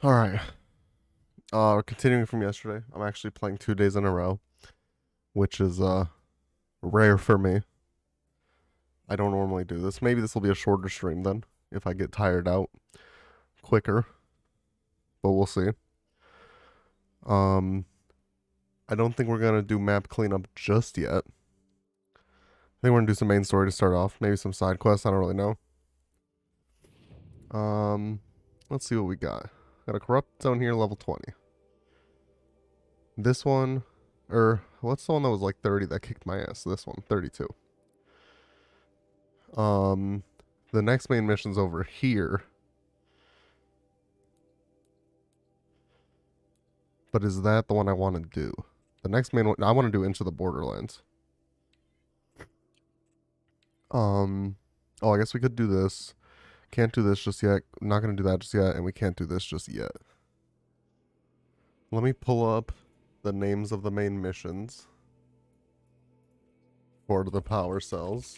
All right. Continuing from yesterday, I'm actually playing 2 days in a row, which is rare for me. I don't normally do this. Maybe this will be a shorter stream then, if I get tired out quicker, but we'll see. Um, I don't think we're gonna do map cleanup just yet. I think we're gonna do some main story to start off. Maybe some side quests. I don't really know. Um, let's see what we got. Got a corrupt zone here, level 20. This one, or what's the one that was like 30 that kicked my ass? This one, 32. Um, the next main mission's over here. But is that the one I want to do? The next main one, I want to do Into the Borderlands. Oh, I guess we could do this. Can't do this just yet. Not going to do that just yet. And we can't do this just yet. Let me pull up the names of the main missions for the power cells.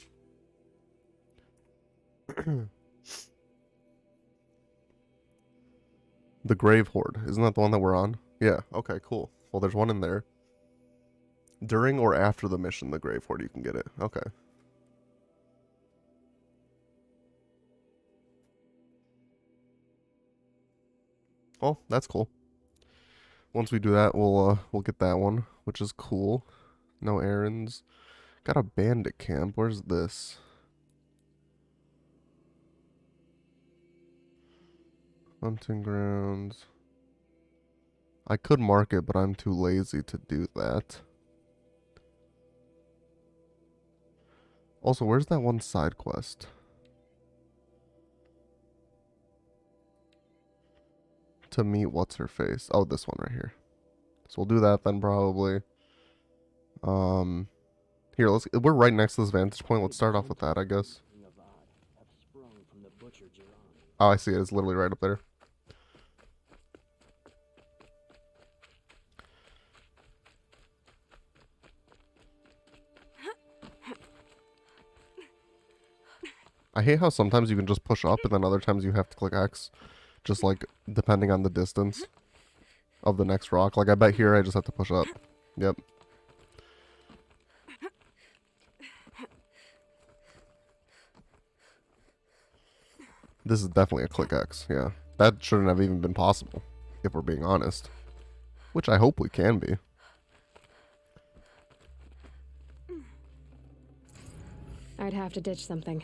The Grave-Hoard. Isn't that the one that we're on? Yeah. Okay, cool. Well, there's one in there. During or after the mission, the Grave-Hoard, you can get it. Okay. Oh, that's cool. Once we do that, we'll get that one, which is cool. No errands. Got a bandit camp. Where's this? Hunting grounds. I could mark it, but I'm too lazy to do that. Also, where's that one side quest? To meet what's her face. Oh, this one right here. So we'll do that then probably. Here, we're right next to this vantage point. Let's start off with that, I guess. Oh, I see it. It's literally right up there. I hate how sometimes you can just push up and then other times you have to click X. Just like depending on the distance of the next rock. Like I bet here I just have to push up. Yep. This is definitely a click X, yeah. That shouldn't have even been possible, if we're being honest. Which I hope we can be. I'd have to ditch something.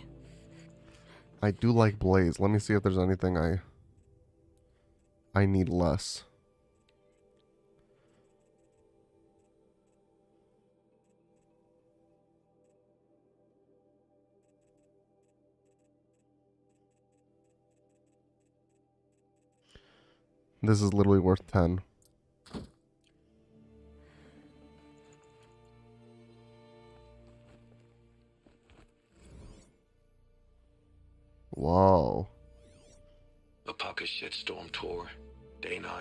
I do like Blaze. Let me see if there's anything I need less. This is literally worth 10. Whoa. The Pucker Shitstorm Tour, Day 9.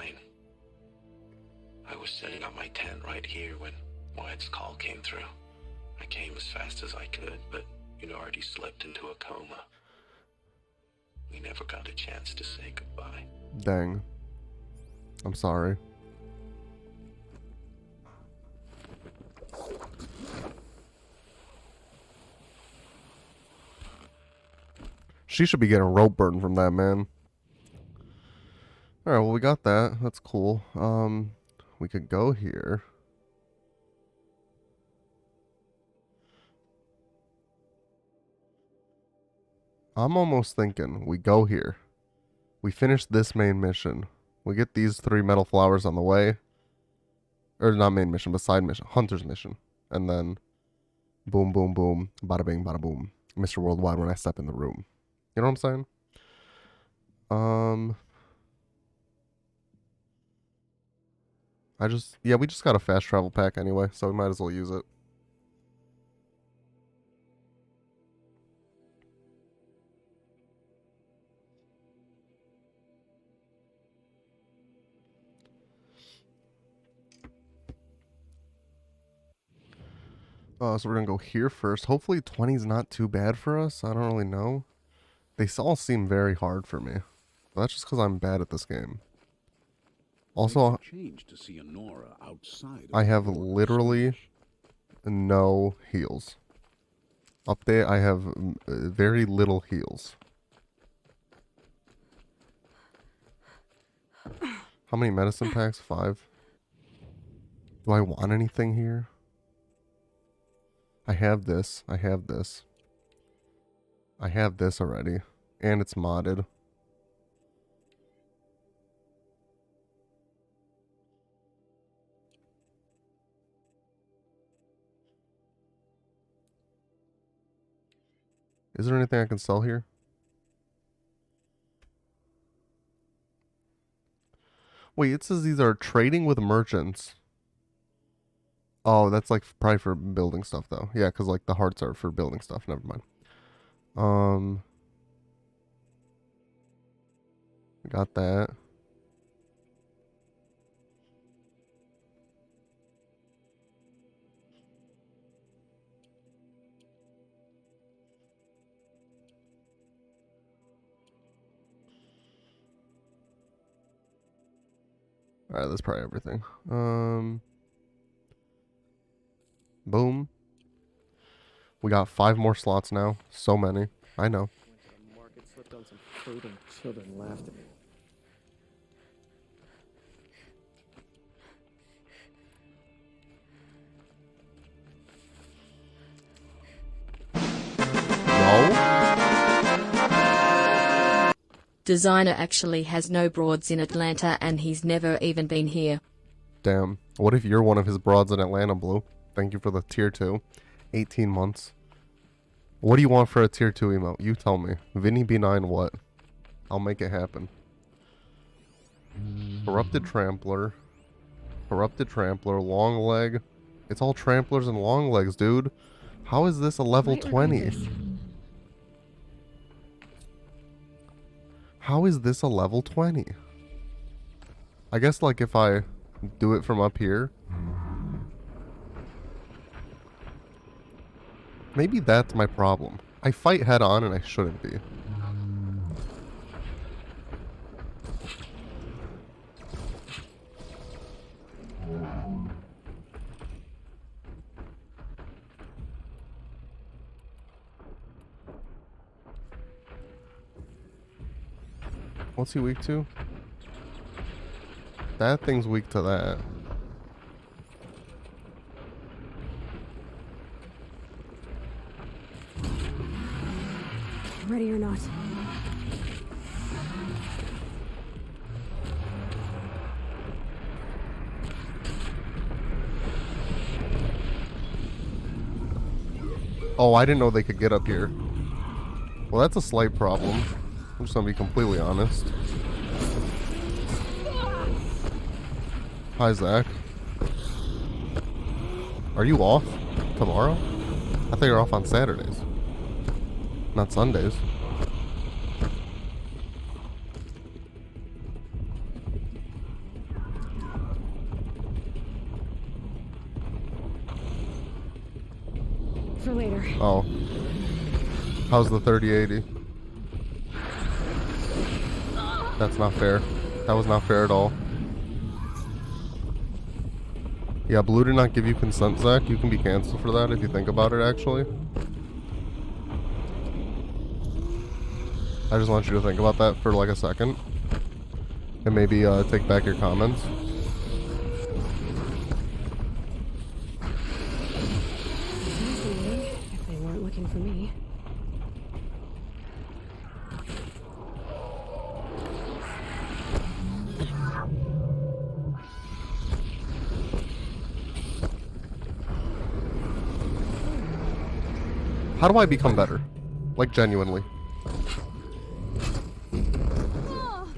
I was setting up my tent right here when Wyatt's call came through. I came as fast as I could, but you'd already slipped into a coma. We never got a chance to say goodbye. Dang. I'm sorry. She should be getting rope burn from that, man. Alright, well, we got that. That's cool. We could go here. I'm almost thinking we go here. We finish this main mission. We get these 3 metal flowers on the way. Or not main mission, but side mission. Hunter's mission. And then boom, boom, boom. Bada bing, bada boom. Mr. Worldwide when I step in the room. You know what I'm saying? We just got a fast travel pack anyway, so we might as well use it. So we're gonna go here first. Hopefully 20 is not too bad for us. I don't really know. They all seem very hard for me. But that's just because I'm bad at this game. Also, Makes a change to see Honora outside of I the have Hoard literally storage. no heals. Update, I have very little heals. How many medicine packs? 5. Do I want anything here? I have this. I have this. I have this already. And it's modded. Is there anything I can sell here? Wait, it says these are trading with merchants. Oh, that's like probably for building stuff though. Yeah, because like the hearts are for building stuff. Never mind. Got that. Alright, that's probably everything. Boom. We got 5 more slots now. So many. I know. Went to the market, slipped on some fruit, and children laughed at me. No? Designer actually has no broads in Atlanta and he's never even been here. Damn. What if you're one of his broads in Atlanta, Blue? Thank you for the tier 2. 18 months. What do you want for a tier 2 emote? You tell me. Vinny B9 what? I'll make it happen. Corrupted Trampler. Corrupted Trampler. Long leg. It's all Tramplers and long legs, dude. How is this a level Might regret 20? this. How is this a level 20? I guess like if I do it from up here. Maybe that's my problem. I fight head on and I shouldn't be. What's he weak to? That thing's weak to that. Ready or not. Oh, I didn't know they could get up here. Well, that's a slight problem. I'm just gonna be completely honest. Hi, Zach. Are you off tomorrow? I thought you were off on Saturdays. Not Sundays. For later. Oh. How's the 3080? That's not fair. That was not fair at all. Yeah, Blue did not give you consent, Zach. You can be canceled for that if you think about it, actually. I just want you to think about that for like a second. And maybe take back your comments. Fascinating, if they weren't looking for me. How do I become better? Like, genuinely.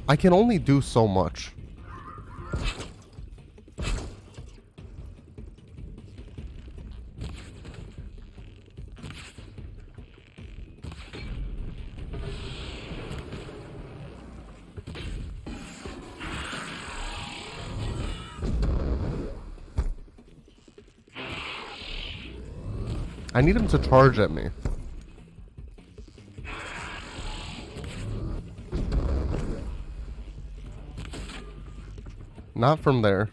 I can only do so much. I need him to charge at me. Not from there.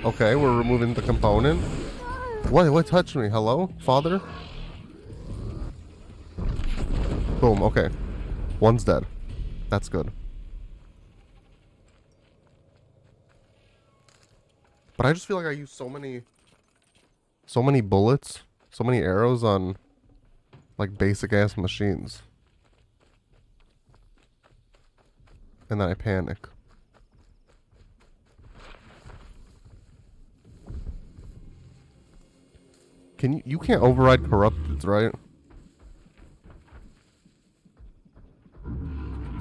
Okay, we're removing the component. What touched me? Hello? Father? Boom, okay. One's dead. That's good. But I just feel like I use so many bullets, so many arrows on like basic ass machines. And then I panic. You can't override corrupteds, right?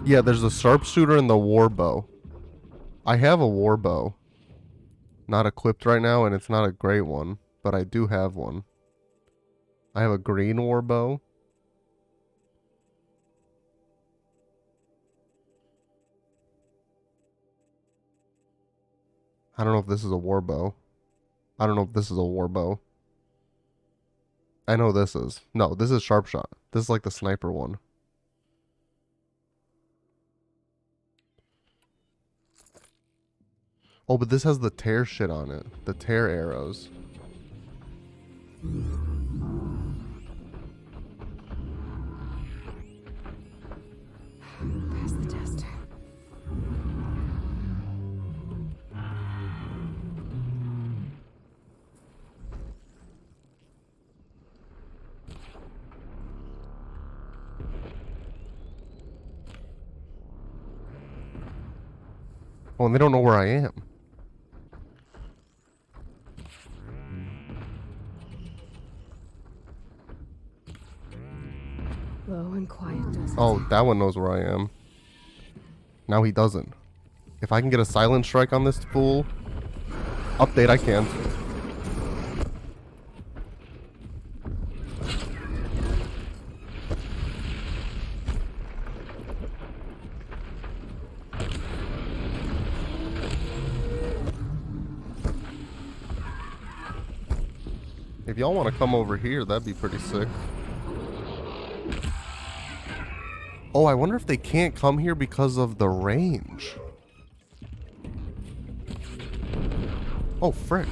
Yeah, there's a sharpshooter and the war bow. I have a war bow. Not equipped right now, and it's not a great one, but I do have one. I have a green war bow. I don't know if this is a war bow. I don't know if this is a war bow. I know this is. No, this is sharp shot. This is like the sniper one. Oh, but this has the tear shit on it. The tear arrows. Pass the test. Oh, and they don't know where I am. Low and quiet does it. Oh, that one knows where I am. Now he doesn't. If I can get a silent strike on this fool, update I can. If y'all want to come over here, that'd be pretty sick. Oh, I wonder if they can't come here because of the range. Oh, frick.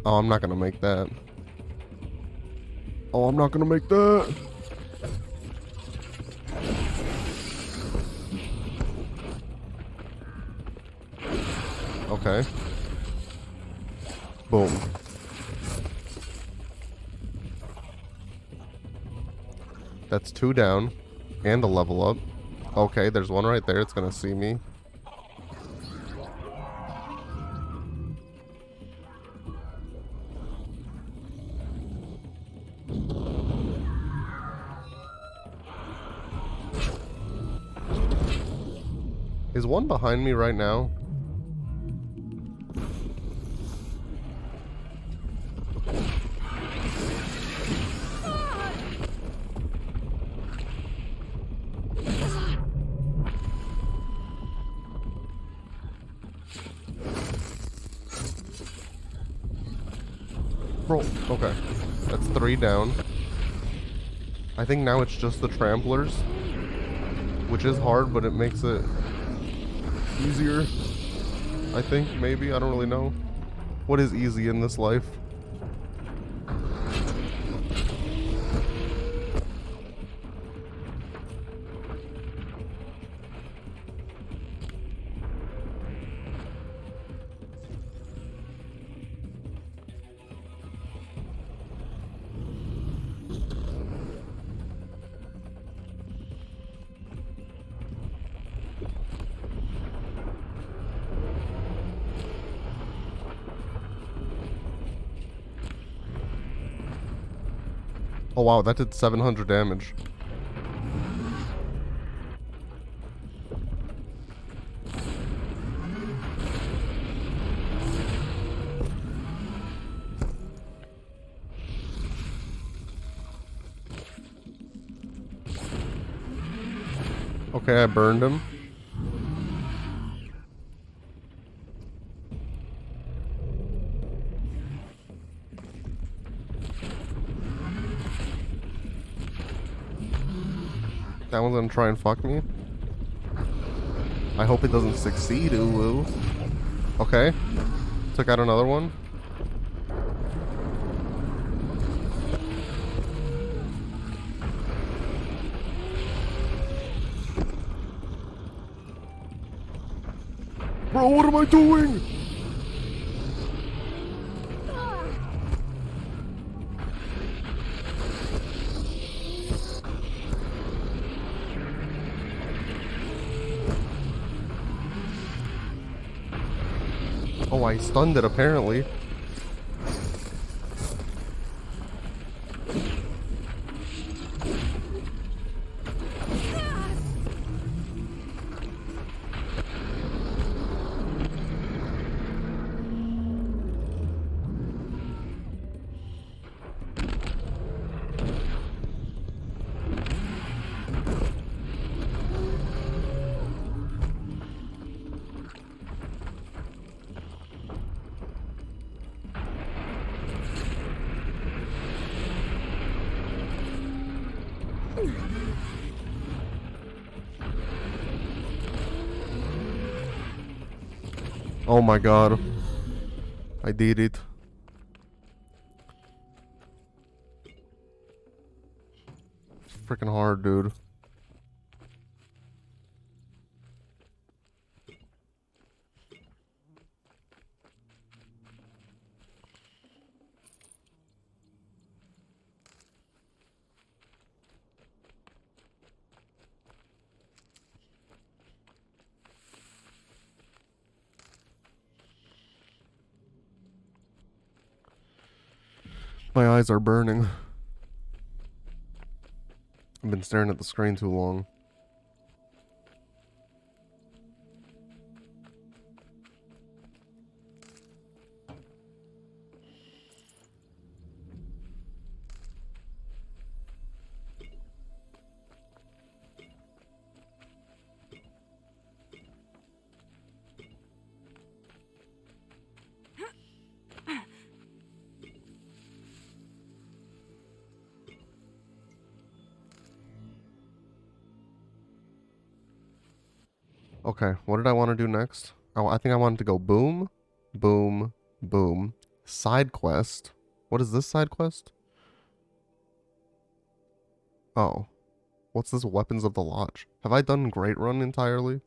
Oh, I'm not gonna make that. Oh, I'm not gonna make that. Okay. Boom. That's 2 down. And a level up. Okay, there's one right there. It's gonna see me. Is one behind me right now? Bro, okay. That's 3 down. I think now it's just the tramplers. Which is hard, but it makes it easier. I think, maybe. I don't really know. What is easy in this life? Oh wow, that did 700 damage. Okay, I burned him. That one's gonna try and fuck me. I hope it doesn't succeed, ooh. Okay. Took out another one. Bro, what am I doing? Oh, I stunned it apparently. Oh my god. I did it. It's freaking hard, dude. My eyes are burning. I've been staring at the screen too long. Okay, what did I want to do next? Oh, I think I wanted to go boom, boom, boom. Side quest. What is this side quest? Oh. What's this Weapons of the Lodge? Have I done Great Run entirely?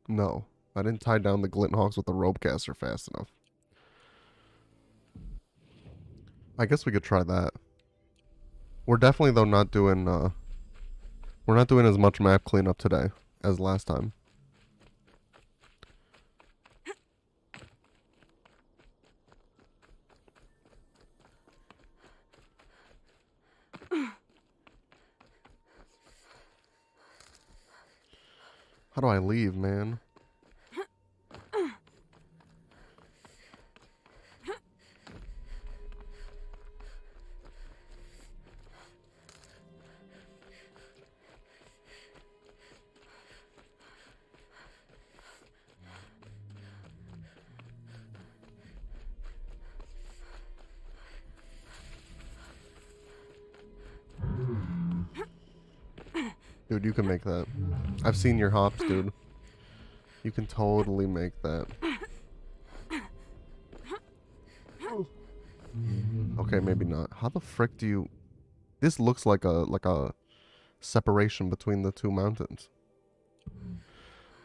No. I didn't tie down the Glinthawks with the ropecaster fast enough. I guess we could try that. We're definitely, though, not doing, we're not doing as much map cleanup today as last time. How do I leave, man? Dude, you can make that. I've seen your hops, dude. You can totally make that. Okay, maybe not. How the frick do you... This looks like a separation between the two mountains.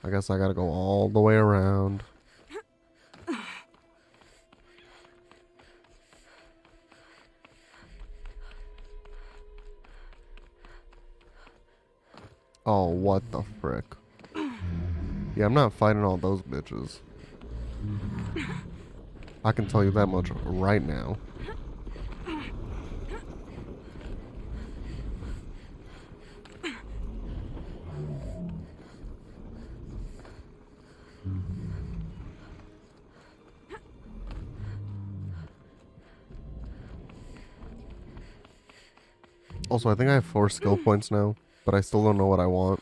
I guess I gotta go all the way around. Oh, what the frick. Yeah, I'm not fighting all those bitches. I can tell you that much right now. Also, I think I have 4 skill points now, but I still don't know what I want.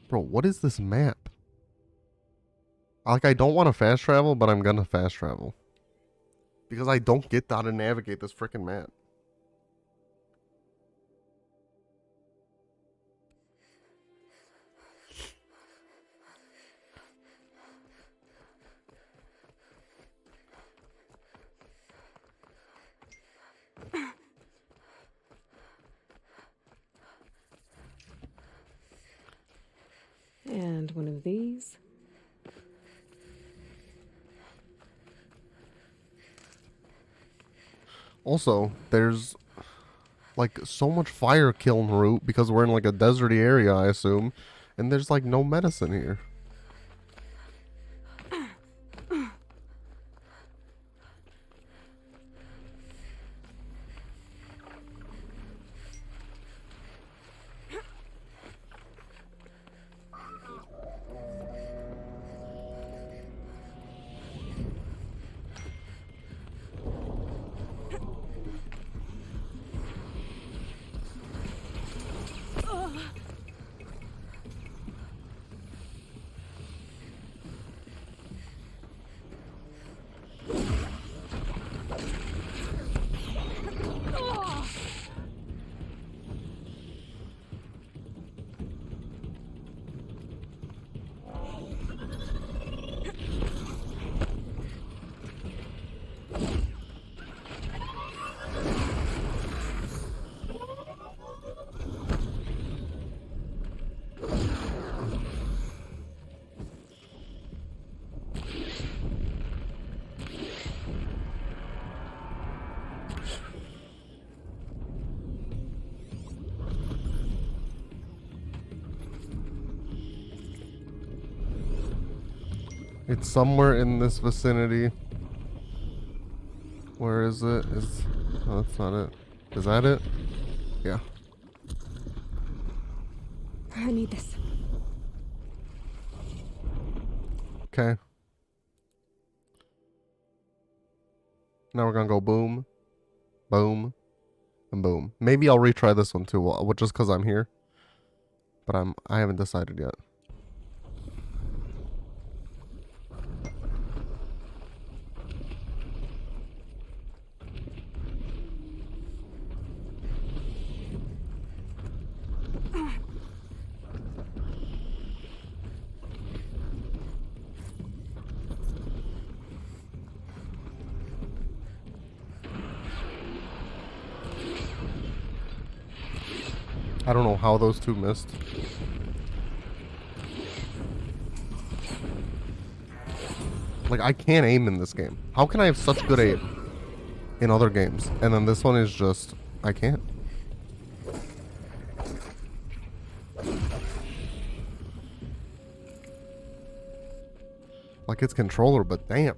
Bro, what is this map? Like, I don't want to fast travel, but I'm gonna fast travel. Because I don't get how to navigate this freaking map. And one of these. Also, there's like so much fire kiln root because we're in like a deserty area, I assume. And there's like no medicine here. It's somewhere in this vicinity. Where is it? Oh, that's not it. Is that it? Yeah. I need this. Okay. Now we're gonna go boom, boom, and boom. Maybe I'll retry this one too, just because I'm here. But I haven't decided yet. I don't know how those two missed. Like, I can't aim in this game. How can I have such good aim in other games? And then this one is just, I can't. Like, it's controller, but damn.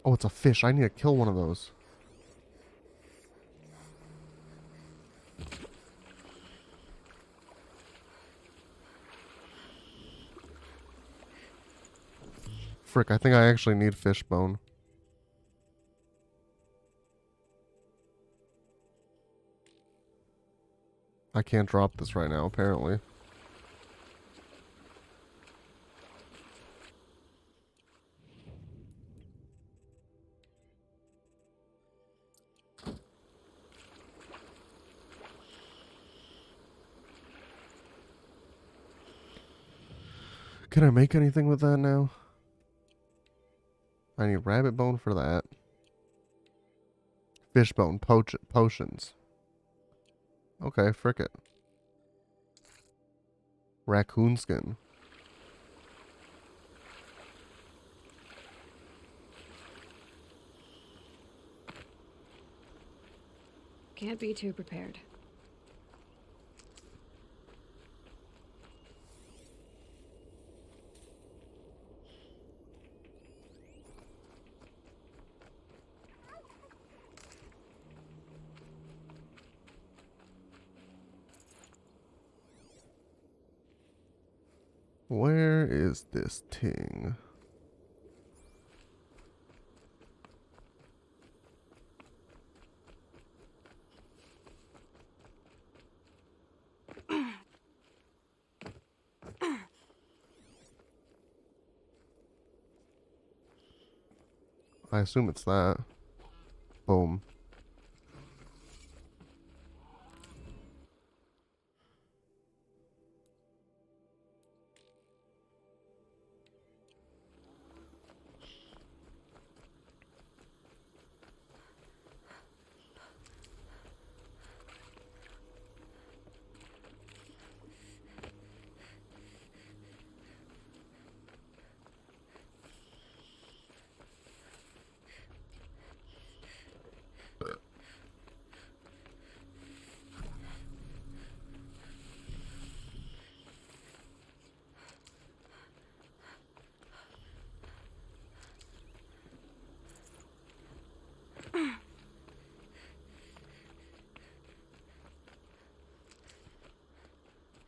Oh, it's a fish. I need to kill one of those. Frick, I think I actually need fish bone. I can't drop this right now, apparently. Can I make anything with that now? I need rabbit bone for that. Fish bone, potions. Okay, frick it. Raccoon skin. Can't be too prepared. Where is this thing? I assume it's that. Boom.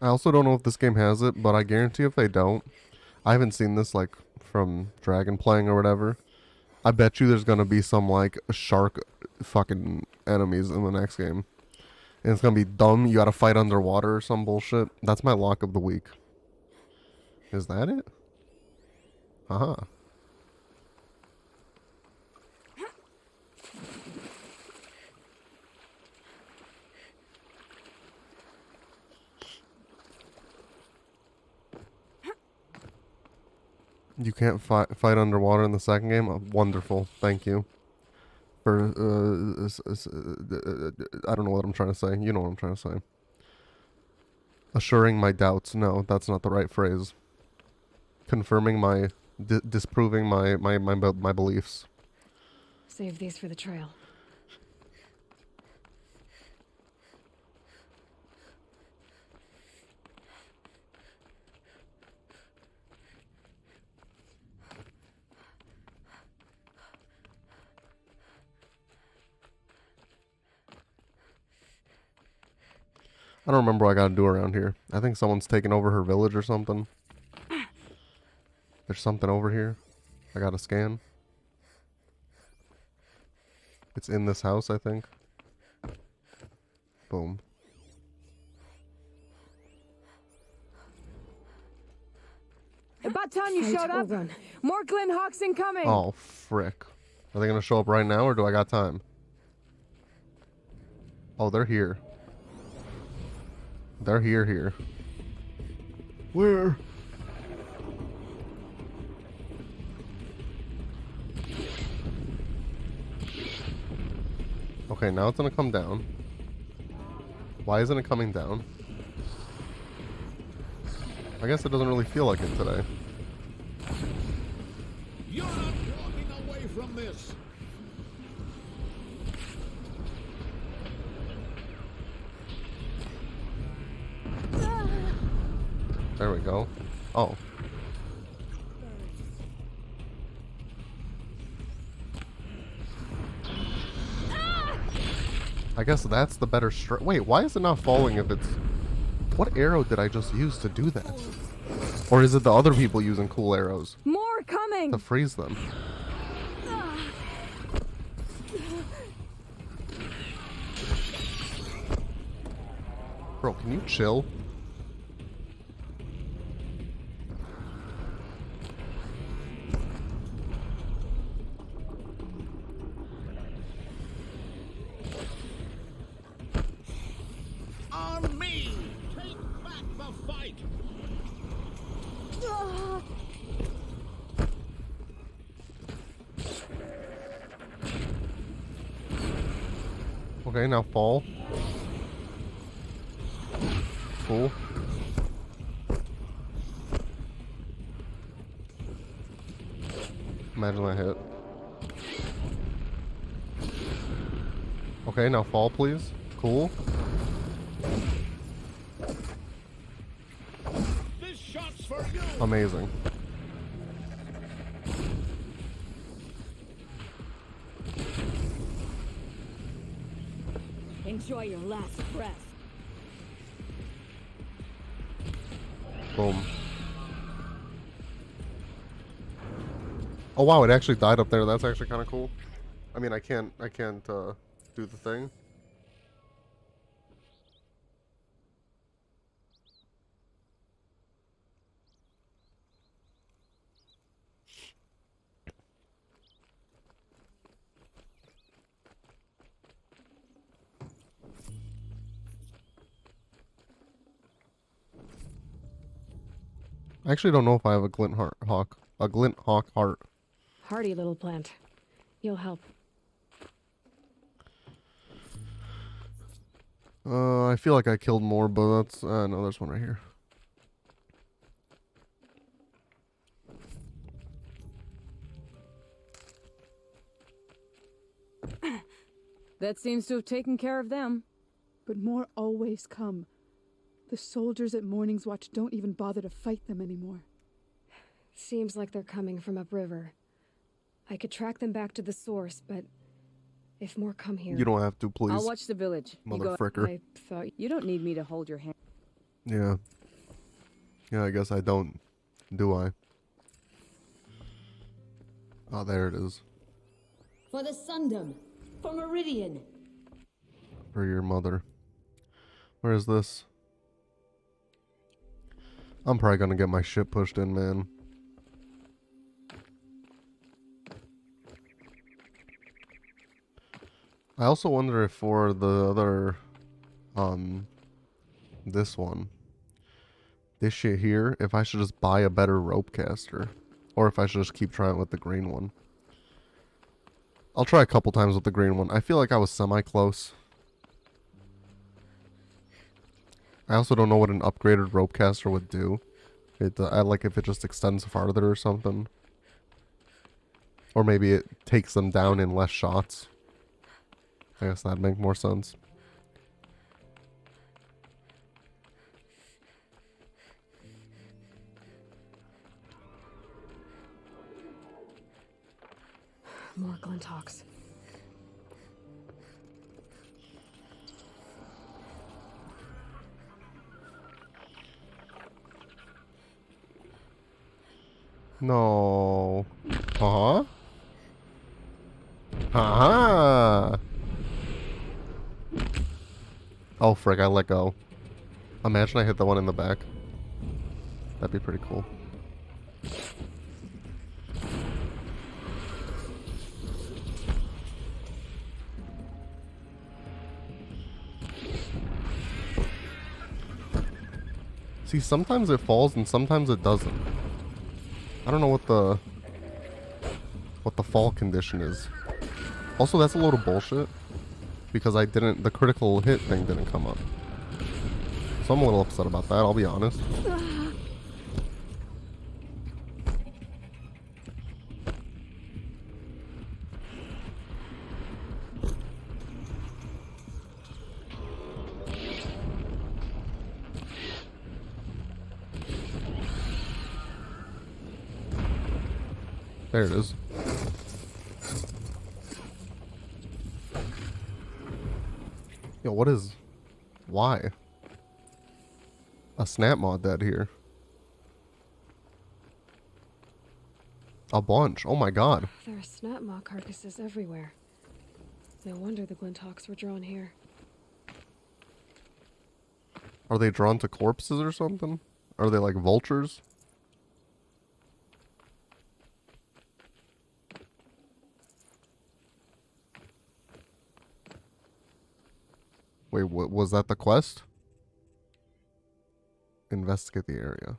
I also don't know if this game has it, but I guarantee if they don't, I haven't seen this like from Dragon playing or whatever. I bet you there's gonna be some like shark fucking enemies in the next game. And it's gonna be dumb, you gotta fight underwater or some bullshit. That's my lock of the week. Is that it? Haha. You can't fight underwater in the second game? Wonderful. Thank you. For, I don't know what I'm trying to say. You know what I'm trying to say. Assuring my doubts. No, that's not the right phrase. Confirming my, disproving my beliefs. Save these for the trail. I don't remember what I gotta do around here. I think someone's taken over her village or something. There's something over here. I gotta scan. It's in this house, I think. Boom. About time you showed up. Run. More Glen Hawks incoming. Oh, frick. Are they gonna show up right now, or do I got time? Oh, they're here. They're here. Where? Okay, now it's gonna come down. Why isn't it coming down? I guess it doesn't really feel like it today. You're not walking away from this. There we go. Oh. I guess that's the better Wait, why is it not falling if it's... What arrow did I just use to do that? Or is it the other people using cool arrows More coming. to freeze them? Bro, can you chill? On me! Take back the fight! Okay, now fall. Cool. Imagine that hit. Okay, now fall, please. Cool. This shot's for you! Amazing. Enjoy your last breath. Boom. Oh wow, it actually died up there. That's actually kind of cool. I mean, I can't do the thing. I actually don't know if I have a glint hawk heart. Hardy little plant. You'll help. I feel like I killed more, but that's no, there's one right here. That seems to have taken care of them. But more always come. The soldiers at Morning's Watch don't even bother to fight them anymore. Seems like they're coming from upriver. I could track them back to the source, but if more come here... You don't have to, please. I'll watch the village. You Mother go. fricker. I thought... You don't need me to hold your hand. Yeah. Yeah, I guess I don't. Do I? Oh, there it is. For the Sundom. For Meridian. For your mother. Where is this? I'm probably gonna get my shit pushed in, man. I also wonder if for the other, this one, this shit here, if I should just buy a better rope caster, or if I should just keep trying with the green one. I'll try a couple times with the green one. I feel like I was semi-close. I also don't know what an upgraded rope caster would do. I like if it just extends farther or something. Or maybe it takes them down in less shots. I guess that'd make more sense. More Glinthawks. No. Uh-huh. Uh-huh. Oh, frick, I let go. Imagine I hit the one in the back. That'd be pretty cool. See, sometimes it falls and sometimes it doesn't. I don't know what the fall condition is. Also, that's a load of bullshit because the critical hit thing didn't come up. So I'm a little upset about that, I'll be honest. There it is. Yo, what is... Why? A snap mod dead here. A bunch. Oh my god. There are snap maw carcasses everywhere. No wonder the Glinthawks were drawn here. Are they drawn to corpses or something? Are they like vultures? Wait, what was that the quest? Investigate the area.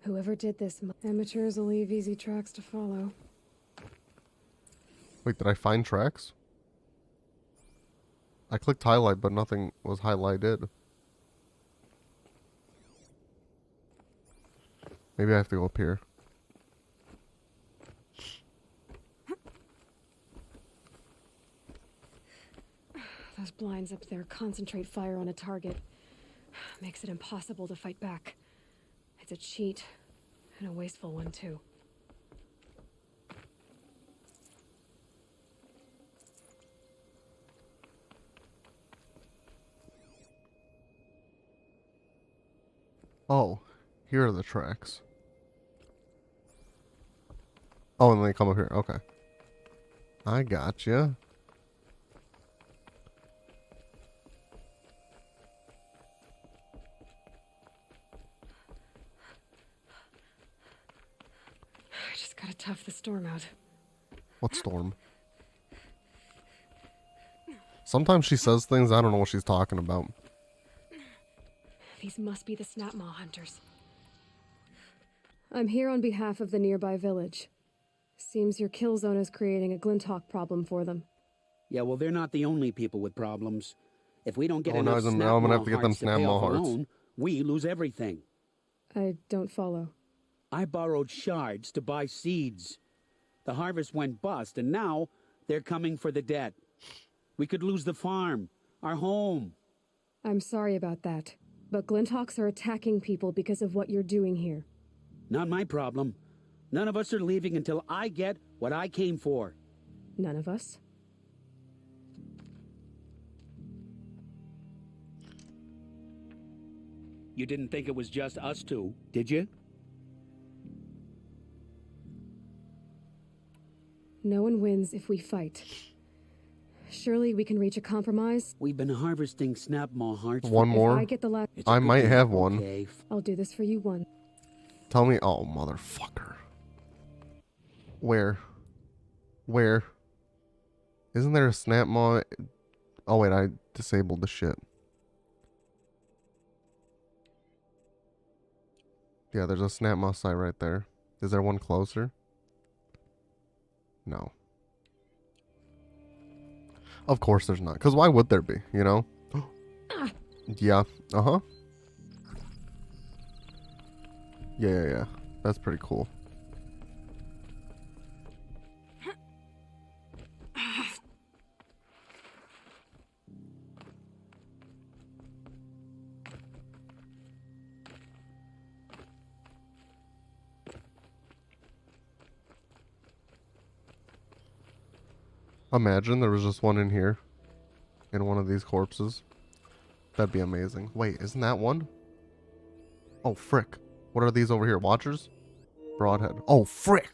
Whoever did this, amateurs will leave easy tracks to follow. Wait, did I find tracks? I clicked highlight, but nothing was highlighted. Maybe I have to go up here. Those blinds up there concentrate fire on a target. Makes it impossible to fight back. It's a cheat, and a wasteful one too. Oh, here are the tracks. Oh, and they come up here. Okay. I gotcha. I just gotta tough the storm out. What storm? Sometimes she says things I don't know what she's talking about. These must be the Snapmaw hunters. I'm here on behalf of the nearby village. Seems your kill zone is creating a Glinthawk problem for them. Yeah, well, they're not the only people with problems. If we don't get Oh, no, enough now I'm gonna have Snapmaw to get them hearts to pay Snapmaw off a hearts. loan, we lose everything. I don't follow. I borrowed shards to buy seeds. The harvest went bust, and now they're coming for the debt. We could lose the farm, our home. I'm sorry about that, but Glinthawks are attacking people because of what you're doing here. Not my problem. None of us are leaving until I get what I came for. None of us? You didn't think it was just us two, did you? No one wins if we fight. Surely we can reach a compromise? We've been harvesting Snapmaw hearts. One If more? I get the last, It's a I good might deal, have one. okay? I'll do this for you one. Tell me. Oh, motherfucker. Where? Where? Isn't there a Snapmaw? Oh, wait. I disabled the shit. Yeah, there's a Snapmaw site right there. Is there one closer? No. Of course there's not. Because why would there be, you know? Yeah. Uh-huh. Yeah. That's pretty cool. Imagine there was just one in here. In one of these corpses. That'd be amazing. Wait, isn't that one? Oh, frick. What are these over here? Watchers? Broadhead. Oh, frick!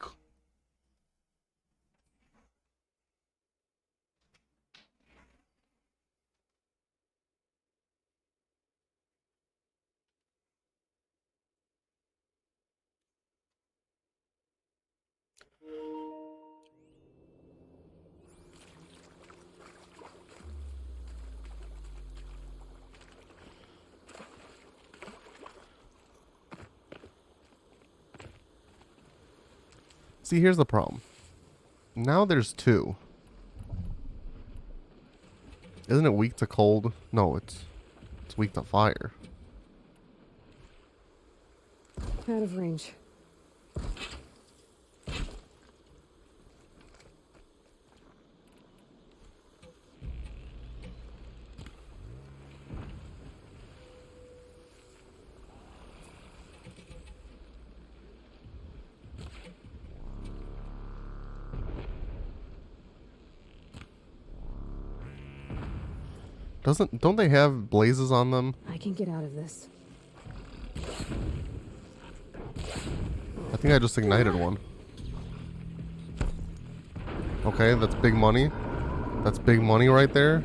See, here's the problem. Now there's two. Isn't it weak to cold? No, it's weak to fire. Out of range. Don't they have blazes on them? I can get out of this. I think I just ignited one. Okay, that's big money. That's big money right there.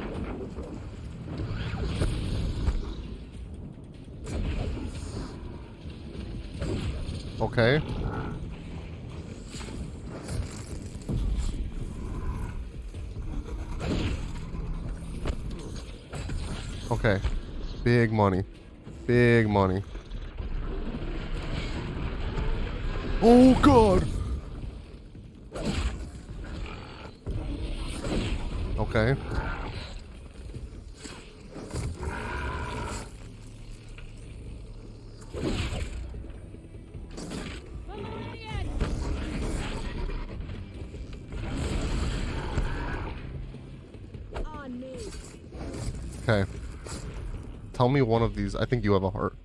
Okay. Okay. Big money. Big money. Oh, God! Okay. Okay. Tell me one of these. I think you have a heart.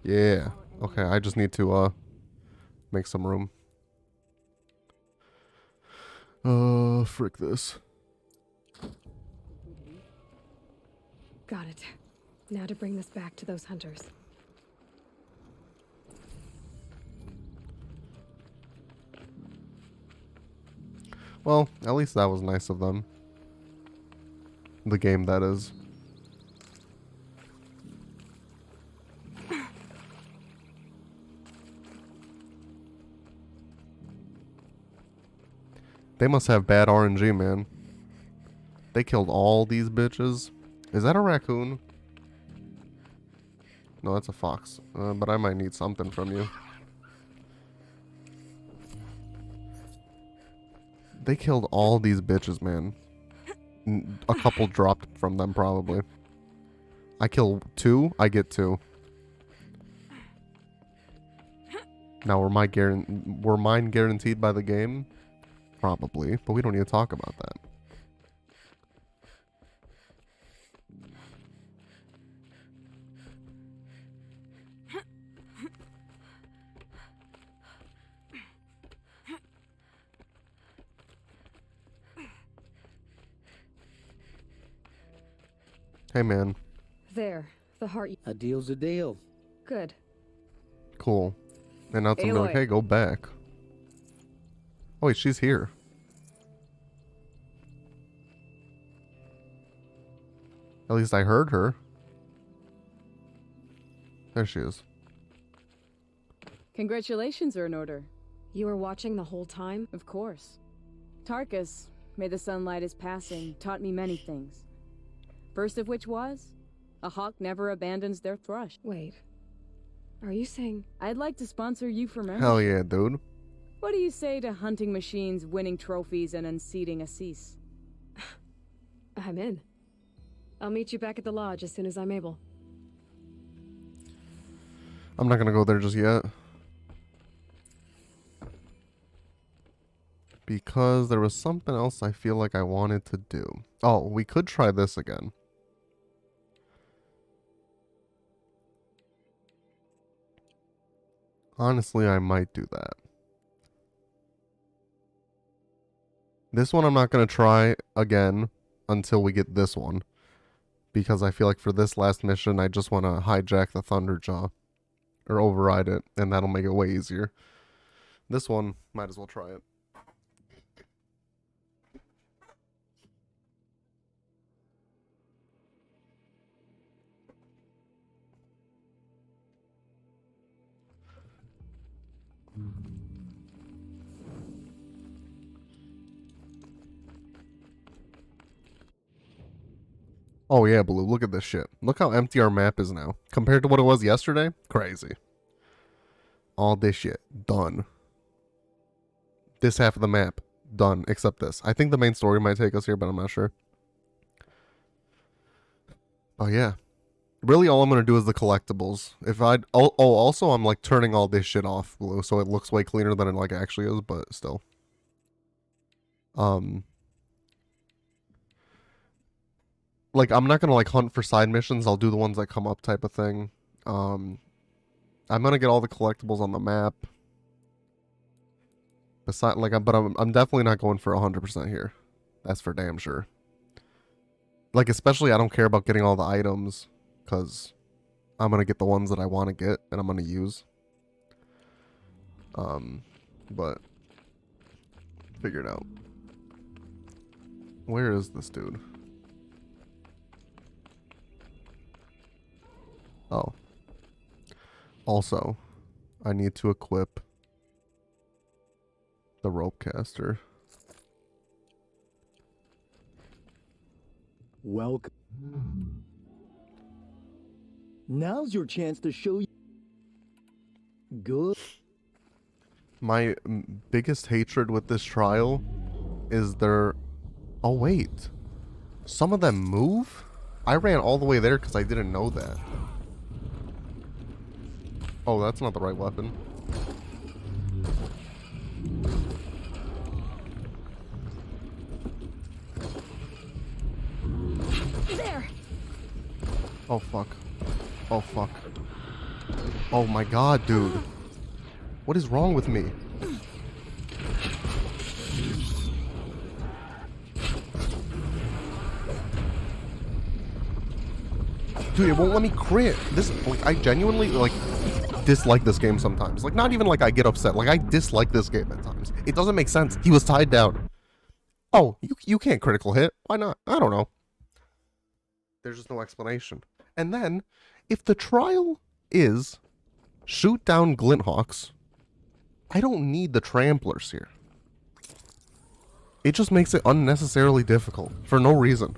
Yeah. Okay, I just need to, make some room. Frick this. Got it. Now to bring this back to those hunters. Well, at least that was nice of them. The game, that is. They must have bad RNG, man. They killed all these bitches. Is that a raccoon? No, that's a fox. But I might need something from you. They killed all these bitches, man. A couple dropped from them, probably. I kill 2, I get 2. Now, were mine guaranteed by the game? Probably, but we don't need to talk about that. Hey, man. There, the heart. A deal's a deal. Good. Cool. And now something like, hey, go back. Oh, wait, she's here. At least I heard her. There she is. Congratulations are in order. You were watching the whole time? Of course. Tarkus, may the sunlight is passing, taught me many things. First of which was, a hawk never abandons their thrush. Wait. Are you saying... I'd like to sponsor you for membership. Hell yeah, dude. What do you say to hunting machines, winning trophies, and unseating Assis? I'm in. I'll meet you back at the lodge as soon as I'm able. I'm not gonna go there just yet. Because there was something else I feel like I wanted to do. Oh, we could try this again. Honestly, I might do that. This one I'm not going to try again until we get this one. Because I feel like for this last mission, I just want to hijack the Thunderjaw. Or override it, and that'll make it way easier. This one, might as well try it. Oh yeah, Blue, look at this shit. Look how empty our map is now. Compared to what it was yesterday? Crazy. All this shit. Done. This half of the map. Done. Except this. I think the main story might take us here, but I'm not sure. Oh yeah. Really all I'm going to do is the collectibles. Also I'm like turning all this shit off, Blue, so it looks way cleaner than it like actually is, but still. Like, I'm not gonna, like, hunt for side missions. I'll do the ones that come up type of thing. I'm gonna get all the collectibles on the map. But I'm definitely not going for 100% here. That's for damn sure. Like, especially I don't care about getting all the items. Because I'm gonna get the ones that I want to get and I'm gonna use. But figure it out. Where is this dude? Oh. Also, I need to equip the rope caster. Welcome. Now's your chance to show you. Good. My biggest hatred with this trial is their... Oh, wait. Some of them move? I ran all the way there because I didn't know that. Oh, that's not the right weapon. There. Oh, fuck. Oh, fuck. Oh, my God, dude. What is wrong with me? Dude, it won't let me crit. This, like, I genuinely, like, dislike this game sometimes. Like, not even like I get upset. Like, I dislike this game at times. It doesn't make sense. He was tied down. Oh, you can't critical hit. Why not? I don't know. There's just no explanation. And then, if the trial is shoot down Glinthawks, I don't need the tramplers here. It just makes it unnecessarily difficult for no reason.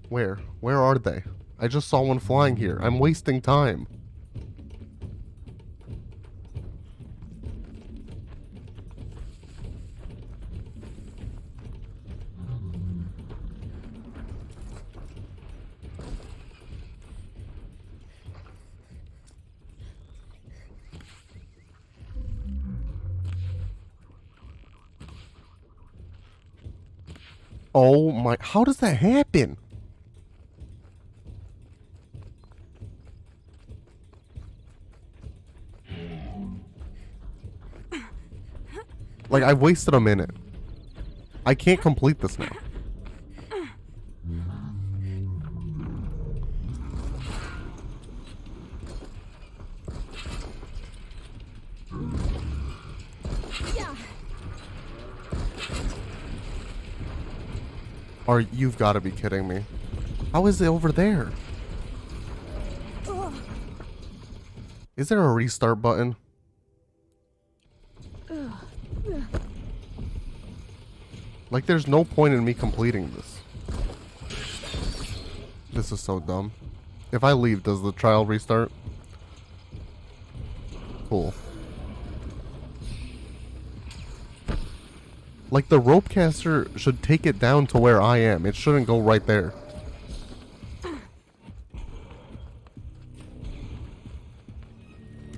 Where? Where are they? I just saw one flying here. I'm wasting time. Oh my, how does that happen? Like, I wasted a minute. I can't complete this now. You've got to be kidding me. How is it over there? Is there a restart button? Like, there's no point in me completing this. This is so dumb. If I leave, does the trial restart? Cool. Like, the rope caster should take it down to where I am. It shouldn't go right there.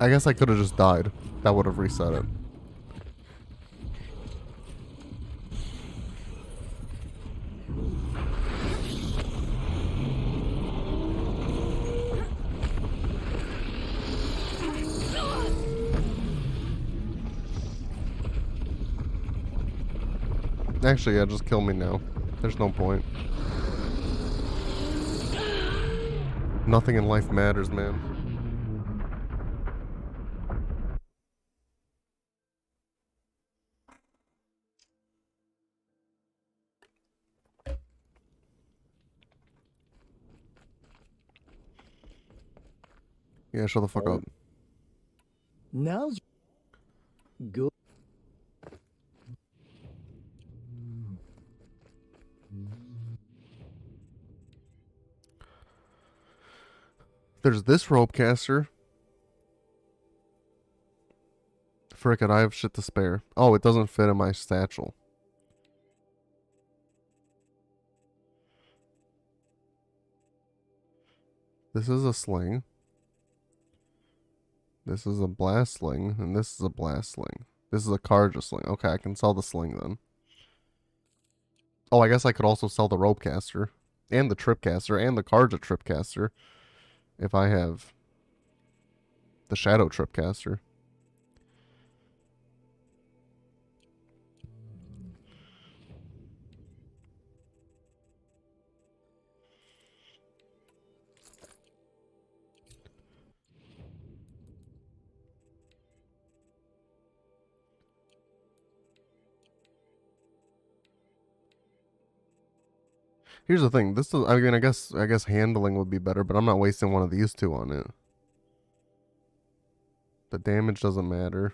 I guess I could have just died. That would have reset it. Actually, yeah, just kill me now. There's no point. Nothing in life matters, man. Yeah, shut the fuck up. Now's good. There's this rope caster. Frick it, I have shit to spare. Oh, it doesn't fit in my satchel. This is a sling. This is a blast sling, and this is a blast sling. This is a Karja sling. Okay, I can sell the sling then. Oh, I guess I could also sell the rope caster, and the trip caster, and the Karja trip caster, if I have the shadow trip caster. Here's the thing. This is, I mean, I guess handling would be better, but I'm not wasting one of these two on it. The damage doesn't matter.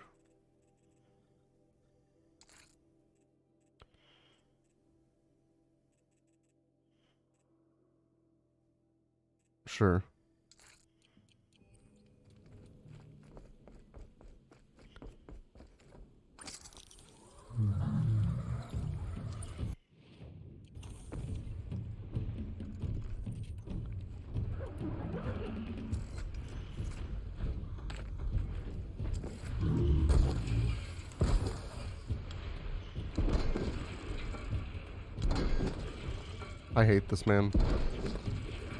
Sure. I hate this, man.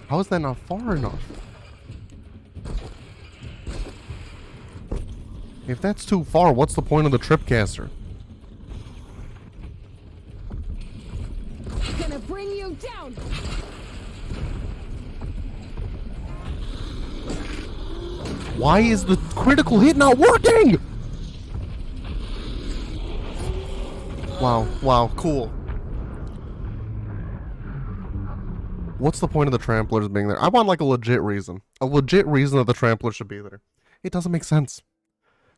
How is that not far enough? If that's too far, what's the point of the trip caster? Why is the critical hit not working? Wow, cool. What's the point of the tramplers being there? I want like a legit reason. A legit reason that the trampler should be there. It doesn't make sense.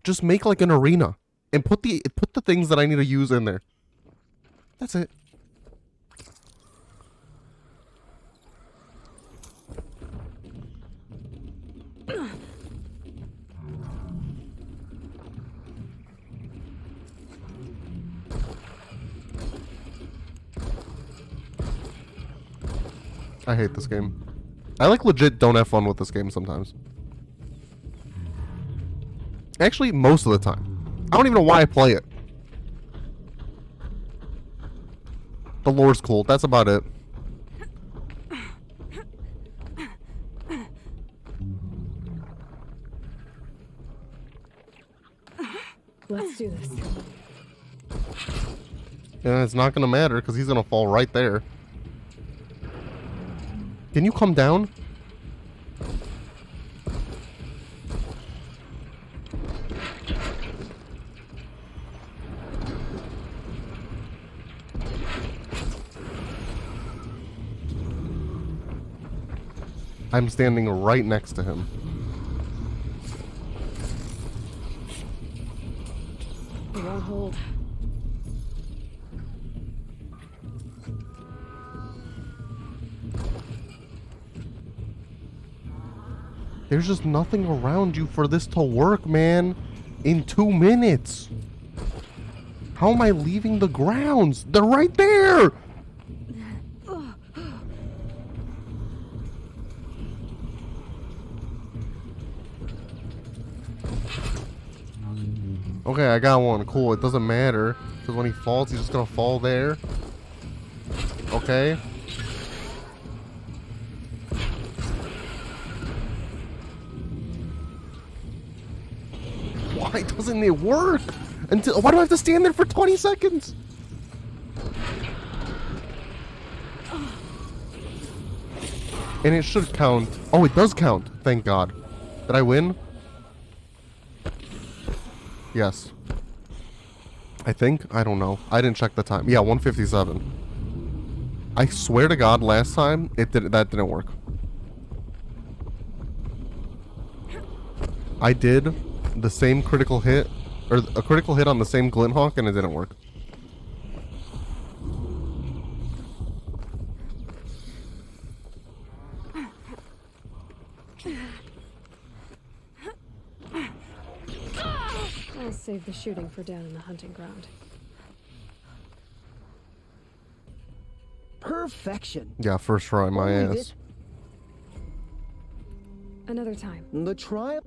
Just make like an arena and put the things that I need to use in there. That's it. I hate this game. I like legit don't have fun with this game sometimes. Actually, most of the time. I don't even know why I play it. The lore's cool. That's about it. Let's do this. And it's not gonna matter because he's gonna fall right there. Can you come down? I'm standing right next to him. It won't hold. There's just nothing around you for this to work, man. In 2 minutes. How am I leaving the grounds? They're right there! Okay, I got one. Cool. It doesn't matter. Because when he falls, he's just gonna fall there. Okay. Why doesn't it work? Why do I have to stand there for 20 seconds? And it should count. Oh, it does count. Thank God. Did I win? Yes. I think. I don't know. I didn't check the time. Yeah, 1:57. I swear to God, last time that didn't work. I did the same critical hit, or a critical hit on the same Glint Hawk, and it didn't work. I'll save the shooting for down in the hunting ground. Perfection. Yeah, first try, my Only ass. Another time. The trial.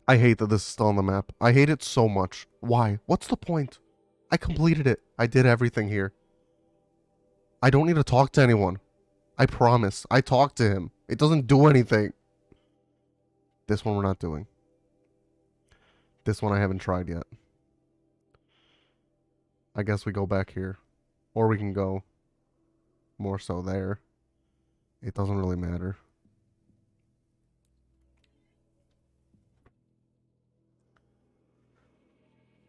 I hate that this is still on the map. I hate it so much. Why? What's the point? I completed it. I did everything here. I don't need to talk to anyone. I promise. I talked to him. It doesn't do anything. This one we're not doing. This one I haven't tried yet. I guess we go back here. Or we can go more so there. It doesn't really matter.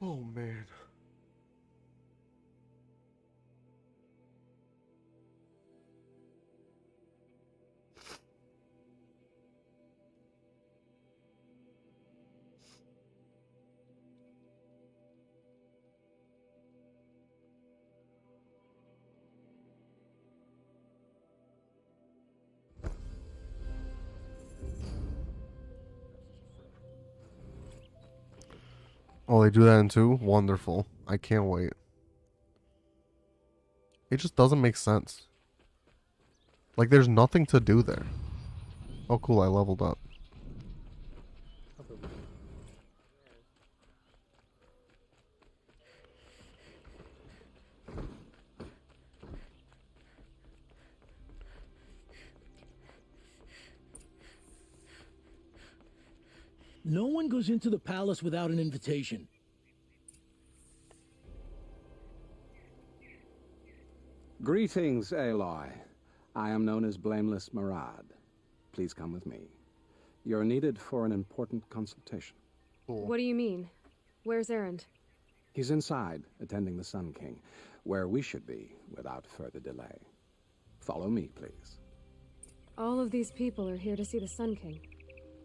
Oh, man. Oh, they do that in 2? Wonderful. I can't wait. It just doesn't make sense. Like, there's nothing to do there. Oh, cool. I leveled up. No one goes into the palace without an invitation. Greetings, Aloy. I am known as Blameless Marad. Please come with me. You're needed for an important consultation. What do you mean? Where's Erend? He's inside, attending the Sun King, where we should be without further delay. Follow me, please. All of these people are here to see the Sun King.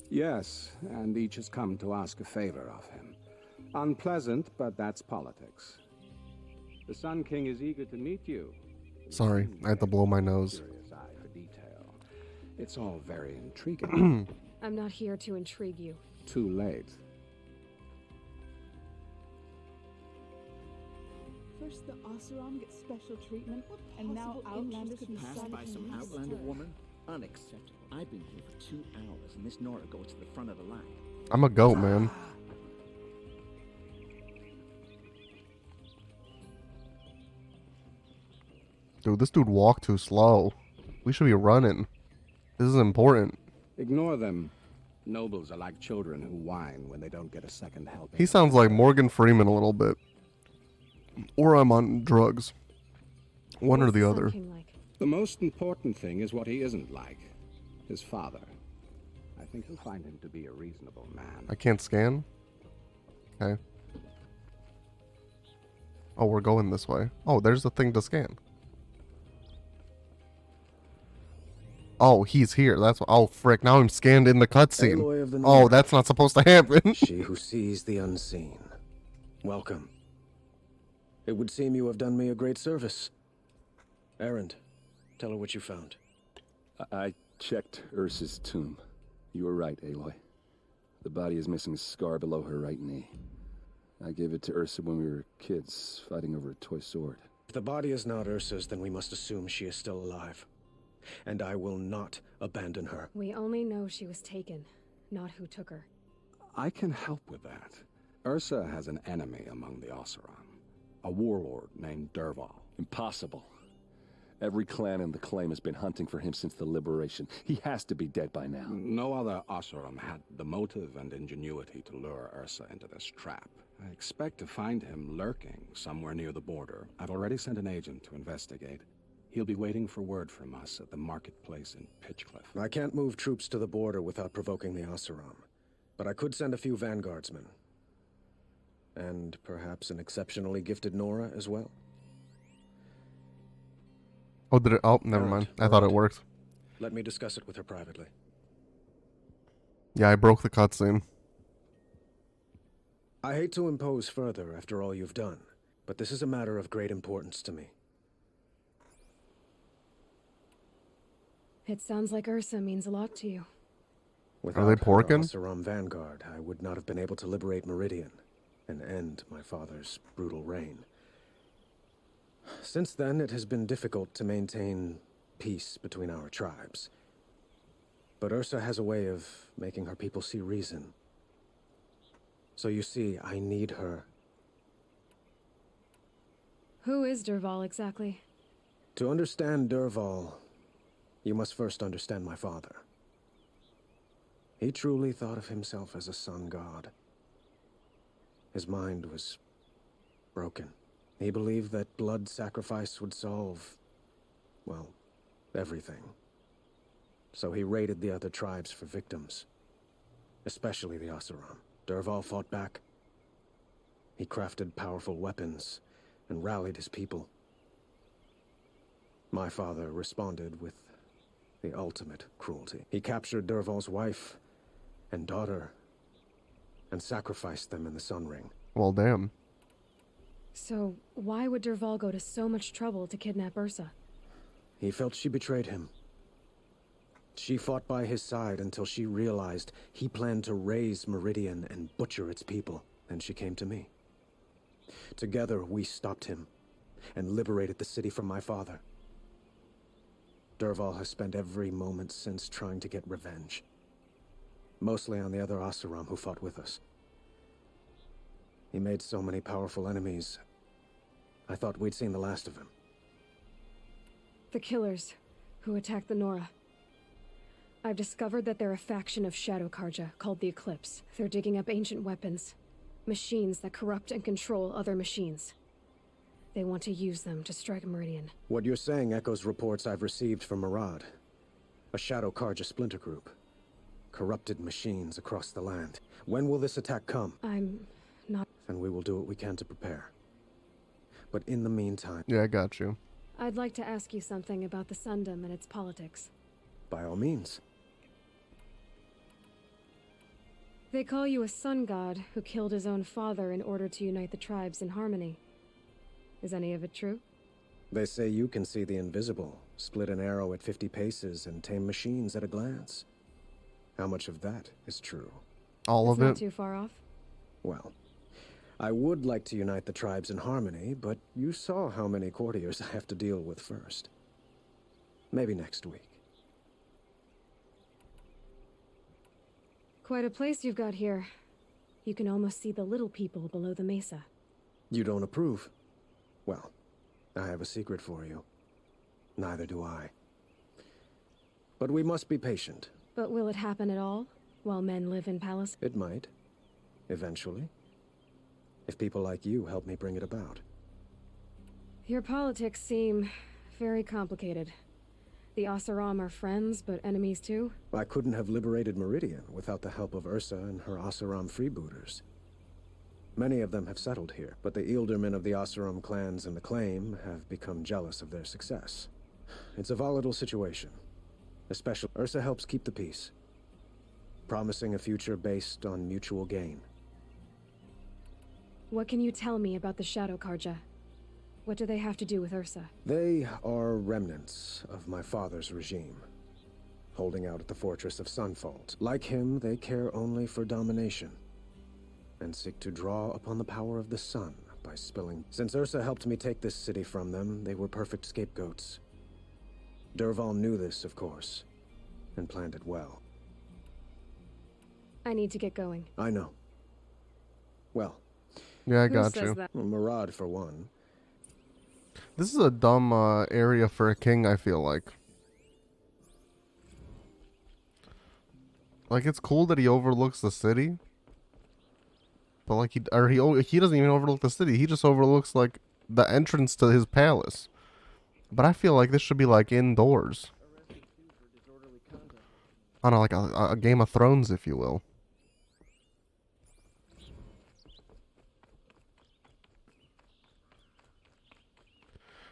Yes, and each has come to ask a favor of him. Unpleasant, but that's politics. The Sun King is eager to meet you. Sorry, I had to blow my nose. Curious eye for detail. It's all very intriguing. I'm not here to intrigue you. Too late. First the Oseram gets special treatment, and now Outlanders from the Passed side by of some him Outlander stir. woman? Unacceptable. I've been here for 2 hours, and this Nora goes to the front of the line. I'm a goat, man. Dude, this dude walked too slow. We should be running. This is important. Ignore them. Nobles are like children who whine when they don't get a second helping. He sounds like Morgan Freeman a little bit. Or I'm on drugs. One or the other. The most important thing is what he isn't like. His father. I think you'll find him to be a reasonable man. I can't scan? Okay. Oh, we're going this way. Oh, there's the thing to scan. Oh, he's here. That's what. Oh, frick. Now I'm scanned in the cutscene. Aloy of the Oh, North. that's not supposed to happen. She who sees the unseen. Welcome. It would seem you have done me a great service. Erend, tell her what you found. I checked Ursa's tomb. You were right, Aloy. The body is missing a scar below her right knee. I gave it to Ursa when we were kids, fighting over a toy sword. If the body is not Ursa's, then we must assume she is still alive. And I will not abandon her. We only know she was taken, not who took her. I can help with that. Ursa has an enemy among the Oseram. A warlord named Dervahl. Impossible. Every clan in the claim has been hunting for him since the liberation. He has to be dead by now. No other Oseram had the motive and ingenuity to lure Ursa into this trap. I expect to find him lurking somewhere near the border. I've already sent an agent to investigate. He'll be waiting for word from us at the marketplace in Pitchcliff. I can't move troops to the border without provoking the Oseram. But I could send a few vanguardsmen. And perhaps an exceptionally gifted Nora as well. Oh, did it? Oh, never mind. I thought it worked. Let me discuss it with her privately. Yeah, I broke the cutscene. I hate to impose further after all you've done, but this is a matter of great importance to me. It sounds like Ursa means a lot to you. Without Are they porking? the Oseram vanguard, I would not have been able to liberate Meridian and end my father's brutal reign. Since then, it has been difficult to maintain peace between our tribes. But Ursa has a way of making her people see reason. So you see, I need her. Who is Dervahl exactly? To understand Dervahl, you must first understand my father. He truly thought of himself as a sun god. His mind was broken. He believed that blood sacrifice would solve, well, everything. So he raided the other tribes for victims, especially the Oseram. Dervahl fought back. He crafted powerful weapons and rallied his people. My father responded with the ultimate cruelty. He captured Dervahl's wife and daughter and sacrificed them in the Sun Ring. Well, damn. So, why would Dervahl go to so much trouble to kidnap Ursa? He felt she betrayed him. She fought by his side until she realized he planned to raise Meridian and butcher its people. Then she came to me. Together, we stopped him and liberated the city from my father. Dervahl has spent every moment since trying to get revenge. Mostly on the other Oseram who fought with us. He made so many powerful enemies, I thought we'd seen the last of him. The killers who attacked the Nora. I've discovered that they're a faction of Shadow Karja called the Eclipse. They're digging up ancient weapons. Machines that corrupt and control other machines. They want to use them to strike Meridian. What you're saying echoes reports I've received from Murad, a Shadow Carja splinter group. Corrupted machines across the land. When will this attack come? I'm not... Then we will do what we can to prepare. But in the meantime... Yeah, I got you. I'd like to ask you something about the Sundom and its politics. By all means. They call you a sun god who killed his own father in order to unite the tribes in harmony. Is any of it true? They say you can see the invisible, split an arrow at 50 paces, and tame machines at a glance. How much of that is true? All of it? Not too far off? Well, I would like to unite the tribes in harmony, but you saw how many courtiers I have to deal with first. Maybe next week. Quite a place you've got here. You can almost see the little people below the mesa. You don't approve? Well, I have a secret for you. Neither do I. But we must be patient. But will it happen at all, while men live in palace? It might. Eventually. If people like you help me bring it about. Your politics seem very complicated. The Oseram are friends, but enemies too? I couldn't have liberated Meridian without the help of Ursa and her Oseram freebooters. Many of them have settled here, but the Ealdormen of the Oseram clans in the claim have become jealous of their success. It's a volatile situation. Especially, Ursa helps keep the peace, promising a future based on mutual gain. What can you tell me about the Shadow Carja? What do they have to do with Ursa? They are remnants of my father's regime, holding out at the fortress of Sunfault. Like him, they care only for domination, and seek to draw upon the power of the sun by spilling. Since Ursa helped me take this city from them, they were perfect scapegoats. Dervahl knew this, of course, and planned it well. I need to get going. I know. Well. Yeah, I got you. Well, Murad, for one. This is a dumb area for a king, I feel like. Like, it's cool that he overlooks the city. But, like, he doesn't even overlook the city. He just overlooks, like, the entrance to his palace. But I feel like this should be, like, indoors. I don't know, like a Game of Thrones, if you will.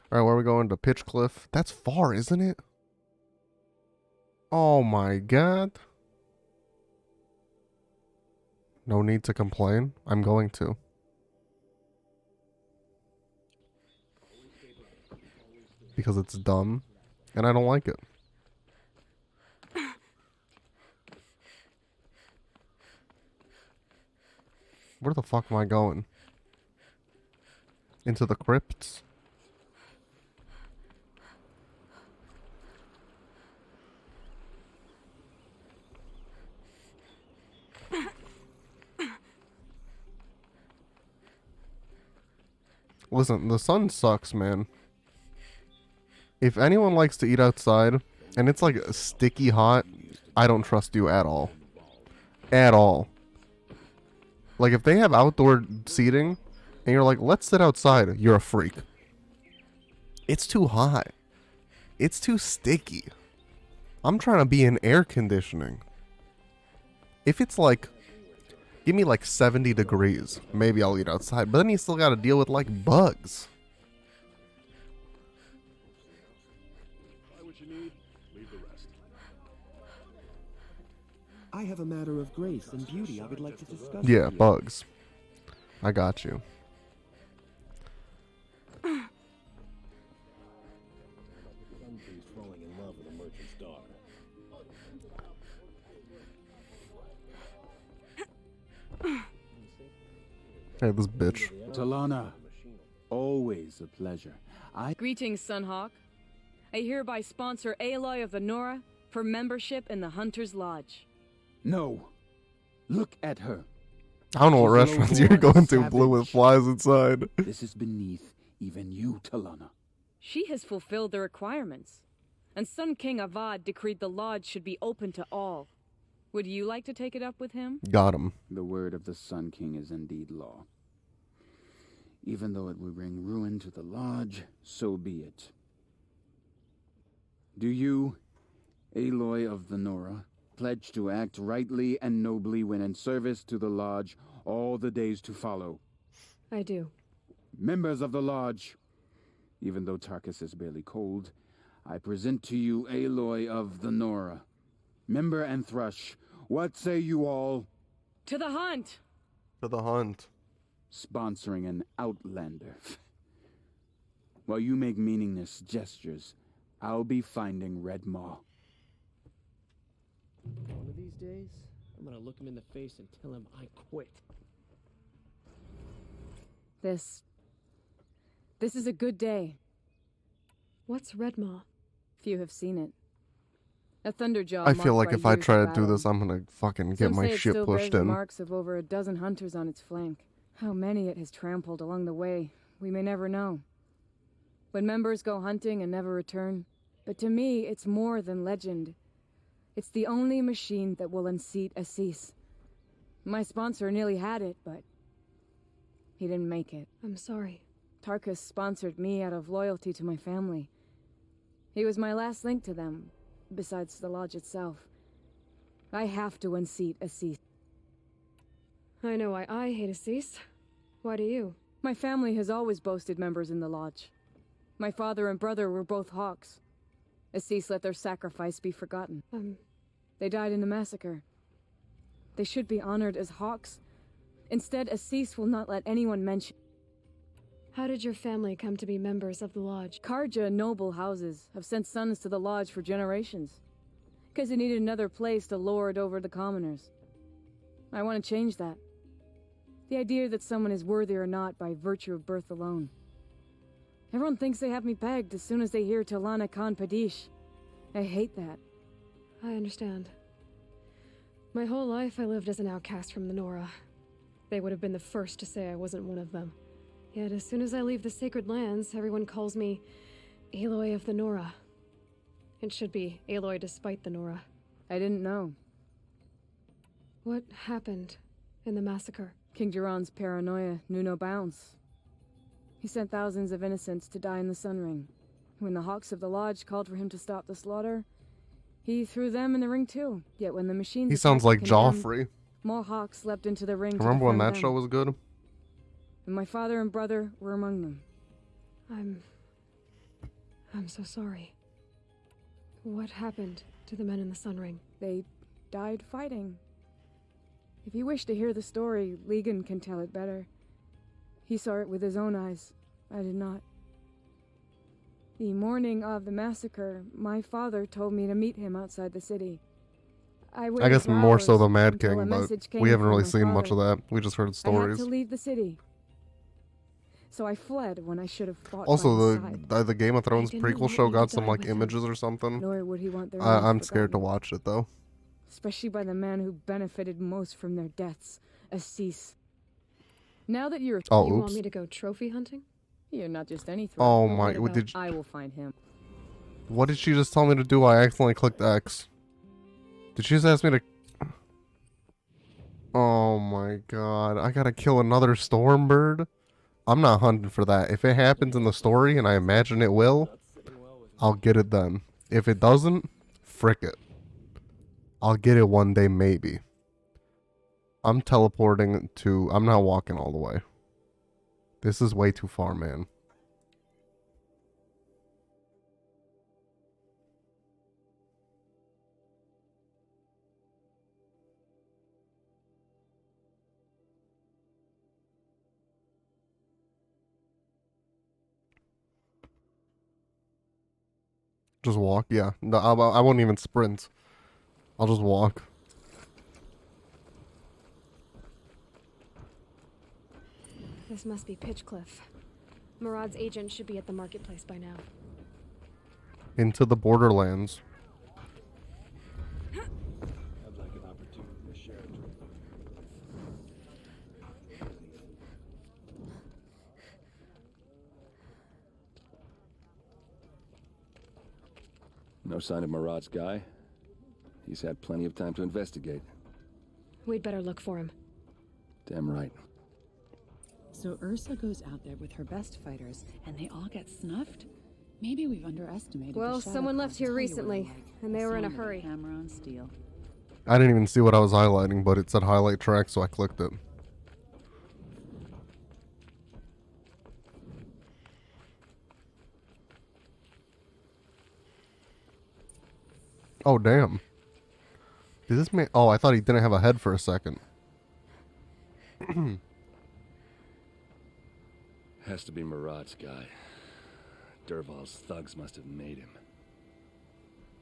Alright, where are we going? To Pitchcliff? That's far, isn't it? Oh my god. No need to complain. I'm going to. Because it's dumb, and I don't like it. Where the fuck am I going? Into the crypts? Listen, the sun sucks, man. If anyone likes to eat outside, and it's like sticky hot, I don't trust you at all. At all. Like, if they have outdoor seating, and you're like, let's sit outside, you're a freak. It's too hot. It's too sticky. I'm trying to be in air conditioning. If it's like, give me like 70 degrees, maybe I'll eat outside. But then you still got to deal with like bugs. I have a matter of grace and beauty I would like to discuss. Yeah, bugs. I got you. Falling in love with a merchant's daughter. Hey, this bitch. Talana, always a pleasure. Greetings, Sunhawk. I hereby sponsor Aloy of the Nora for membership in the Hunter's Lodge. No. Look at her. I don't know what restaurants you're going to, blue with flies inside. This is beneath even you, Talana. She has fulfilled the requirements, and Sun King Avad decreed the lodge should be open to all. Would you like to take it up with him? Got him. The word of the Sun King is indeed law. Even though it would bring ruin to the Lodge, so be it. Do you, Aloy of the Nora, pledge to act rightly and nobly when in service to the Lodge all the days to follow? I do. Members of the Lodge, even though Tarkus is barely cold, I present to you Aloy of the Nora. Member and Thrush, what say you all? To the hunt! To the hunt. Sponsoring an outlander. While you make meaningless gestures, I'll be finding Red Maw. One of these days, I'm gonna look him in the face and tell him I quit. This is a good day. What's Redmaw? Few have seen it. A thunderjaw. I feel like marked if by I years try of to do battle. this, I'm gonna fucking get Some my say it shit still pushed bears the in. marks of over a dozen hunters on its flank. How many it has trampled along the way, we may never know. When members go hunting and never return, but to me, it's more than legend. It's the only machine that will unseat Assis. My sponsor nearly had it, but he didn't make it. I'm sorry. Tarkus sponsored me out of loyalty to my family. He was my last link to them, besides the Lodge itself. I have to unseat Assis. I know why I hate Assis. Why do you? My family has always boasted members in the Lodge. My father and brother were both Hawks. Assis let their sacrifice be forgotten. They died in a massacre. They should be honored as Hawks. Instead, Assis will not let anyone mention. How did your family come to be members of the Lodge? Karja noble houses have sent sons to the Lodge for generations. Because they needed another place to lord over the commoners. I want to change that. The idea that someone is worthy or not by virtue of birth alone. Everyone thinks they have me pegged as soon as they hear Talana Khan Padish. I hate that. I understand. My whole life I lived as an outcast from the Nora. They would have been the first to say I wasn't one of them. Yet as soon as I leave the sacred lands, everyone calls me Aloy of the Nora. It should be Aloy despite the Nora. I didn't know. What happened in the massacre? King Jiran's paranoia knew no bounds. He sent thousands of innocents to die in the Sun Ring. When the Hawks of the Lodge called for him to stop the slaughter, he threw them in the ring too. Yet when the machines He sounds like attacked the condemned, Joffrey. more Hawks leapt into the ring to Remember when defend that them. show was good? And my father and brother were among them. I'm so sorry. What happened to the men in the Sun Ring? They died fighting. If you wish to hear the story, Legan can tell it better. He saw it with his own eyes. I did not. The morning of the massacre, my father told me to meet him outside the city. I guess more so the Mad King, but we haven't really seen much of that. that. We just heard I stories. had to leave the city. So I fled when I should have fought Also, by his side. the Game of Thrones didn't prequel want show you to got some die like with him. images or something. Nor would he want their I'm names scared to forgotten. watch it though. Especially by the man who benefited most from their deaths, Assis. Now that you're... Oh, you oops. want me to go trophy hunting? You're not just any threat. Oh But my! what What about did I will find him. what did she just tell me to do? I accidentally clicked X. Did she just ask me to? Oh my god! I gotta kill another Stormbird. I'm not hunting for that. If it happens in the story, and I imagine it will, I'll get it then. If it doesn't, frick it. I'll get it one day maybe. I'm teleporting to... I'm not walking all the way. This is way too far, man. Just walk? Yeah. No, I won't even sprint. I'll just walk. This must be Pitchcliff. Murad's agent should be at the marketplace by now. Into the borderlands. I'd like an opportunity to share it with you. No sign of Murad's guy. He's had plenty of time to investigate. We'd better look for him. Damn right. So Ursa goes out there with her best fighters, and they all get snuffed? Maybe we've underestimated the Well, Shadow someone Claws. left here Tell you what they're recently, like. and they were in a Sound like hurry. Hammer on steel. I didn't even see what I was highlighting, but it said highlight track, so I clicked it. Oh, damn. Did this man... Oh, I thought he didn't have a head for a second. Has to be Murad's guy. Dervahl's thugs must have made him.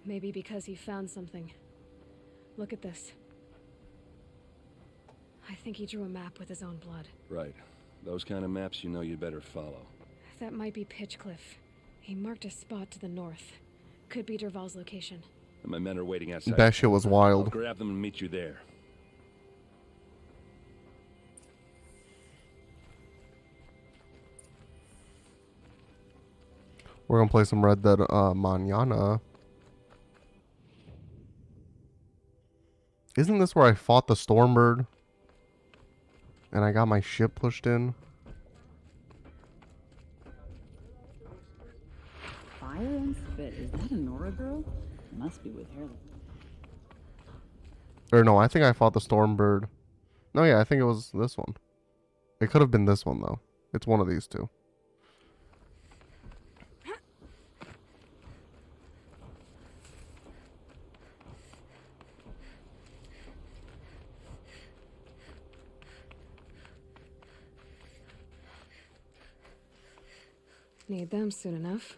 Maybe because he found something. Look at this. I think he drew a map with his own blood. Right. Those kind of maps you know you'd better follow. That might be Pitchcliff. He marked a spot to the north. Could be Dervahl's location. And my men are waiting outside. That shit was wild. I'll grab them and meet you there. We're gonna play some Red Dead Mañana. Isn't this where I fought the Stormbird? And I got my ship pushed in? Fire and spit. Is that a Nora girl? Must be with her. Or no, I think I fought the Stormbird. No, yeah, I think it was this one. It could have been this one, though. It's one of these two. Need them soon enough.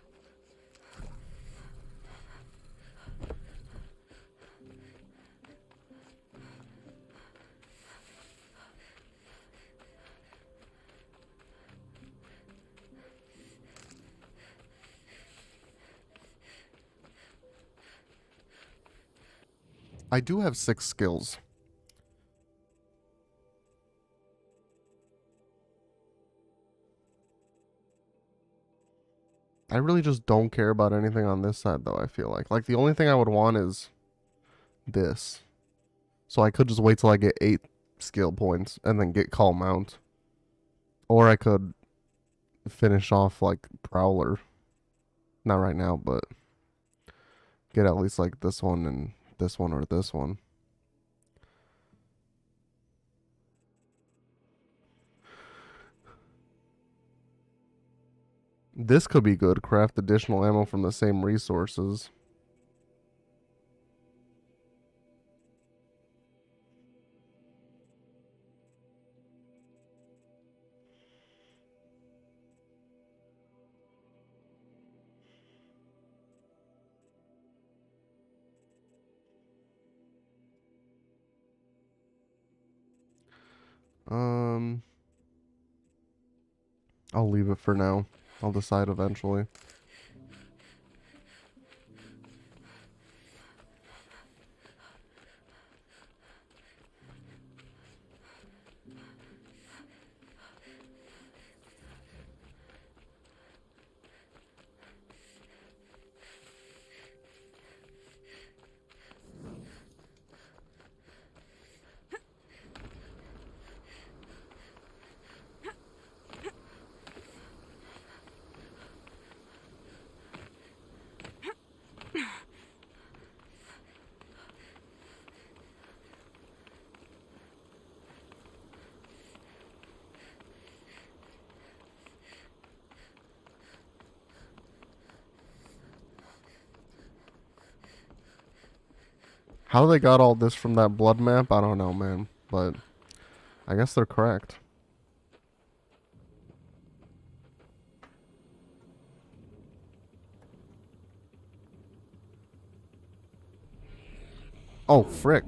I do have 6 skills. I really just don't care about anything on this side, though, I feel like. Like, the only thing I would want is this. So I could just wait till I get 8 skill points and then get Calm Mount. Or I could finish off, like, Prowler. Not right now, but get at least, like, this one and this one or this one. This could be good. Craft additional ammo from the same resources. I'll leave it for now. I'll decide eventually. How they got all this from that blood map, I don't know, man. But I guess they're correct. Oh, frick.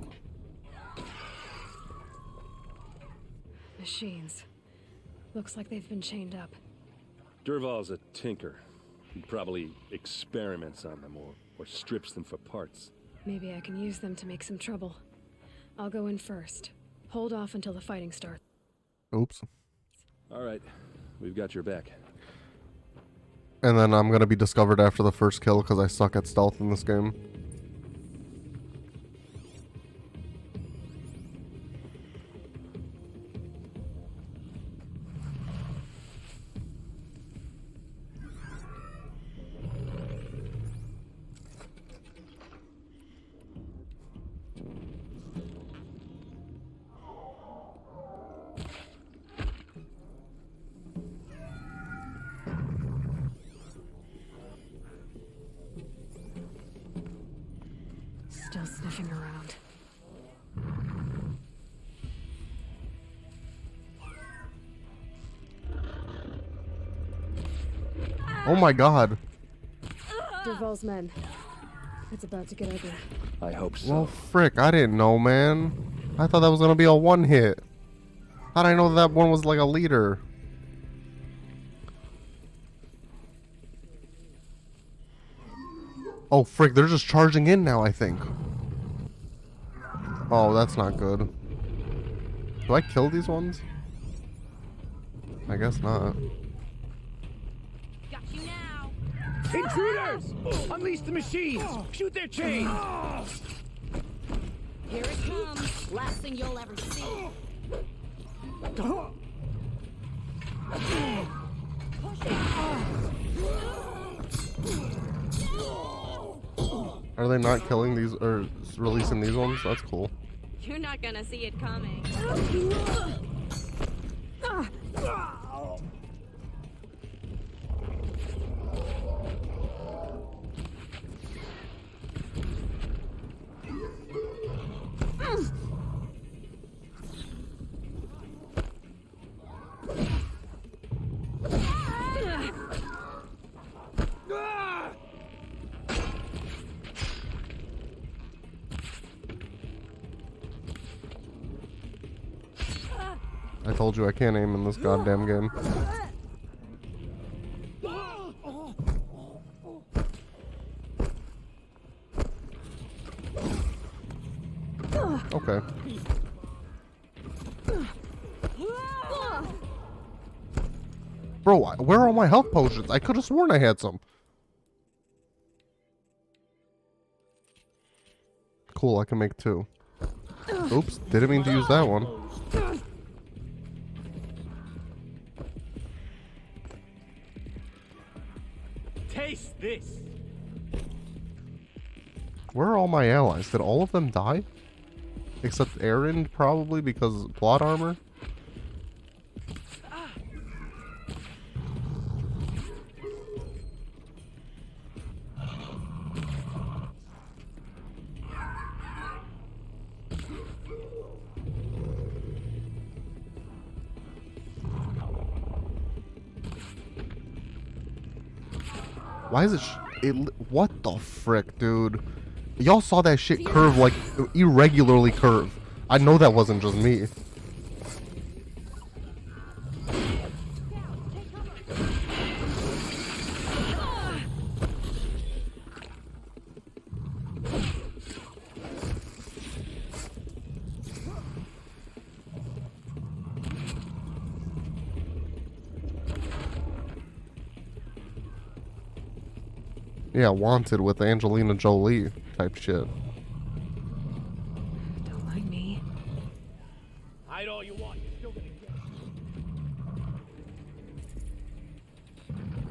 Machines. Looks like they've been chained up. Dervahl's a tinker. He probably experiments on them or strips them for parts. Maybe I can use them to make some trouble. I'll go in first. Hold off until the fighting starts. Oops. All right. We've got your back. And then I'm going to be discovered after the first kill because I suck at stealth in this game. Still sniffing around. Oh my god. Derval's men. It's about to get ugly. I hope so. Well, frick, I didn't know, man. I thought that was gonna be a one hit. How'd I know that one was like a leader? Oh, frick, they're just charging in now, I think. Oh, that's not good. Do I kill these ones? I guess not. Intruders! Unleash the machines! Shoot their chains! Here it comes. Last thing you'll ever see. Are they not killing these or releasing these ones? That's cool. You're not gonna see it coming. I told you I can't aim in this goddamn game. Okay. Bro, where are all my health potions? I could have sworn I had some. Cool, I can make 2. Oops, didn't mean to use that one. Taste this! Where are all my allies? Did all of them die? Except Aaron, probably, because plot armor? Why is it what the frick, dude? Y'all saw that shit curve, like, irregularly curve. I know that wasn't just me. Yeah, Wanted with Angelina Jolie type shit. Don't mind me. Hide all you want, you're still gonna get it.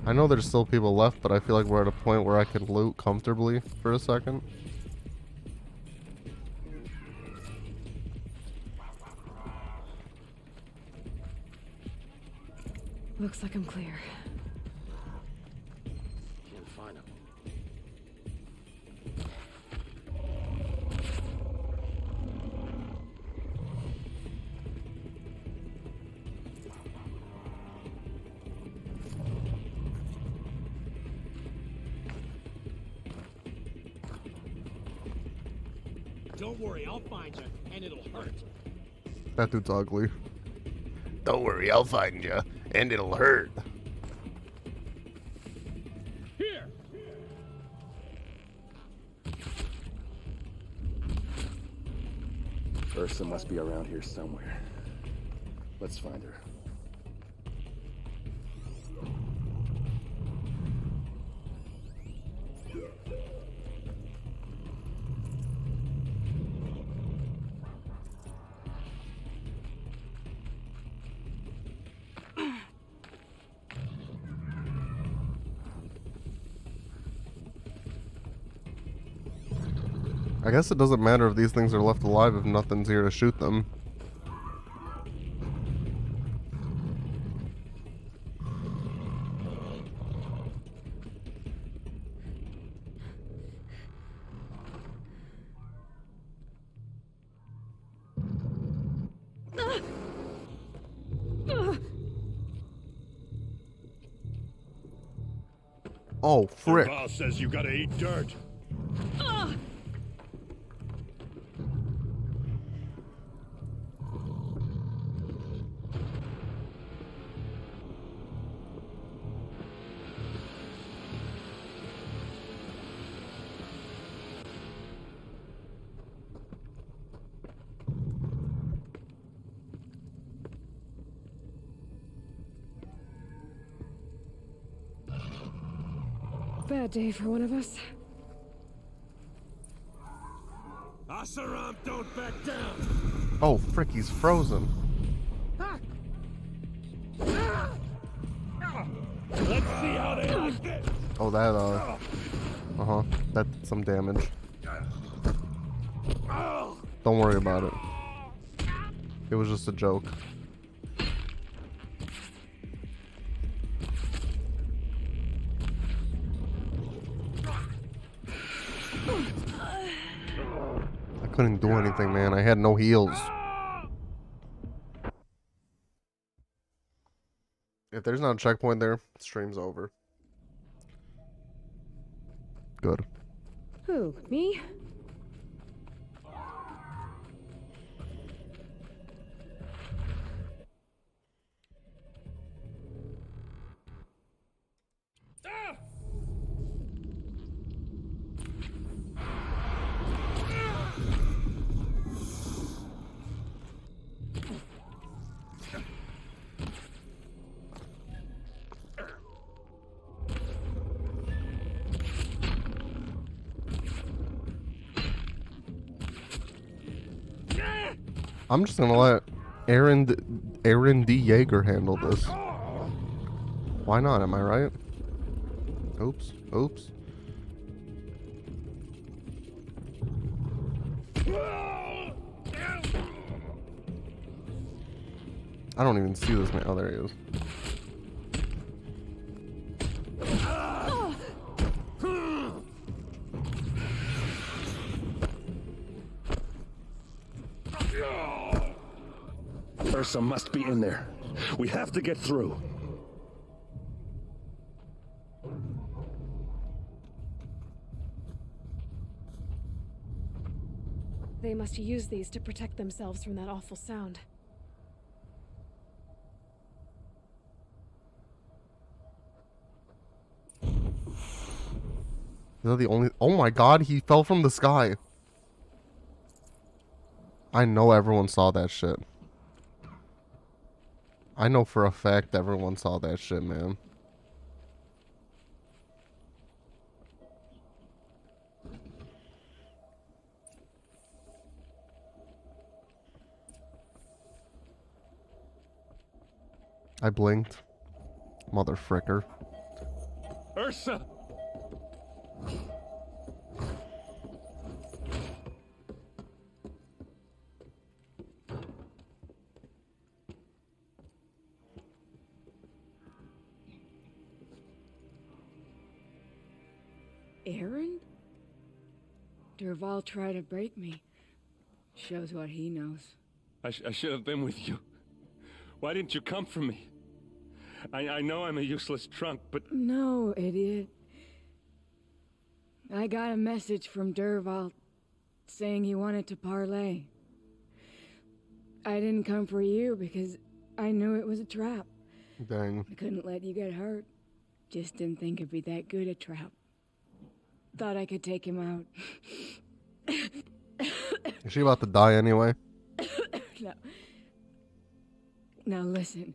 I know there's still people left, but I feel like we're at a point where I can loot comfortably for a second. Looks like I'm clear. Can't find him. Don't worry, I'll find you, and it'll hurt. That dude's ugly. Don't worry, I'll find you, and it'll hurt. Here! Ursa must be around here somewhere. Let's find her. I guess it doesn't matter if these things are left alive if nothing's here to shoot them. Oh, frick. The boss says you gotta eat dirt. Bad day for one of us. Asaram, don't back down. Oh, frick, he's frozen. Let's see how they like this. Oh, that, uh-huh. That did some damage. Don't worry about it. It was just a joke. I couldn't do anything, man. I had no heals. If there's not a checkpoint there, stream's over. Good. Who? Me? I'm just gonna let Aaron D. Yeager handle this. Why not? Am I right? Oops. Oops. I don't even see this man. Oh, there he is. Ursa must be in there. We have to get through. They must use these to protect themselves from that awful sound. Is that the only... Oh my god, he fell from the sky. I know everyone saw that shit. I know for a fact everyone saw that shit, man. I blinked. Mother fricker. Ursa! Aaron? Durval tried to break me. Shows what he knows. I should have been with you. Why didn't you come for me? I know I'm a useless trunk, but... No, idiot. I got a message from Durval saying he wanted to parlay. I didn't come for you because I knew it was a trap. Dang. I couldn't let you get hurt. Just didn't think it'd be that good a trap. Thought I could take him out. Is she about to die anyway? No. Now listen.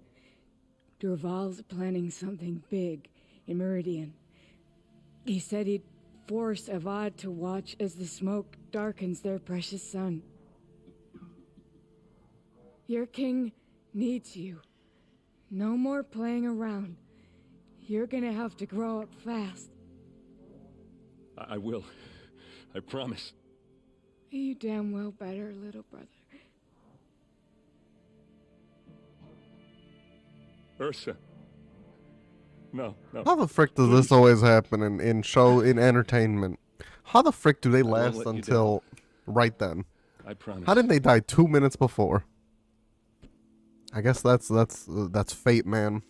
Durval's planning something big in Meridian. He said he'd force Avad to watch as the smoke darkens their precious sun. Your king needs you. No more playing around. You're gonna have to grow up fast. I will. I promise. You damn well better, little brother. Ursa. No. How the frick does this always happen in entertainment? How the frick do they last let you until right then? I promise. How didn't they die 2 minutes before? I guess that's fate, man.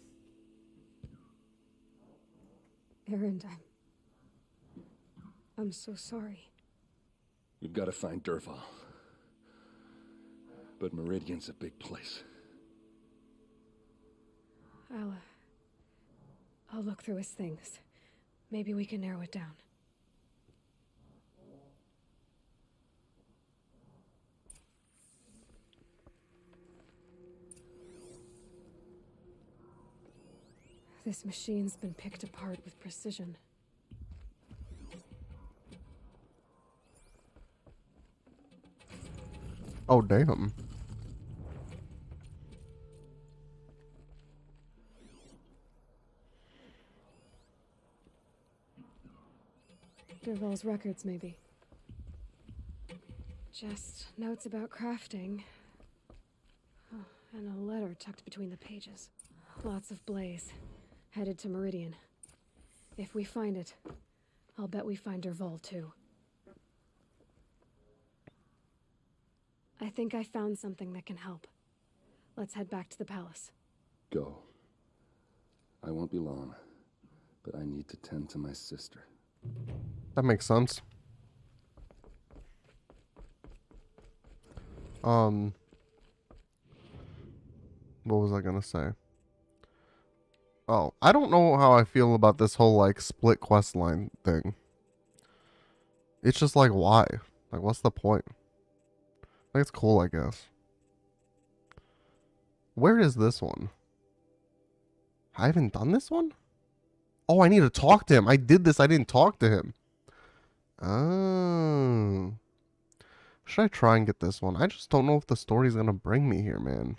Erend, I'm so sorry. We've got to find Derval. But Meridian's a big place. I'll look through his things. Maybe we can narrow it down. This machine's been picked apart with precision. Oh, damn. Derval's records, maybe. Just notes about crafting. Oh, and a letter tucked between the pages. Lots of blaze. Headed to Meridian. If we find it, I'll bet we find Derval too. I think I found something that can help. Let's head back to the palace. Go. I won't be long, but I need to tend to my sister. That makes sense. What was I gonna say? Oh, I don't know how I feel about this whole, like, split quest line thing. It's just like, why? Like, what's the point? Like, it's cool, I guess. Where is this one? I haven't done this one? Oh, I need to talk to him. I did this. I didn't talk to him. Oh. Should I try and get this one? I just don't know if the story's gonna bring me here, man.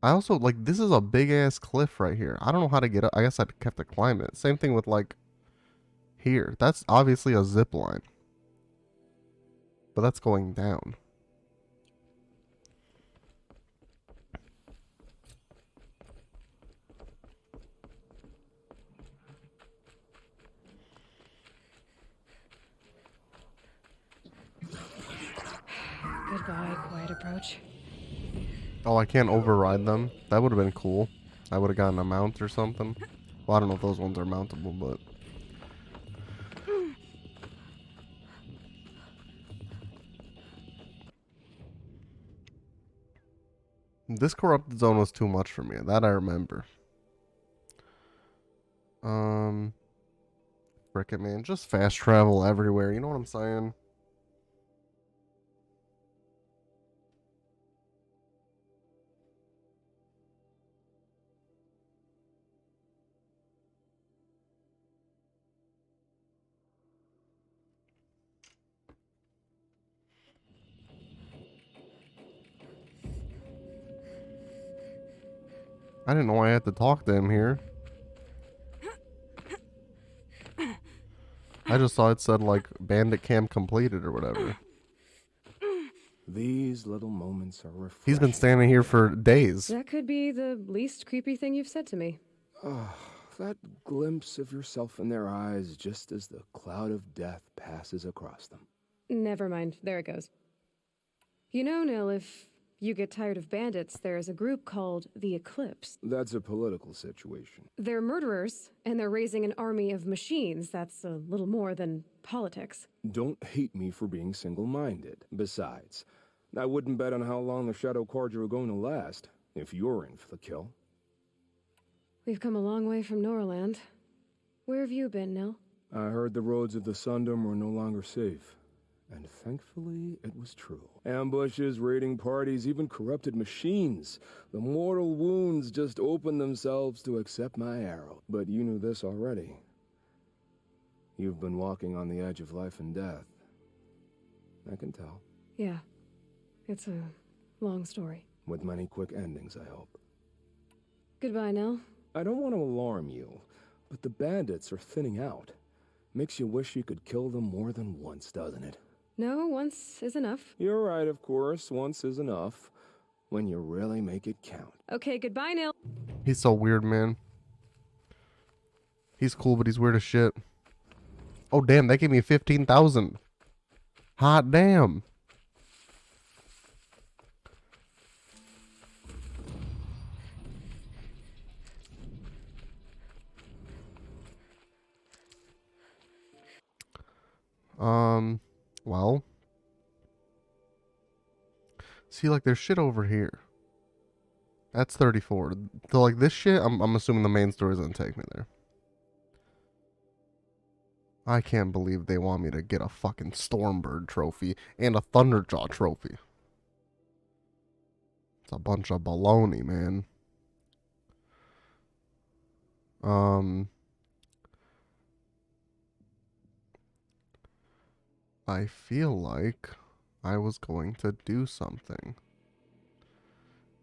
I also, like, this is a big-ass cliff right here. I don't know how to get up. I guess I'd have to climb it. Same thing with, like, here. That's obviously a zip line. But that's going down. Goodbye, quiet approach. Oh, I can't override them. That would have been cool. I would have gotten a mount or something. Well, I don't know if those ones are mountable, but... This corrupted zone was too much for me. That I remember. Frick it, man. Just fast travel everywhere. You know what I'm saying? I didn't know I had to talk to him here. I just saw it said, like, bandit camp completed or whatever. These little moments are refreshing. He's been standing here for days. That could be the least creepy thing you've said to me. Oh, that glimpse of yourself in their eyes just as the cloud of death passes across them. Never mind. There it goes. You know, Nil, if you get tired of bandits, there is a group called the Eclipse. That's a political situation. They're murderers, and they're raising an army of machines. That's a little more than politics. Don't hate me for being single-minded. Besides, I wouldn't bet on how long the Shadow Carja are going to last, if you're in for the kill. We've come a long way from Norland. Where have you been, Nil? I heard the roads of the Sundom were no longer safe. And thankfully, it was true. Ambushes, raiding parties, even corrupted machines. The mortal wounds just opened themselves to accept my arrow. But you knew this already. You've been walking on the edge of life and death. I can tell. Yeah. It's a long story. With many quick endings, I hope. Goodbye, Nil. I don't want to alarm you, but the bandits are thinning out. Makes you wish you could kill them more than once, doesn't it? No, once is enough. You're right, of course. Once is enough. When you really make it count. Okay, goodbye, Nil. He's so weird, man. He's cool, but he's weird as shit. Oh, damn, they gave me 15,000. Hot damn. Well. See, like, there's shit over here. That's 34. So, like, this shit, I'm assuming the main story is gonna take me there. I can't believe they want me to get a fucking Stormbird trophy and a Thunderjaw trophy. It's a bunch of baloney, man. I feel like I was going to do something.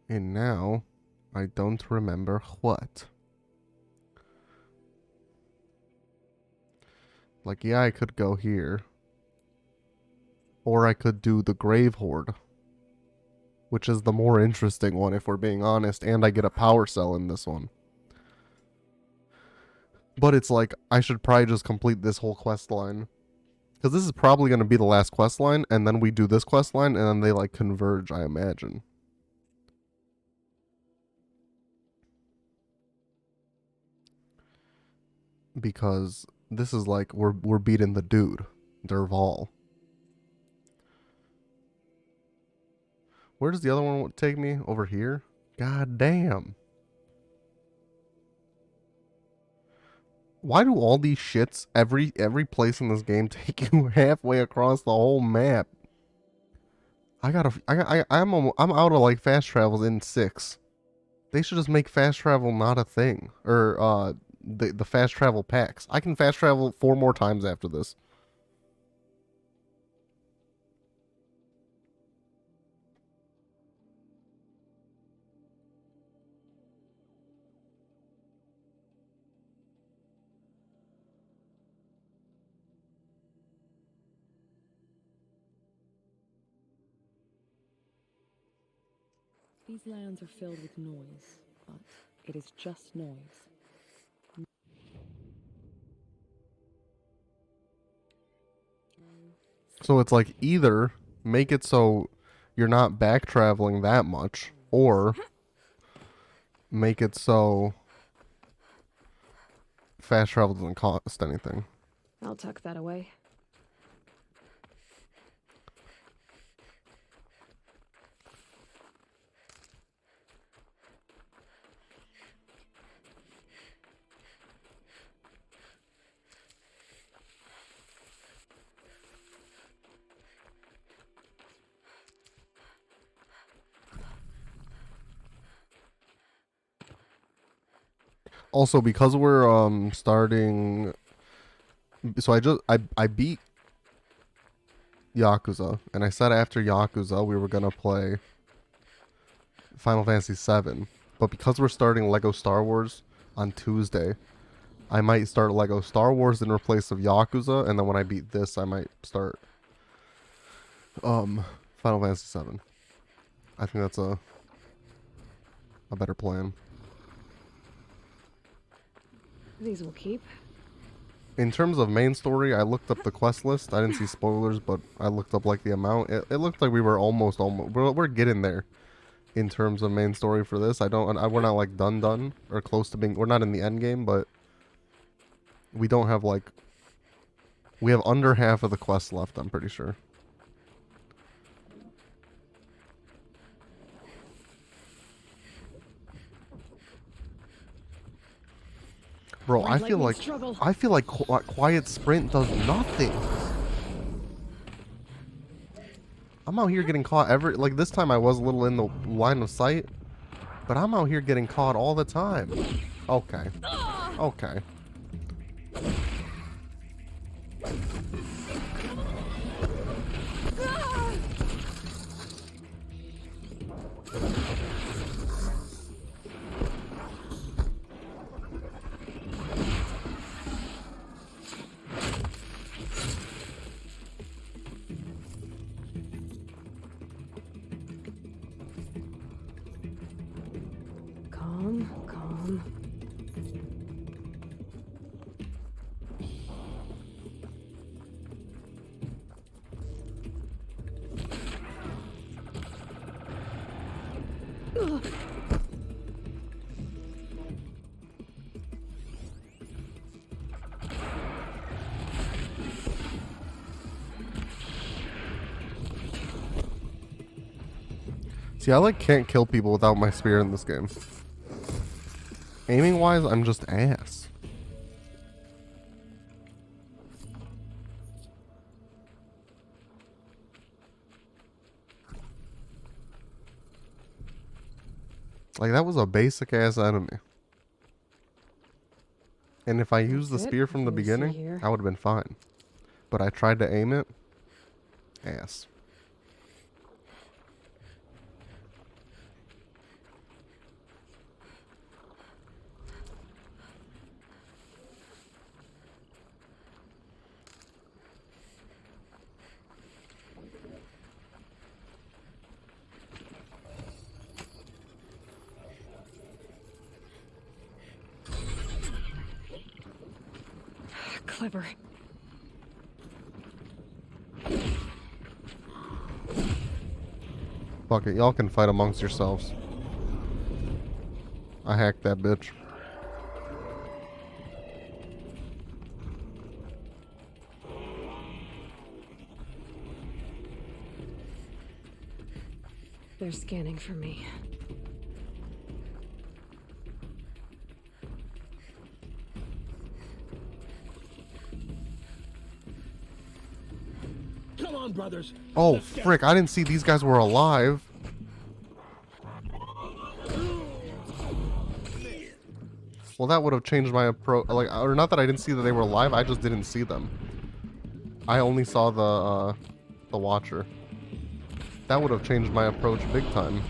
And now, I don't remember what. Like, yeah, I could go here. Or I could do the Grave-Hoard. Which is the more interesting one, if we're being honest. And I get a power cell in this one. But it's like, I should probably just complete this whole quest line. Because this is probably going to be the last quest line. And then we do this quest line. And then they, like, converge, I imagine. Because this is like, we're beating the dude. Derval. Where does the other one take me? Over here? God damn. Why do all these shits, every place in this game, take you halfway across the whole map? I'm out of like fast travels in 6. They should just make fast travel not a thing. Or the fast travel packs. I can fast travel 4 more times after this. These lands are filled with noise, but it is just noise. So it's like either make it so you're not back traveling that much, or make it so fast travel doesn't cost anything. I'll tuck that away. Also, because we're starting, so I beat Yakuza, and I said after Yakuza we were gonna play Final Fantasy VII, but because we're starting Lego Star Wars on Tuesday, I might start Lego Star Wars in replace of Yakuza, and then when I beat this, I might start Final Fantasy VII. I think that's a better plan. These will keep. In terms of main story, I looked up the quest list. I didn't see spoilers, but I looked up like the amount. It looked like we were almost we're getting there in terms of main story for this. We're not like done or close to being. We're not in the end game, but we don't have like. We have under half of the quest left. I'm pretty sure. Bro, I feel like Quiet Sprint does nothing. I'm out here getting caught like this time I was a little in the line of sight, but I'm out here getting caught all the time. Okay. Okay. See, I like can't kill people without my spear in this game. Aiming wise, I'm just ass. Like, that was a basic ass enemy. And if I used the That's it. spear from the Nothing to see beginning, here. I would have been fine. But I tried to aim it. Ass. Clever. Fuck it, y'all can fight amongst yourselves. I hacked that bitch. They're scanning for me. Come on, brothers. Oh, Let's get frick, I didn't see these guys were alive. Well, that would have changed my approach. Like, or not that I didn't see that they were alive, I just didn't see them. I only saw the Watcher. That would have changed my approach big time.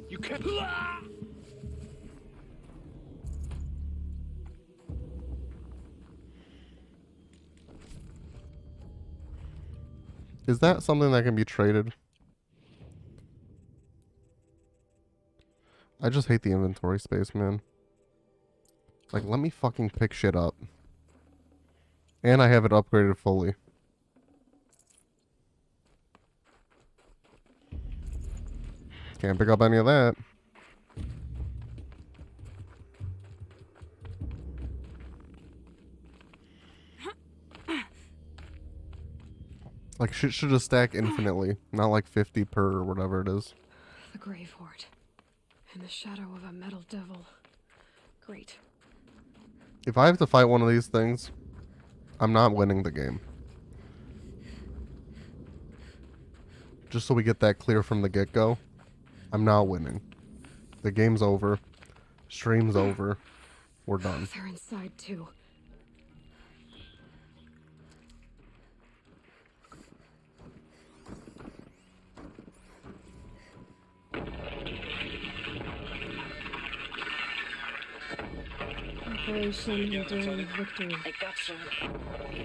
You can't. Is that something that can be traded? I just hate the inventory space, man. Like, let me fucking pick shit up. And I have it upgraded fully. Can't pick up any of that. Like, shit should just stack infinitely, not like 50 per or whatever it is. The Grave-Hoard. In the shadow of a metal devil. Great. If I have to fight one of these things, I'm not winning the game. Just so we get that clear from the get-go, I'm not winning. The game's over. Stream's over. We're done. They're inside too. Operation Enduring Victory. I got you.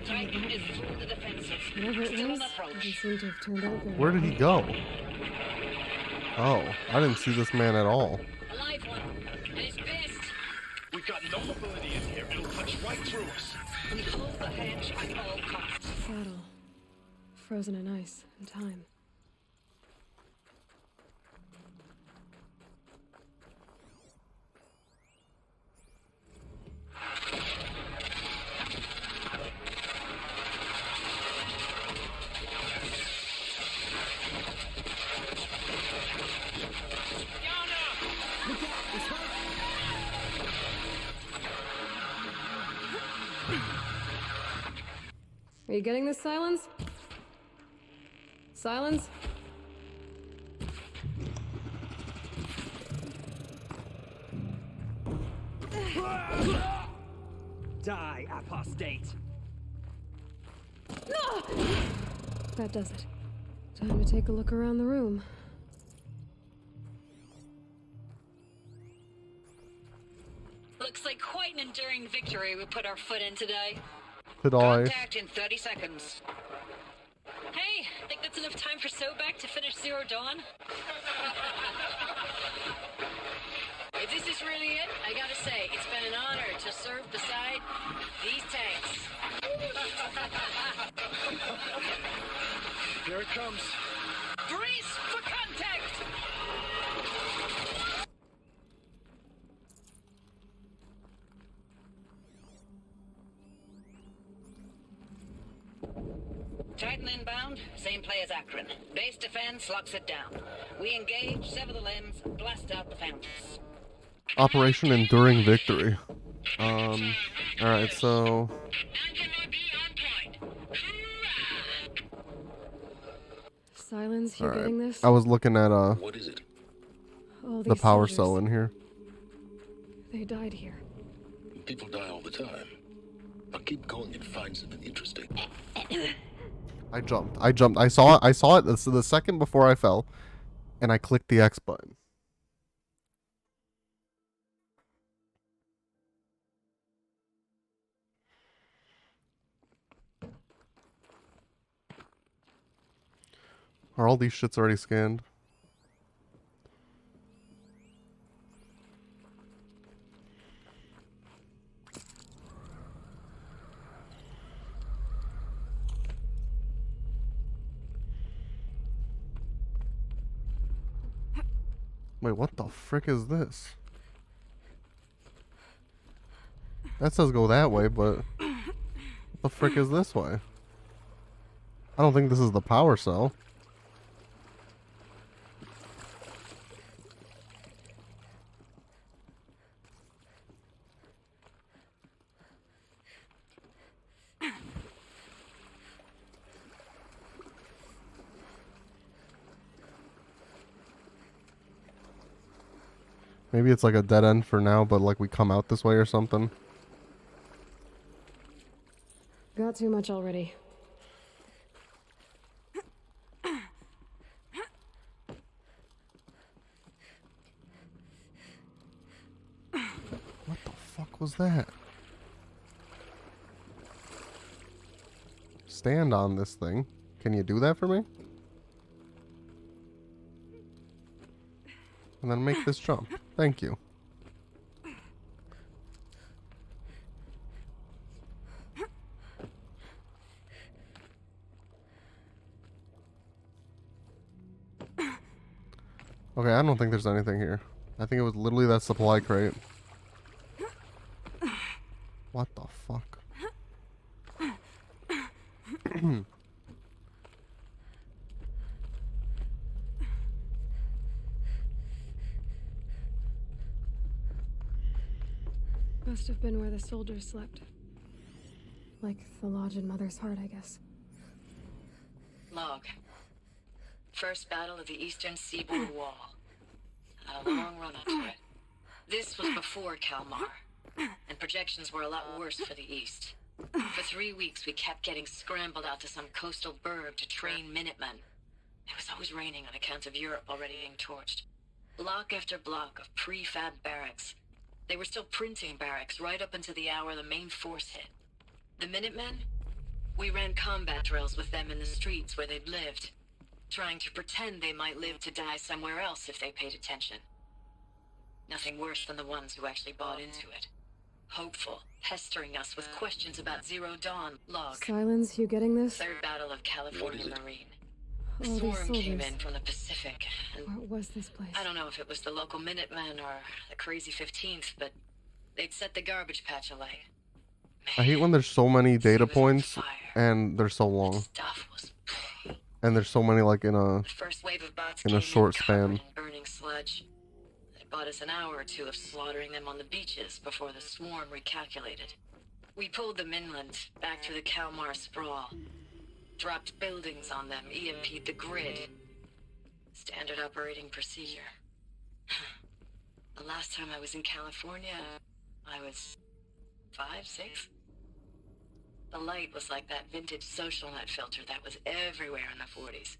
Titan is through the defenses. Whatever it Still was, an doesn't approach. seem to have turned out very Where did he go? Oh, I didn't see this man at all. A live one. And it's best. We've got no mobility in here. It'll punch right through us. We hold the hedge at all costs. Saddle. Frozen in ice and time. Are you getting this, Silence? Silence? Die, apostate. That does it. Time to take a look around the room. Looks like quite an enduring victory we put our foot in today. Could I? Contact in 30 seconds. Hey, think that's enough time for Sobek to finish Zero Dawn? If this is really it, I gotta say, it's been an honor to serve beside these tanks. Here it comes. Brace for contact! Titan Titan inbound, same play as Akron. Base defense locks it down. We engage, sever the limbs, blast out the fountains. Operation Enduring Victory. Alright, so... Silence, you Alright, getting this? I was looking at, What is it? All the these power soldiers, cell in here. they died here. People die all the time. But keep going and find something interesting. I jumped. I saw it the second before I fell, and I clicked the X button. Are all these shits already scanned? Wait, what the frick is this? That says go that way, but what the frick is this way? I don't think this is the power cell. Maybe it's like a dead end for now, but like we come out this way or something. Got too much already. What the fuck was that? Stand on this thing. Can you do that for me? And then make this jump. Thank you. Okay, I don't think there's anything here. I think it was literally that supply crate. What the fuck? Must have been where the soldiers slept. Like the lodge in Mother's Heart, I guess. Log. First battle of the eastern seaboard wall. Had a long run up to it. This was before Kalmar, and projections were a lot worse for the east. For 3 weeks, we kept getting scrambled out to some coastal burg to train Minutemen. It was always raining on account of Europe already being torched. Block after block of prefab barracks. They were still printing barracks right up until the hour the main force hit. The Minutemen? We ran combat drills with them in the streets where they'd lived, trying to pretend they might live to die somewhere else if they paid attention. Nothing worse than the ones who actually bought into it. Hopeful, pestering us with questions about Zero Dawn. Log. Silence, you getting this? Third battle of California Marine. A All these swarm came soldiers. in from the Pacific, and What was this place? I don't know if it was the local Minutemen or the crazy 15th, but they'd set the garbage patch alight. I hate when there's so many data points and they're so long. Stuff was And there's so many like in a first wave of bots in came a short in covered span. in burning sludge. It bought us an hour or two of slaughtering them on the beaches before the swarm recalculated. We pulled them inland, back through the Kalmar sprawl. Dropped buildings on them, EMP'd the grid. Standard operating procedure. The last time I was in California, I was 5, 6? The light was like that vintage social net filter that was everywhere in the 40s.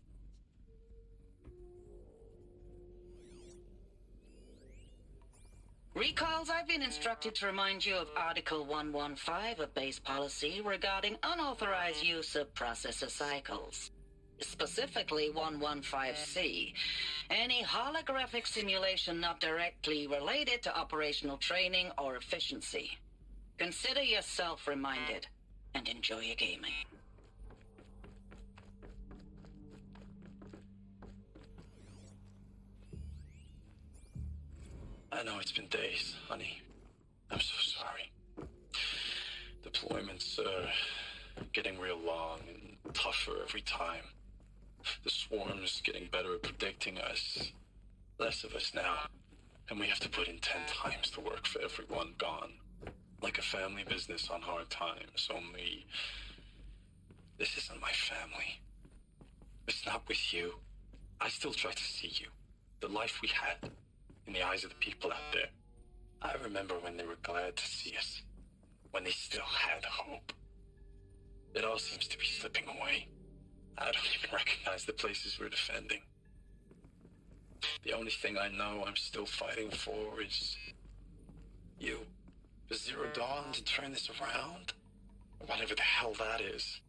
Recalls, I've been instructed to remind you of Article 115 of base policy regarding unauthorized use of processor cycles. Specifically 115C, any holographic simulation not directly related to operational training or efficiency. Consider yourself reminded, and enjoy your gaming. I know it's been days, honey. I'm so sorry. Deployments, getting real long, and tougher every time. The swarm's getting better at predicting us. Less of us now, and we have to put in 10 times the work for everyone gone. Like a family business on hard times, only this isn't my family. It's not with you. I still try to see you, the life we had, in the eyes of the people out there. I remember when they were glad to see us, when they still had hope. It all seems to be slipping away. I don't even recognize the places we're defending. The only thing I know I'm still fighting for is you. For Zero Dawn to turn this around, or whatever the hell that is.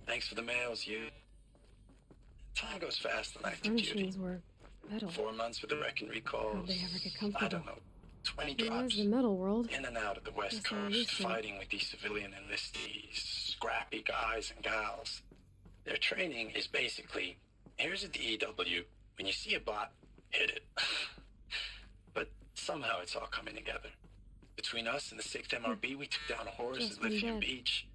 Thanks for the mails, you. Time goes fast in active duty. Furnishings were metal. 4 months with the wreck and recalls. How'd they ever get comfortable? I don't know. 20 It was drops. the metal world. In and out of the West Guess I'm Coast, used to it. fighting with these civilian enlistees, scrappy guys and gals. Their training is basically, here's a DEW. When you see a bot, hit it. But somehow it's all coming together. Between us and the 6th MRB, we took down a horse Just at Lithium one dead. Beach.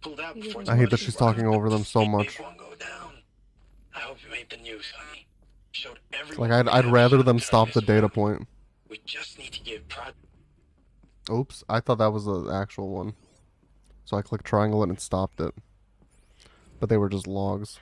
Pulled out Maybe before there's I hate that somebody she's run. talking over them so Big much. one go down. I hope you made the news, honey. Showed Like everyone. I'd rather them stop the data point. We just need to give Oops, I thought that was the actual one. So I clicked triangle and it stopped it. But they were just logs.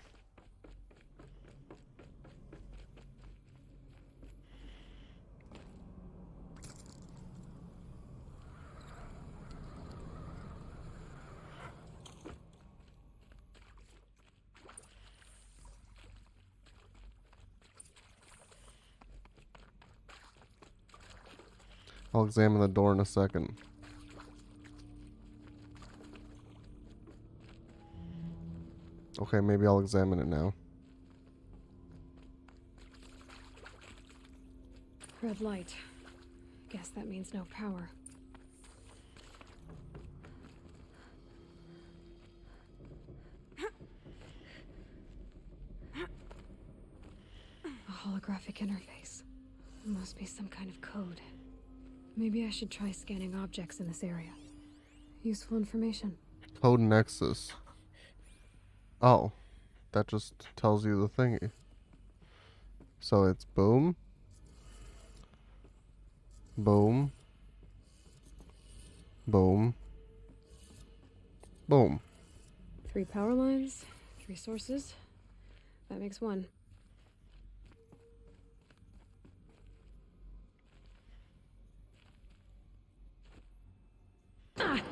I'll examine the door in a second. Okay, maybe I'll examine it now. Red light. Guess that means no power. A holographic interface. Must be some kind of code. Maybe I should try scanning objects in this area. Useful information. Code Nexus. Oh, that just tells you the thingy. So it's boom. Boom. Boom. Boom. 3 power lines, 3 sources. That makes 1. Ah!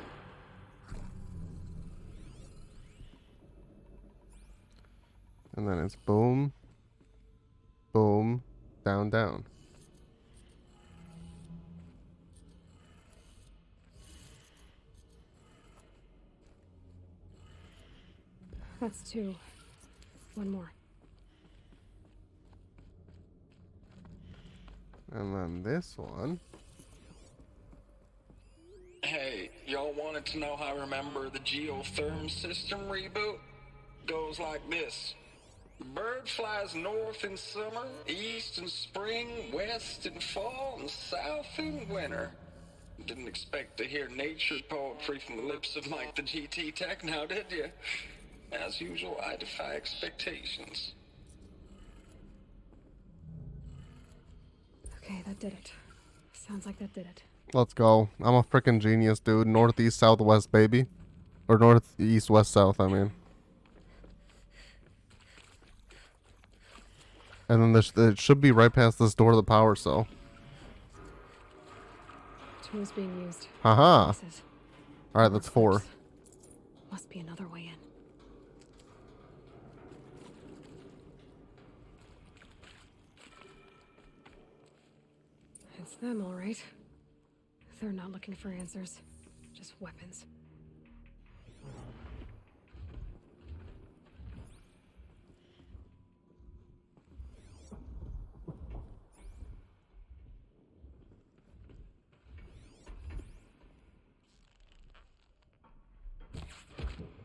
And then it's boom. Boom. Down, down. That's 2. 1 more. And then this one. Hey, y'all wanted to know how I remember the geotherm system reboot? Goes like this. Bird flies north in summer, east in spring, west in fall, and south in winter. Didn't expect to hear nature poetry from the lips of Mike the GT Tech now, did you? As usual, I defy expectations. Okay, that did it. Sounds like that did it. Let's go. I'm a freaking genius, dude. Northeast, southwest, baby. Or northeast, west, south, I mean. And then it should be right past this door to the power cell. Tools being used. Haha. Places. Alright, that's 4. Must be another way in. It's them, all right. They're not looking for answers, just weapons.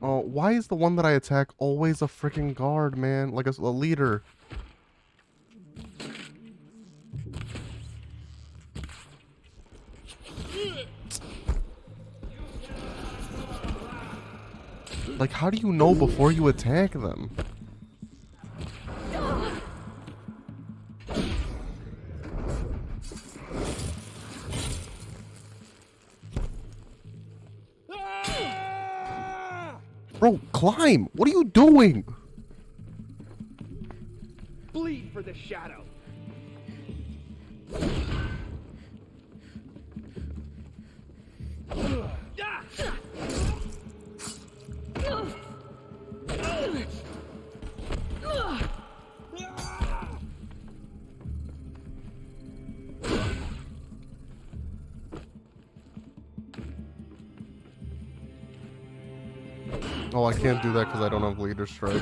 Oh, why is the one that I attack always a freaking guard, man? Like a leader. Like, how do you know before you attack them? Bro, climb! What are you doing? Bleed for the shadow. Oh, I can't do that because I don't have leader strike.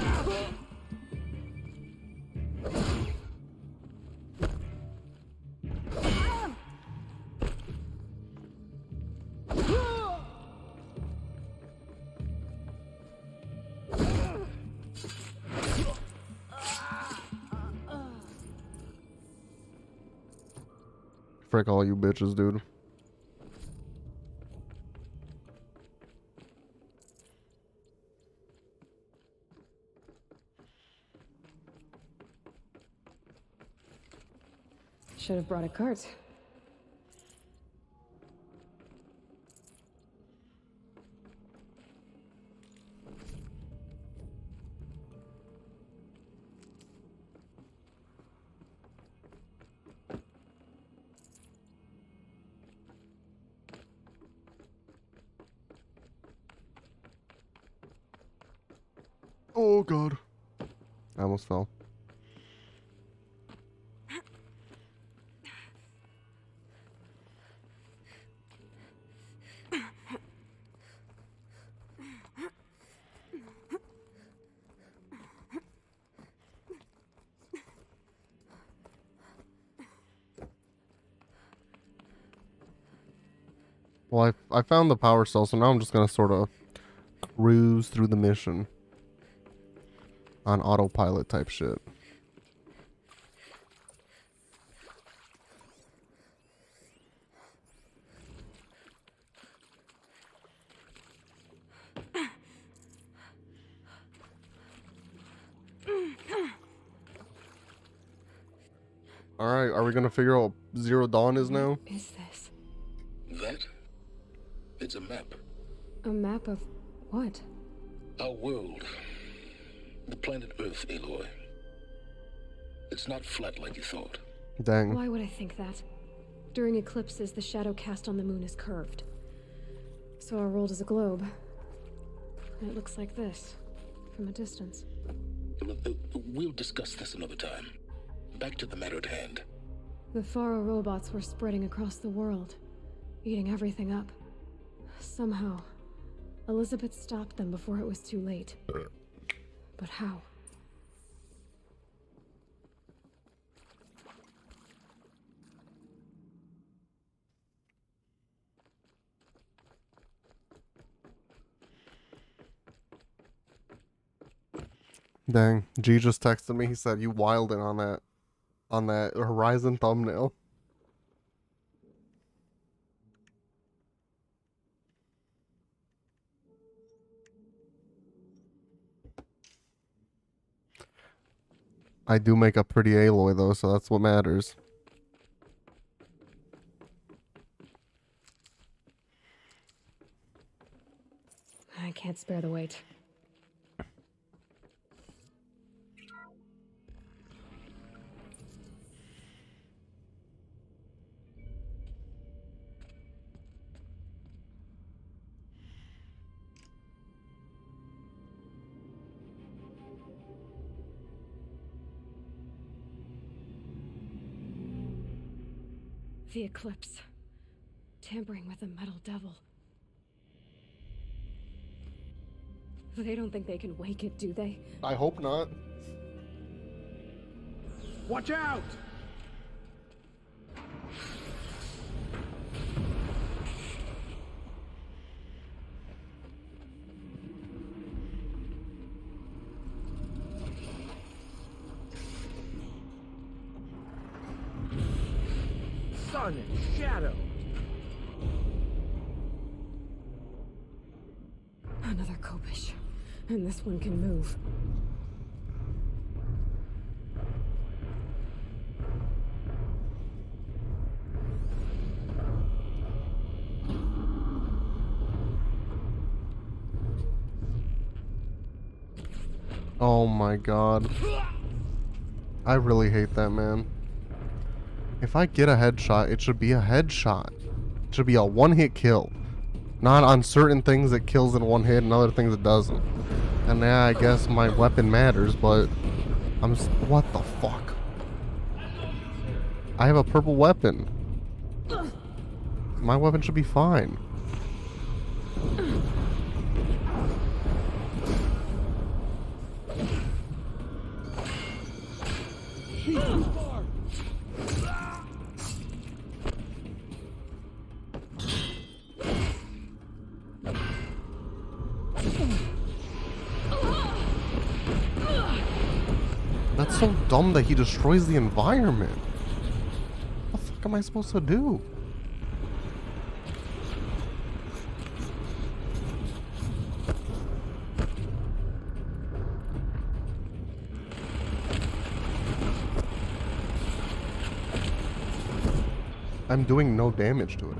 Frick all you bitches, dude. Should have brought a cart. Oh god. I almost fell. Well, I found the power cell, so now I'm just gonna sort of cruise through the mission on autopilot type shit. Alright, are we gonna figure out what Zero Dawn is now? Is this That? It's a map. a map of what? Our world. The planet Earth, Aloy. It's not flat like you thought. Dang. Why would I think that? During eclipses, the shadow cast on the moon is curved. So our world is a globe. And it looks like this, from a distance. We'll discuss this another time. Back to the matter at hand. The Faro robots were spreading across the world, eating everything up. Somehow, Elizabeth stopped them before it was too late. But how? Dang. G just texted me. He said, you wildin' on that Horizon thumbnail. I do make a pretty Aloy though, so that's what matters. I can't spare the weight. The eclipse. Tampering with the metal devil. They don't think they can wake it, do they? I hope not. Watch out! Sun and shadow. Another Kopish. and this one can move. Oh my god. I really hate that, man. If I get a headshot, it should be a headshot. It should be a one-hit kill. Not on certain things it kills in one hit and other things it doesn't. And yeah, I guess my weapon matters, but what the fuck? I have a purple weapon. My weapon should be fine. That's so dumb that he destroys the environment. What the fuck am I supposed to do? I'm doing no damage to it.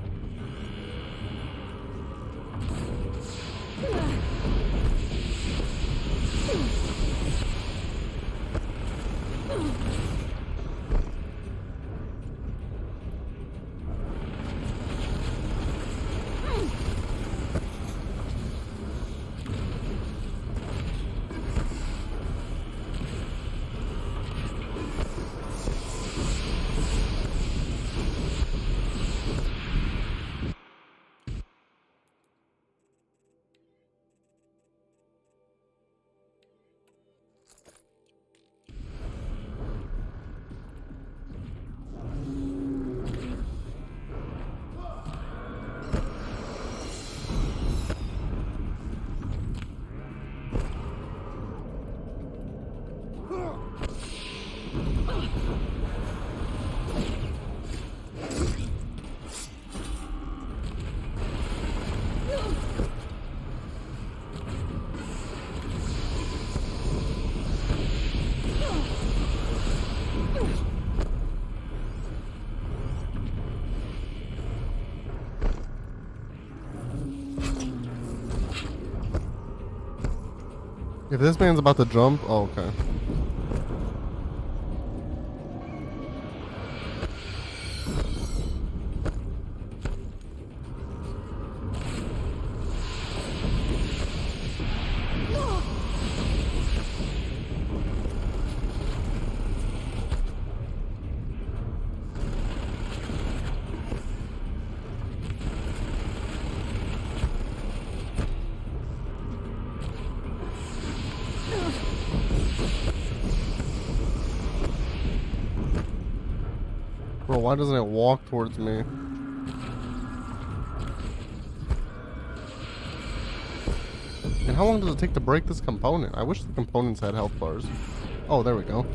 If this man's about to jump, oh, okay. Bro, why doesn't it walk towards me? And how long does it take to break this component? I wish the components had health bars. Oh, there we go.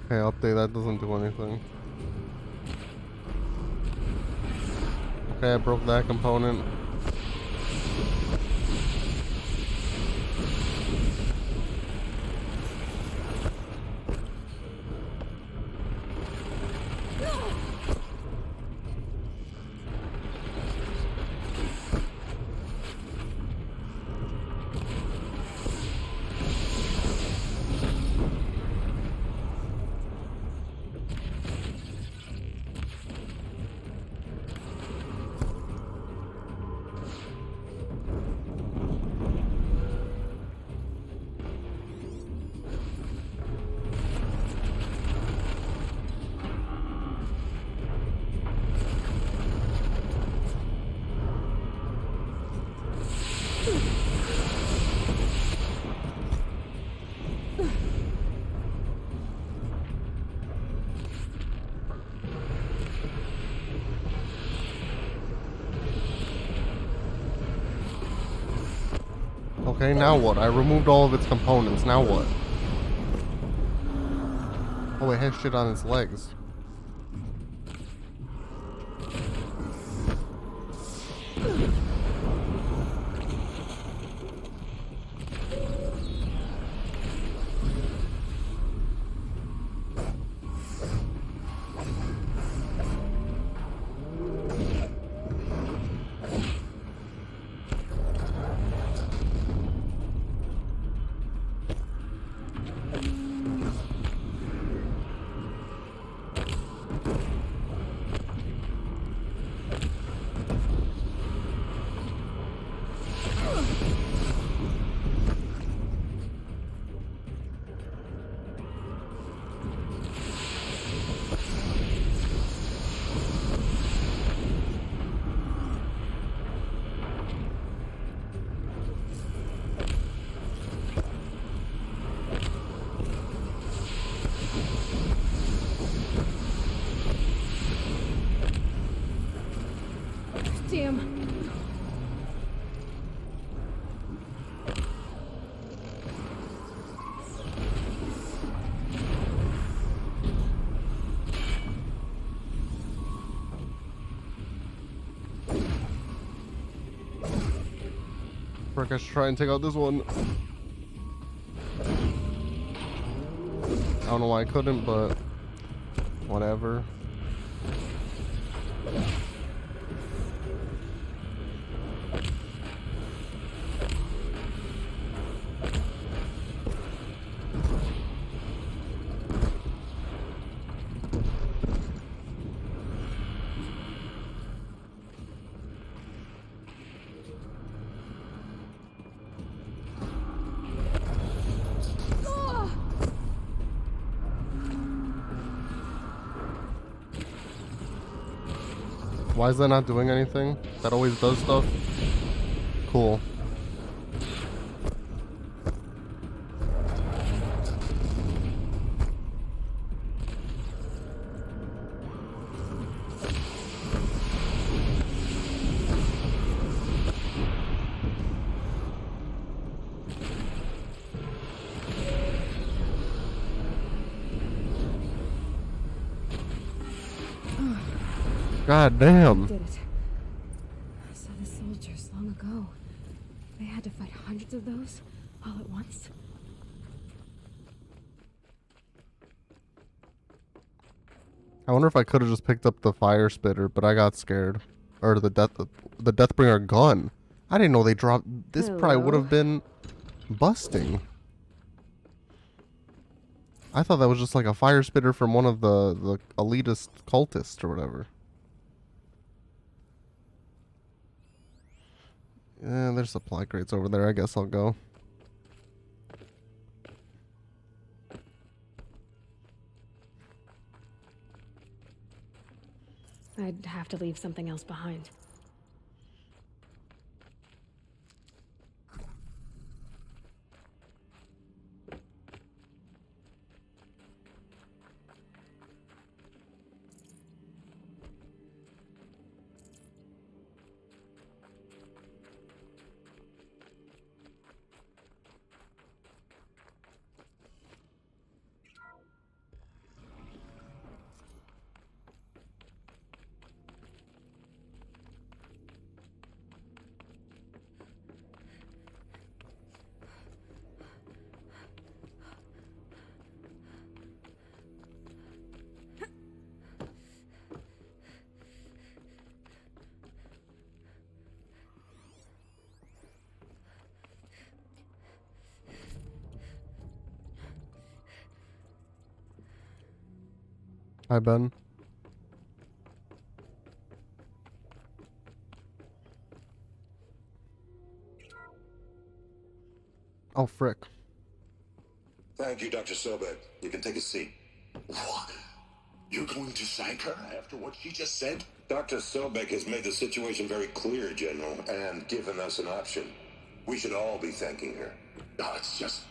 Okay, update, that doesn't do anything. Okay, I broke that component. Okay, now what? I removed all of its components. Now what? Oh, it has shit on its legs. Damn. Frick, I should try and take out this one. I don't know why I couldn't, but whatever. Why is that not doing anything? That always does stuff? Cool. God damn. Did it. I saw the soldiers long ago. They had to fight hundreds of those all at once. I wonder if I could have just picked up the fire spitter, but I got scared. Or the Deathbringer gun. I didn't know they dropped. This probably would have been busting. I thought that was just like a fire spitter from one of the elitist cultists or whatever. Yeah, there's supply crates over there. I guess I'll go. I'd have to leave something else behind. Hi, Ben. Oh, frick. Thank you, Dr. Sobek. You can take a seat. What? You're going to thank her after what she just said? Dr. Sobek has made the situation very clear, General, and given us an option. We should all be thanking her. No, it's just...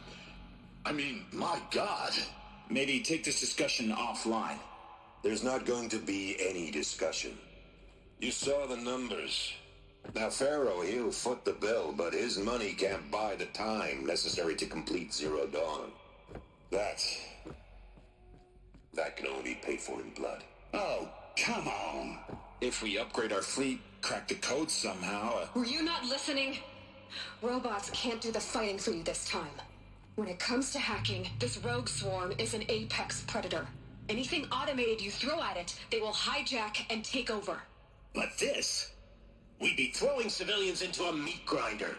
I mean, my God. Maybe take this discussion offline. There's not going to be any discussion. You saw the numbers. Now, Pharaoh, he'll foot the bill, but his money can't buy the time necessary to complete Zero Dawn. That can only be paid for in blood. Oh, come on. If we upgrade our fleet, crack the code somehow... Were you not listening? Robots can't do the fighting for you this time. When it comes to hacking, this rogue swarm is an apex predator. Anything automated you throw at it, they will hijack and take over. But this... we'd be throwing civilians into a meat grinder.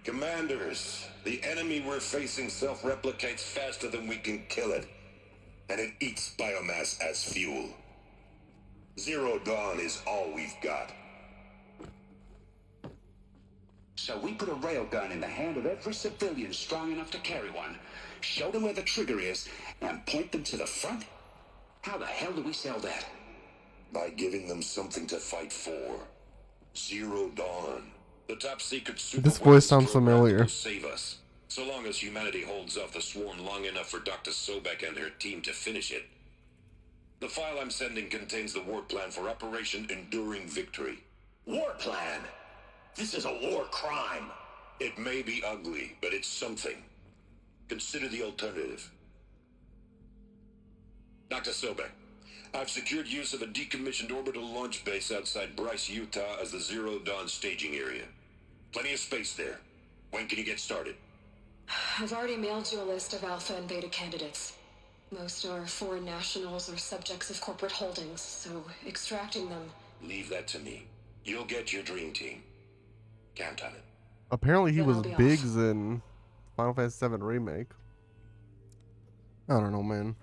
Commanders, the enemy we're facing self-replicates faster than we can kill it. And it eats biomass as fuel. Zero Dawn is all we've got. So we put a railgun in the hand of every civilian strong enough to carry one, show them where the trigger is, and point them to the front? How the hell do we sell that? By giving them something to fight for. Zero Dawn. The top secret super This voice sounds program familiar. will save us. So long as humanity holds off the swarm long enough for Dr. Sobek and her team to finish it. The file I'm sending contains the war plan for Operation Enduring Victory. War plan? This is a war crime. It may be ugly, but it's something. Consider the alternative. Dr. Sobek, I've secured use of a decommissioned orbital launch base outside Bryce, Utah as the Zero Dawn staging area. Plenty of space there. When can you get started? I've already mailed you a list of Alpha and Beta candidates. Most are foreign nationals or subjects of corporate holdings, so extracting them... Leave that to me. You'll get your dream team. Count on it. Apparently he Then was I'll be Biggs in Final Fantasy VII Remake. I don't know, man.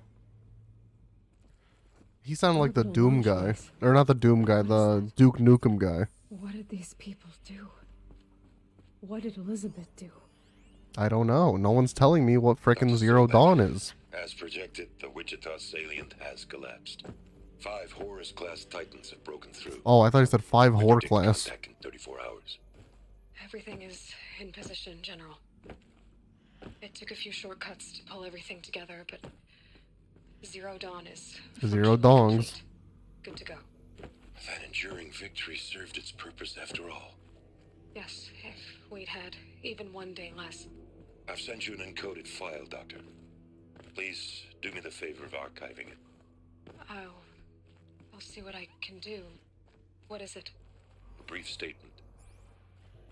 He sounded like the Orbital Doom launch guy. base. Or not the Doom guy, the Duke Nukem guy. What did these people do? What did Elizabeth do? I don't know. No one's telling me what frickin' Zero Dawn is. As projected, the Wichita salient has collapsed. 5 Horus-class Titans have broken through. Oh, I thought he said 5 We whore predict class. contact in 34 hours. Everything is in position, General. It took a few shortcuts to pull everything together, but Zero Dawn is... Zero Dongs. good to go. That enduring victory served its purpose after all. Yes, if we'd had even one day less. I've sent you an encoded file, Doctor. Please do me the favor of archiving it. I'll see what I can do. What is it? A brief statement.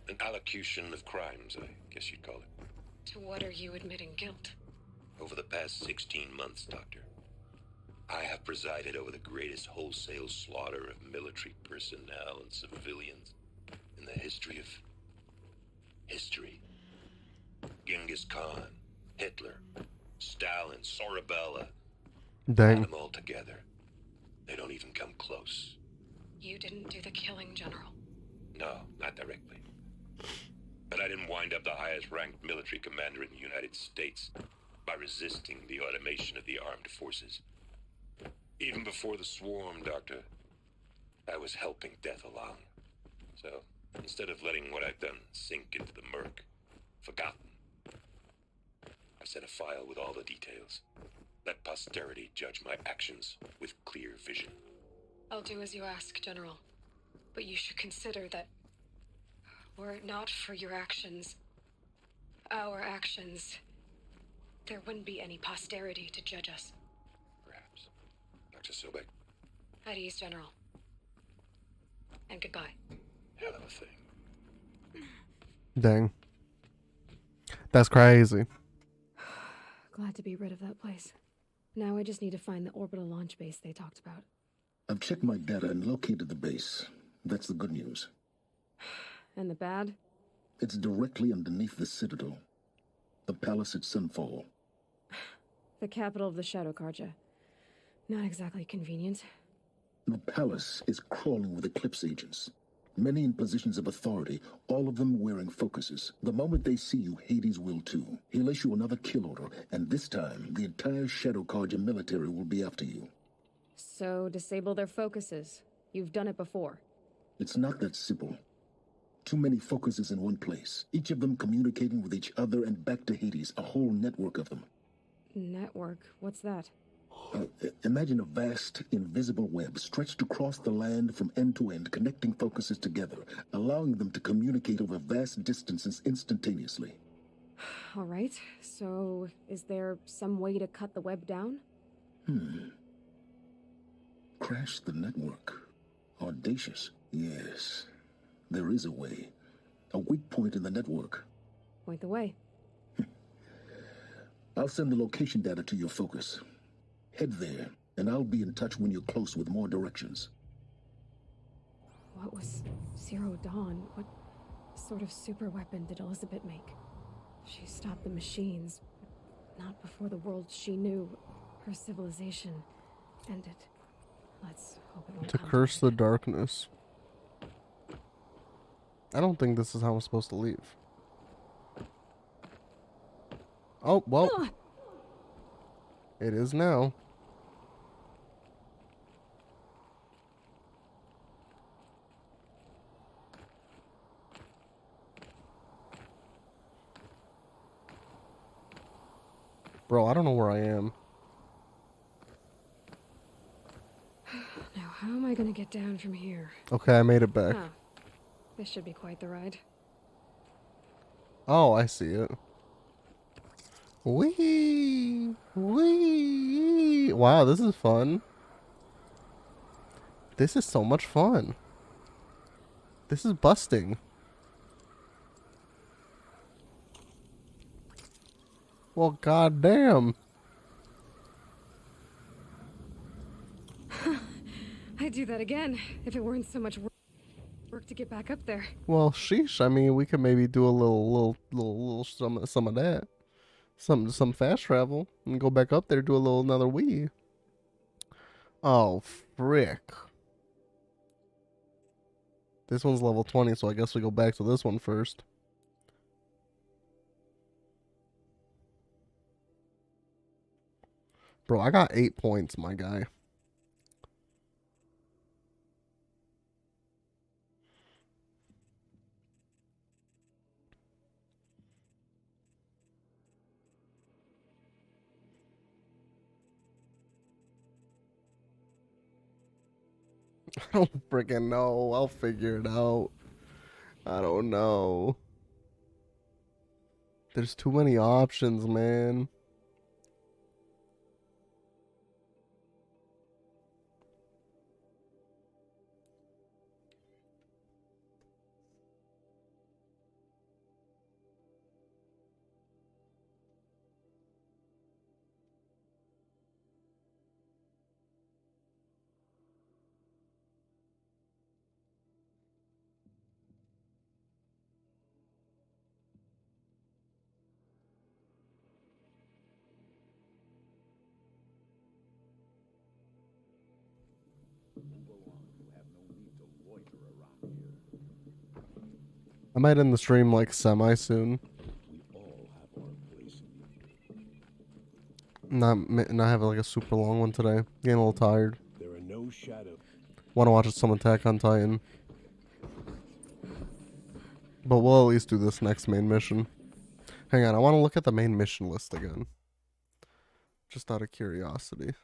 An allocution of crimes, I guess you'd call it. To what are you admitting guilt? Over the past 16 months, Doctor, I have presided over the greatest wholesale slaughter of military personnel and civilians in the history of... history. Genghis Khan, Hitler, Stalin, Sorabella. Dang. Add them all together. They don't even come close. You didn't do the killing, General. No, not directly. But I didn't wind up the highest-ranked military commander in the United States by resisting the automation of the armed forces. Even before the swarm, Doctor, I was helping death along. So, instead of letting what I've done sink into the murk, forgotten, I sent a file with all the details. Let posterity judge my actions with clear vision. I'll do as you ask, General. But you should consider that were it not for your actions, our actions, there wouldn't be any posterity to judge us. Perhaps. Dr. Sobek. At ease, General. And goodbye. Hell of a thing. Dang. That's crazy. Glad to be rid of that place. Now I just need to find the orbital launch base they talked about. I've checked my data and located the base. That's the good news. And the bad? It's directly underneath the Citadel. The palace at Sunfall. The capital of the Shadow Carja. Not exactly convenient. The palace is crawling with Eclipse agents. Many in positions of authority, all of them wearing focuses. The moment they see you, Hades will too. He'll issue another kill order, and this time, the entire Shadow Carja military will be after you. So, disable their focuses. You've done it before. It's not that simple. Too many focuses in one place, each of them communicating with each other and back to Hades, a whole network of them. Network? What's that? Imagine a vast, invisible web stretched across the land from end to end, connecting focuses together, allowing them to communicate over vast distances instantaneously. All right, so is there some way to cut the web down? Crash the network. Audacious. Yes, there is a way. A weak point in the network. Point the way. I'll send the location data to your focus. Head there, and I'll be in touch when you're close with more directions. What was Zero Dawn? What sort of super weapon did Elizabeth make? She stopped the machines, but not before the world she knew, her civilization, ended. Let's hope it won't To come curse the darkness. I don't think this is how I'm supposed to leave. Oh, well. It is now. Bro, I don't know where I am. Now, how am I gonna get down from here? Okay, I made it back. Huh. This should be quite the ride. Oh, I see it. Wee! Wee! Wow, this is fun. This is so much fun. This is busting. Well, goddamn. I'd do that again if it weren't so much work to get back up there. Well, sheesh. I mean, we could maybe do a little some of that. Some fast travel and go back up there, do a little another wee. Oh, frick. This one's level 20, so I guess we go back to this one first. Bro, I got 8 points, my guy. I don't freaking know. I'll figure it out. I don't know. There's too many options, man. I might end the stream like semi soon. Not have like a super long one today. Getting a little tired. There are no shadows. Want to watch some Attack on Titan. But we'll at least do this next main mission. Hang on, I want to look at the main mission list again. Just out of curiosity.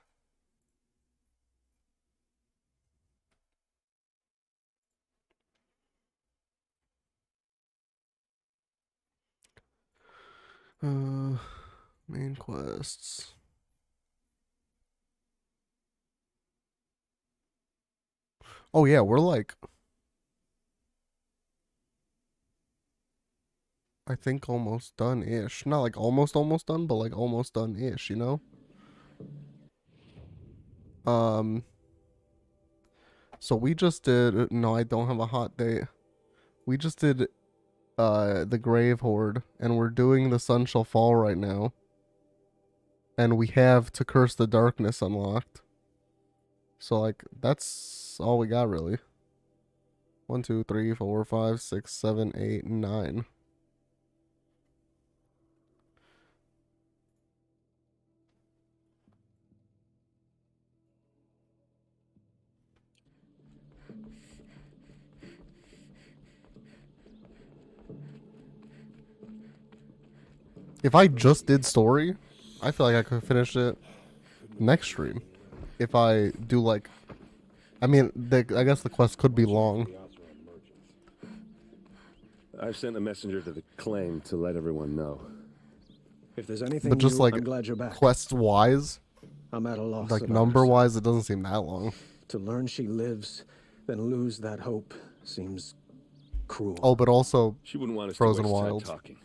Main quests. Oh yeah, we're like, I think almost done-ish. Not like almost done, but like almost done-ish, you know? So we just did, no, I don't have a hot date. We just did the Grave-Hoard, and we're doing the Sun Shall Fall right now. And we have To Curse the Darkness unlocked. So like, that's all we got really. 1, 2, 3, 4, 5, 6, 7, 8, 9. If I just did story, I feel like I could finish it next stream. If I do like, I mean, I guess the quest could be long. I've sent a messenger to the claim to let everyone know. If there's anything But just new, like I'm glad you're back. quest wise, I'm at a loss. like of number others. wise, it doesn't seem that long. To learn she lives, then lose that hope seems cruel. Oh, but also She wouldn't want us Frozen to waste Wilds. time talking.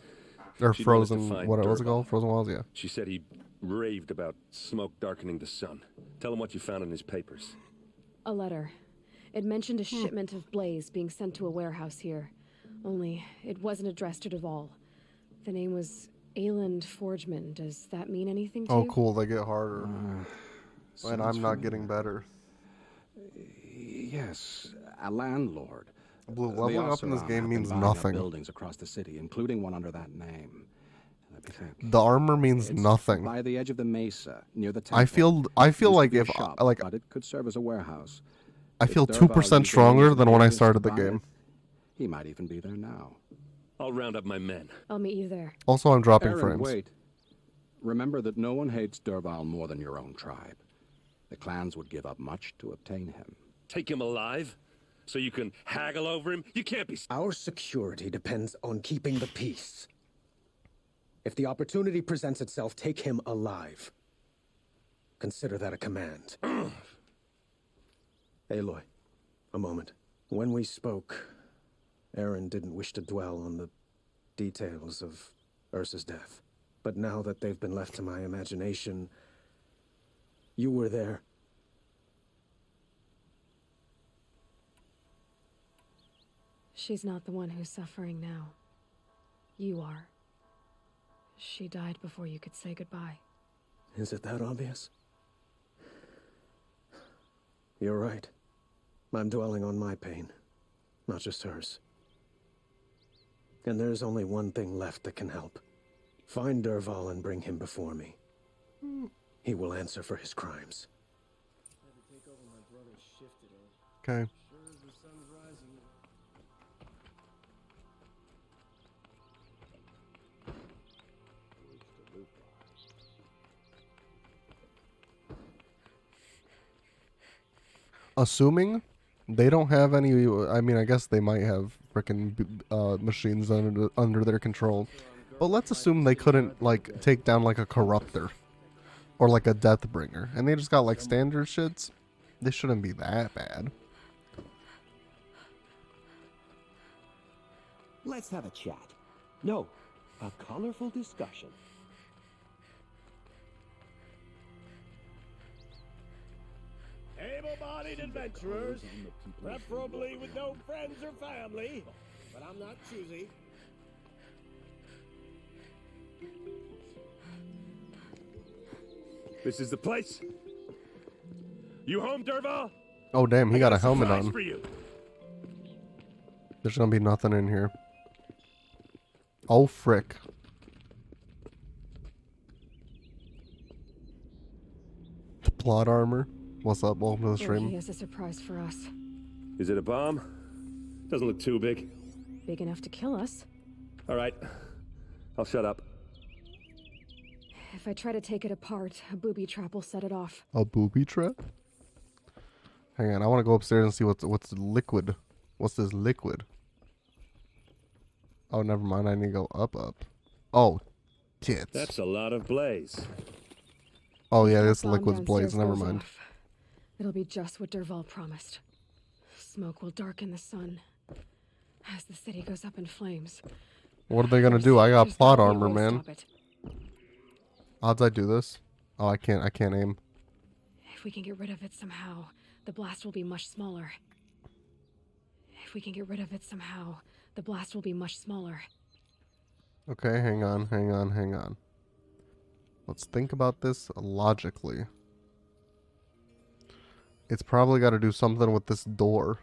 Or She'd want us to Frozen, find what was it Dervahl. called? Frozen Wilds, yeah. She said he raved about smoke darkening the sun. Tell him what you found in his papers. A letter. It mentioned a shipment of blaze being sent to a warehouse here. Only, it wasn't addressed to Dervahl. The name was Ayland Forgeman. Does that mean anything to Oh, you? cool, they get harder. And I'm not familiar. getting better. Yes, a landlord. Blue, The leveling up in this Oseram game have been means buying up nothing. buildings across the city, including one under that name. Let me think. The armor means It's nothing. by the edge of the mesa, near the temple. I feel Used to like be a if shop, like but it could serve as a warehouse. I If feel Dervahl 2% used stronger millions of than when I gold to started the buy game. it, he might even be there now. I'll round up my men. I'll meet you there. Also, I'm dropping Aaron, frames. wait. Remember that no one hates Dervahl more than your own tribe. The clans would give up much to obtain him. Take him alive? So you can haggle over him? You can't be... Our security depends on keeping the peace. If the opportunity presents itself, take him alive. Consider that a command. Aloy, a moment. When we spoke, Aaron didn't wish to dwell on the details of Ursa's death. But now that they've been left to my imagination, you were there. She's not the one who's suffering now. You are. She died before you could say goodbye. Is it that obvious? You're right. I'm dwelling on my pain, not just hers. And there's only one thing left that can help. Find Dervahl and bring him before me. He will answer for his crimes. Okay. Assuming they don't have any, I mean, I guess they might have frickin' machines under their control. But let's assume they couldn't, like, take down, like, a corruptor. Or, like, a Deathbringer. And they just got, like, standard shits. They shouldn't be that bad. Let's have a chat. No, a colorful discussion. Able-bodied adventurers, preferably with no friends or family, but I'm not choosy. This is the place. You home, Dervahl? Oh, damn, he got a helmet surprise on. for you. There's gonna be nothing in here. Oh, frick. The plot armor. What's up? Welcome to the Or stream. he has a surprise for us. Is it a bomb? Doesn't look too big. Big enough to kill us. All right. I'll shut up. If I try to take it apart, a booby trap will set it off. A booby trap? Hang on, I want to go upstairs and see what's liquid. What's this liquid? Oh, never mind. I need to go up. Oh, tits. That's a lot of blaze. Oh yeah, this Bomb liquid's blaze. downstairs Never goes mind. off. It'll be just what Dervahl promised. Smoke will darken the sun as the city goes up in flames. What are they gonna do? I got There's plot gotta be a armor, way to man. stop it. Odds I do this? Oh, I can't aim. If we can get rid of it somehow, the blast will be much smaller. If we can get rid of it somehow, the blast will be much smaller. Okay, hang on. Let's think about this logically. It's probably got to do something with this door.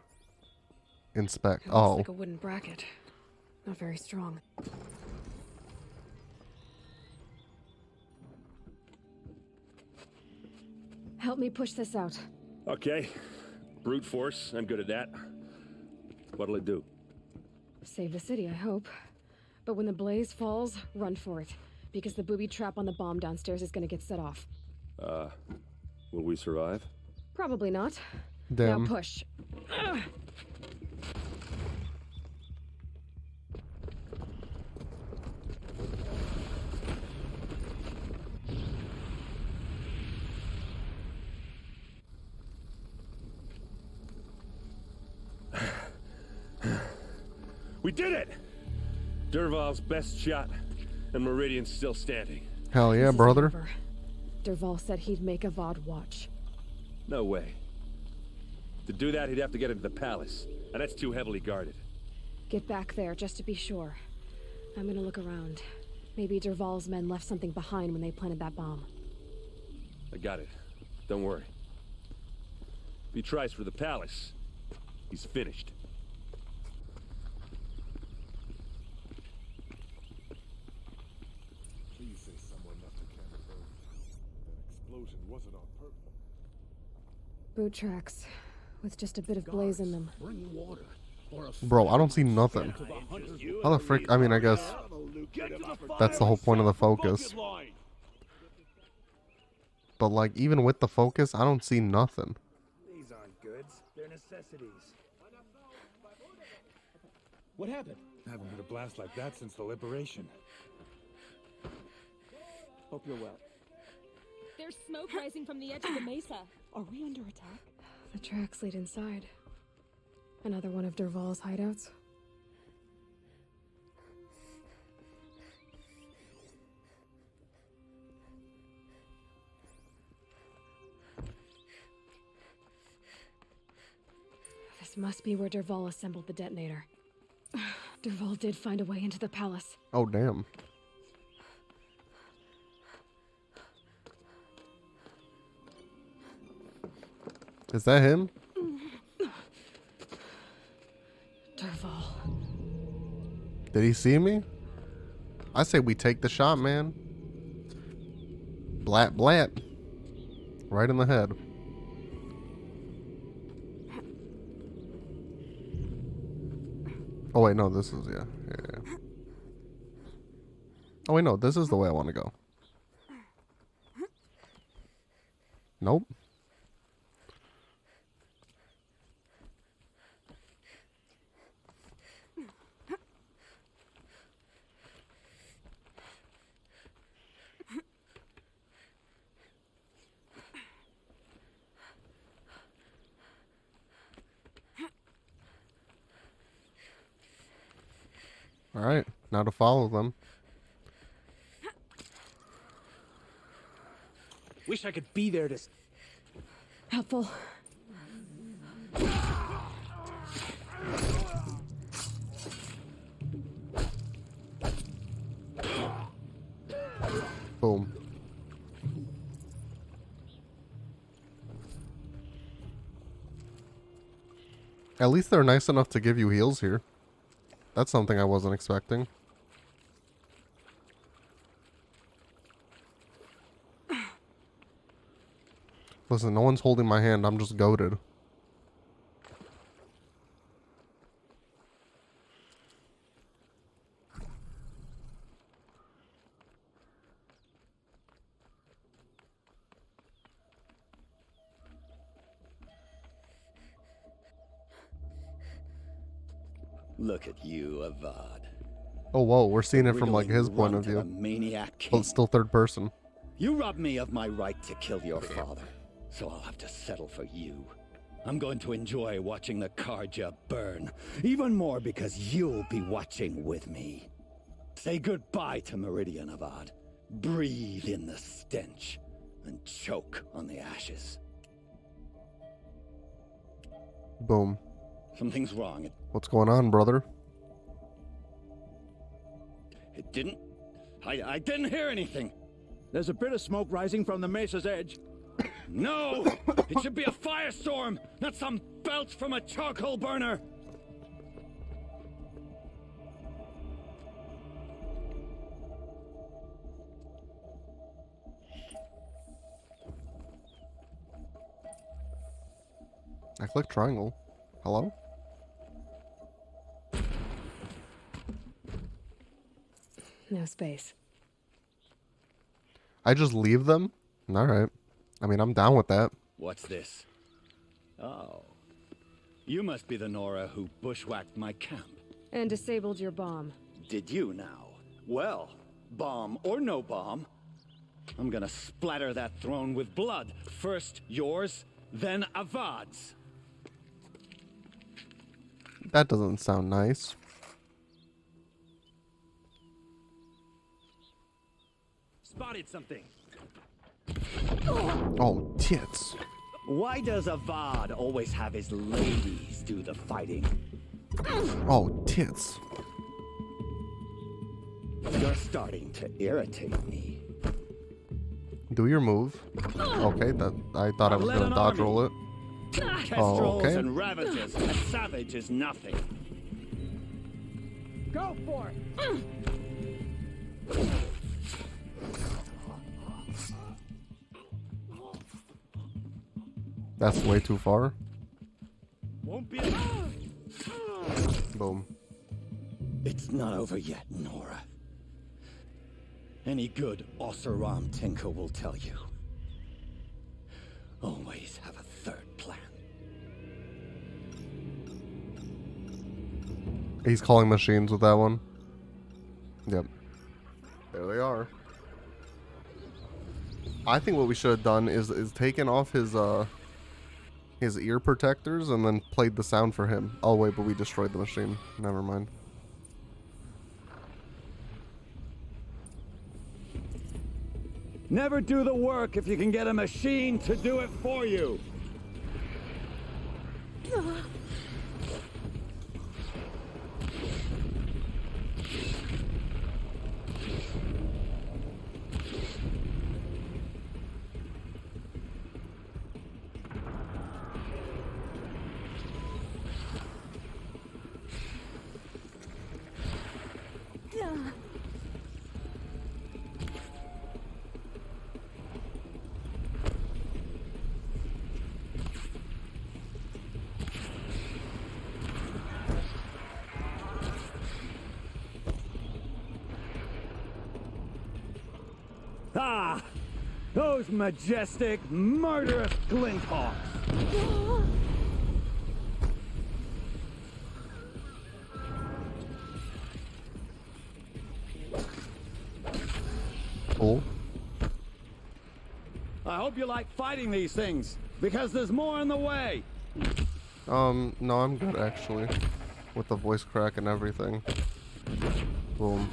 Inspect. It looks Oh. like a wooden bracket. Not very strong. Help me push this out. Okay. Brute force. I'm good at that. What'll it do? Save the city, I hope. But when the blaze falls, run for it. Because the booby trap on the bomb downstairs is gonna get set off. Will we survive? Probably not. Damn. Now push. Ugh. We did it! Derval's best shot, and Meridian's still standing. Hell yeah, This is brother. over. Derval said he'd make Avad watch. No way. To do that, he'd have to get into the palace, and that's too heavily guarded. Get back there, just to be sure. I'm gonna look around. Maybe Derval's men left something behind when they planted that bomb. I got it. Don't worry. If he tries for the palace, he's finished. Please say someone left a camera burn. That explosion wasn't on purpose. Boot tracks, with just a bit of blaze in them. Bring water. Bro, I don't see nothing. How the frick? I mean, I guess that's the whole point of the focus. But like, even with the focus, I don't see nothing. These aren't goods. They're necessities. What happened? I haven't heard a blast like that since the liberation. Hope you're well. There's smoke rising from the edge of the mesa. Are we under attack? The tracks lead inside. Another one of Derval's hideouts. This must be where Derval assembled the detonator. Derval did find a way into the palace. Oh, damn. Is that him? Derval. Did he see me? I say we take the shot, man. Blat blat. Right in the head. Oh wait, no, this is yeah. Oh wait, no, this is the way I want to go. Nope. All right, now to follow them. Wish I could be there to... Helpful. Boom. At least they're nice enough to give you heals here. That's something I wasn't expecting. Listen, no one's holding my hand. I'm just goated. Look at you, Avad. Oh, whoa. We're seeing it from like his Wriggling point of runt view. a maniac But king. it's still third person. You robbed me of my right to kill your father, so I'll have to settle for you. I'm going to enjoy watching the Karja burn, even more because you'll be watching with me. Say goodbye to Meridian, Avad. Breathe in the stench and choke on the ashes. Boom. Something's wrong. What's going on, brother? It didn't... I didn't hear anything. There's a bit of smoke rising from the mesa's edge. No! It should be a firestorm, not some belch from a charcoal burner! I clicked triangle. Hello? No space. I just leave them? Alright. I mean, I'm down with that. What's this? Oh. You must be the Nora who bushwhacked my camp. And disabled your bomb. Did you now? Well, bomb or no bomb, I'm gonna splatter that throne with blood. First yours, then Avad's. That doesn't sound nice. Spotted something. Oh, tits. Why does Avad always have his ladies do the fighting? Oh, tits. You're starting to irritate me. Do your move. Okay, that I thought I was Led gonna an dodge army. roll it. Kestrels okay. and Ravagers. A savage is nothing. Go for it! That's way too far. Won't be. Boom. It's not over yet, Nora. Any good Oseram tinker will tell you. Always have a third plan. He's calling machines with that one. Yep. There they are. I think what we should have done is taken off his ear protectors and then played the sound for him. Oh wait, but we destroyed the machine. Never mind. Never do the work if you can get a machine to do it for you. Ah! Those majestic, murderous glinthawks! Cool. I hope you like fighting these things, because there's more in the way! No, I'm good actually. With the voice crack and everything. Boom.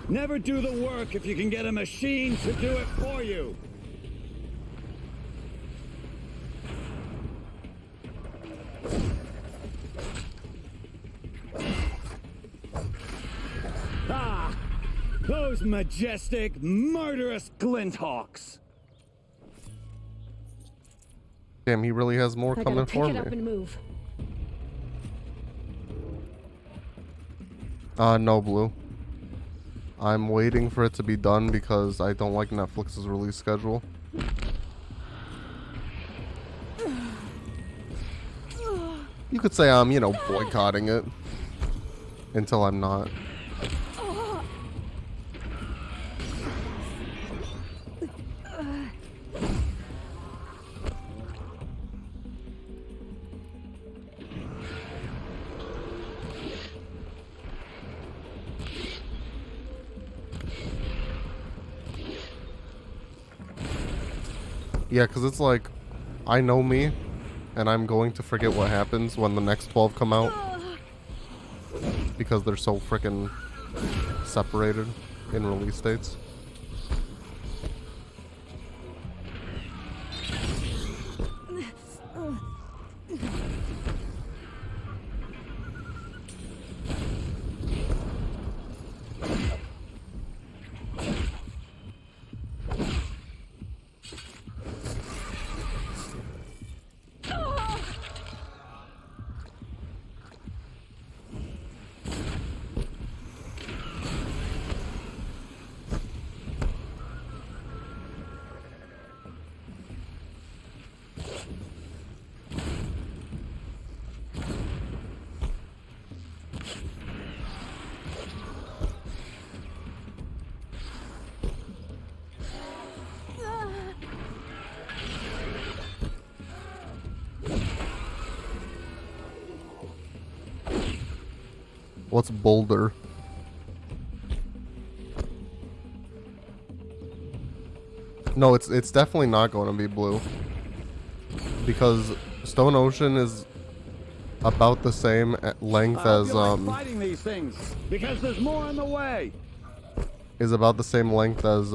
Never do the work if you can get a machine to do it for you! Ah! Those majestic, murderous glinthawks! Damn, he really has more I coming gotta for pick me. it up and move. No, Blue. I'm waiting for it to be done because I don't like Netflix's release schedule. You could say I'm, boycotting it. Until I'm not. Yeah, because it's like, I know me, and I'm going to forget what happens when the next 12 come out. Because they're so freaking separated in release dates. What's Boulder? No, it's definitely not going to be blue. Because Stone Ocean is about the same length as fighting these things because there's more on the way. Is about the same length as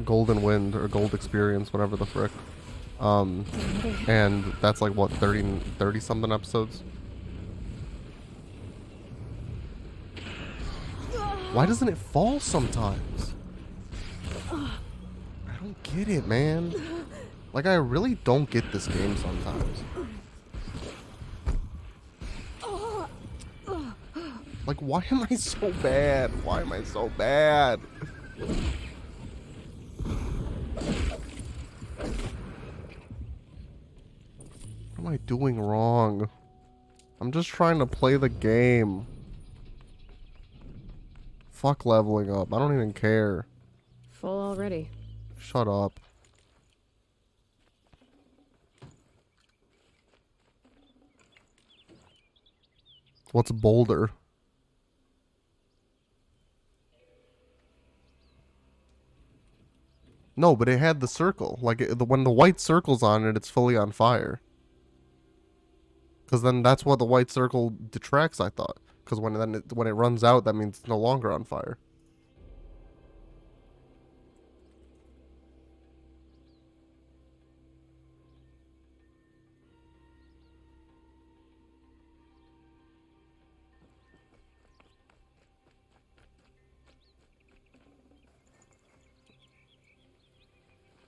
Golden Wind or Gold Experience, whatever the frick. And that's like what, 30 something episodes? Why doesn't it fall sometimes? I don't get it, man. Like, I really don't get this game sometimes. Like, why am I so bad? Why am I so bad? What am I doing wrong? I'm just trying to play the game. Fuck leveling up. I don't even care. Full already. Shut up. What's Boulder? No, but it had the circle. Like, when the white circle's on it, it's fully on fire. Because then that's what the white circle detracts, I thought. Because when it runs out, that means it's no longer on fire.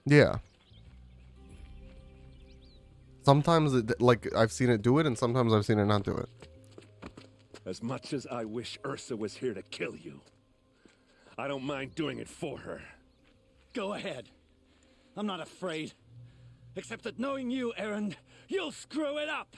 Yeah. Sometimes, like, I've seen it do it, and sometimes I've seen it not do it. As much as I wish Ursa was here to kill you, I don't mind doing it for her. Go ahead. I'm not afraid. Except that knowing you, Erend, you'll screw it up.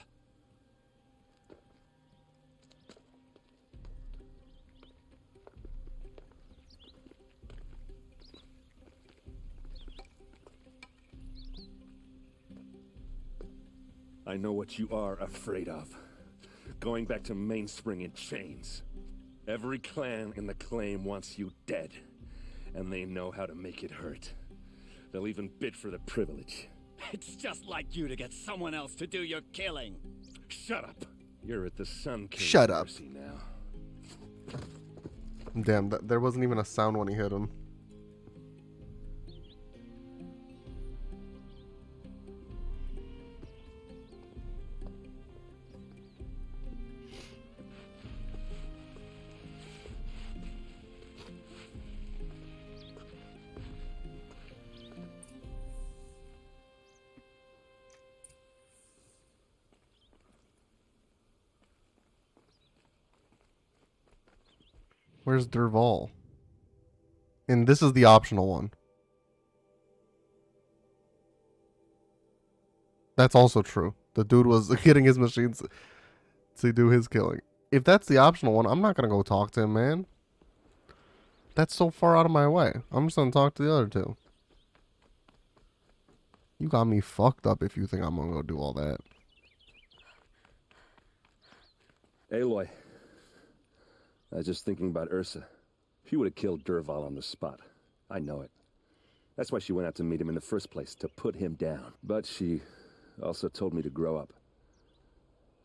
I know what you are afraid of. Going back to Mainspring in chains. Every clan in the claim wants you dead. And they know how to make it hurt. They'll even bid for the privilege. It's just like you to get someone else to do your killing. Shut up. You're at the Sun King Shut up. Mercy now. Damn, there wasn't even a sound when he hit him. Where's Derval? And this is the optional one. That's also true. The dude was getting his machines to do his killing. If that's the optional one, I'm not going to go talk to him, man. That's so far out of my way. I'm just going to talk to the other two. You got me fucked up if you think I'm going to go do all that. Aloy. I was just thinking about Ursa. She would have killed Derval on the spot. I know it. That's why she went out to meet him in the first place, to put him down. But she also told me to grow up.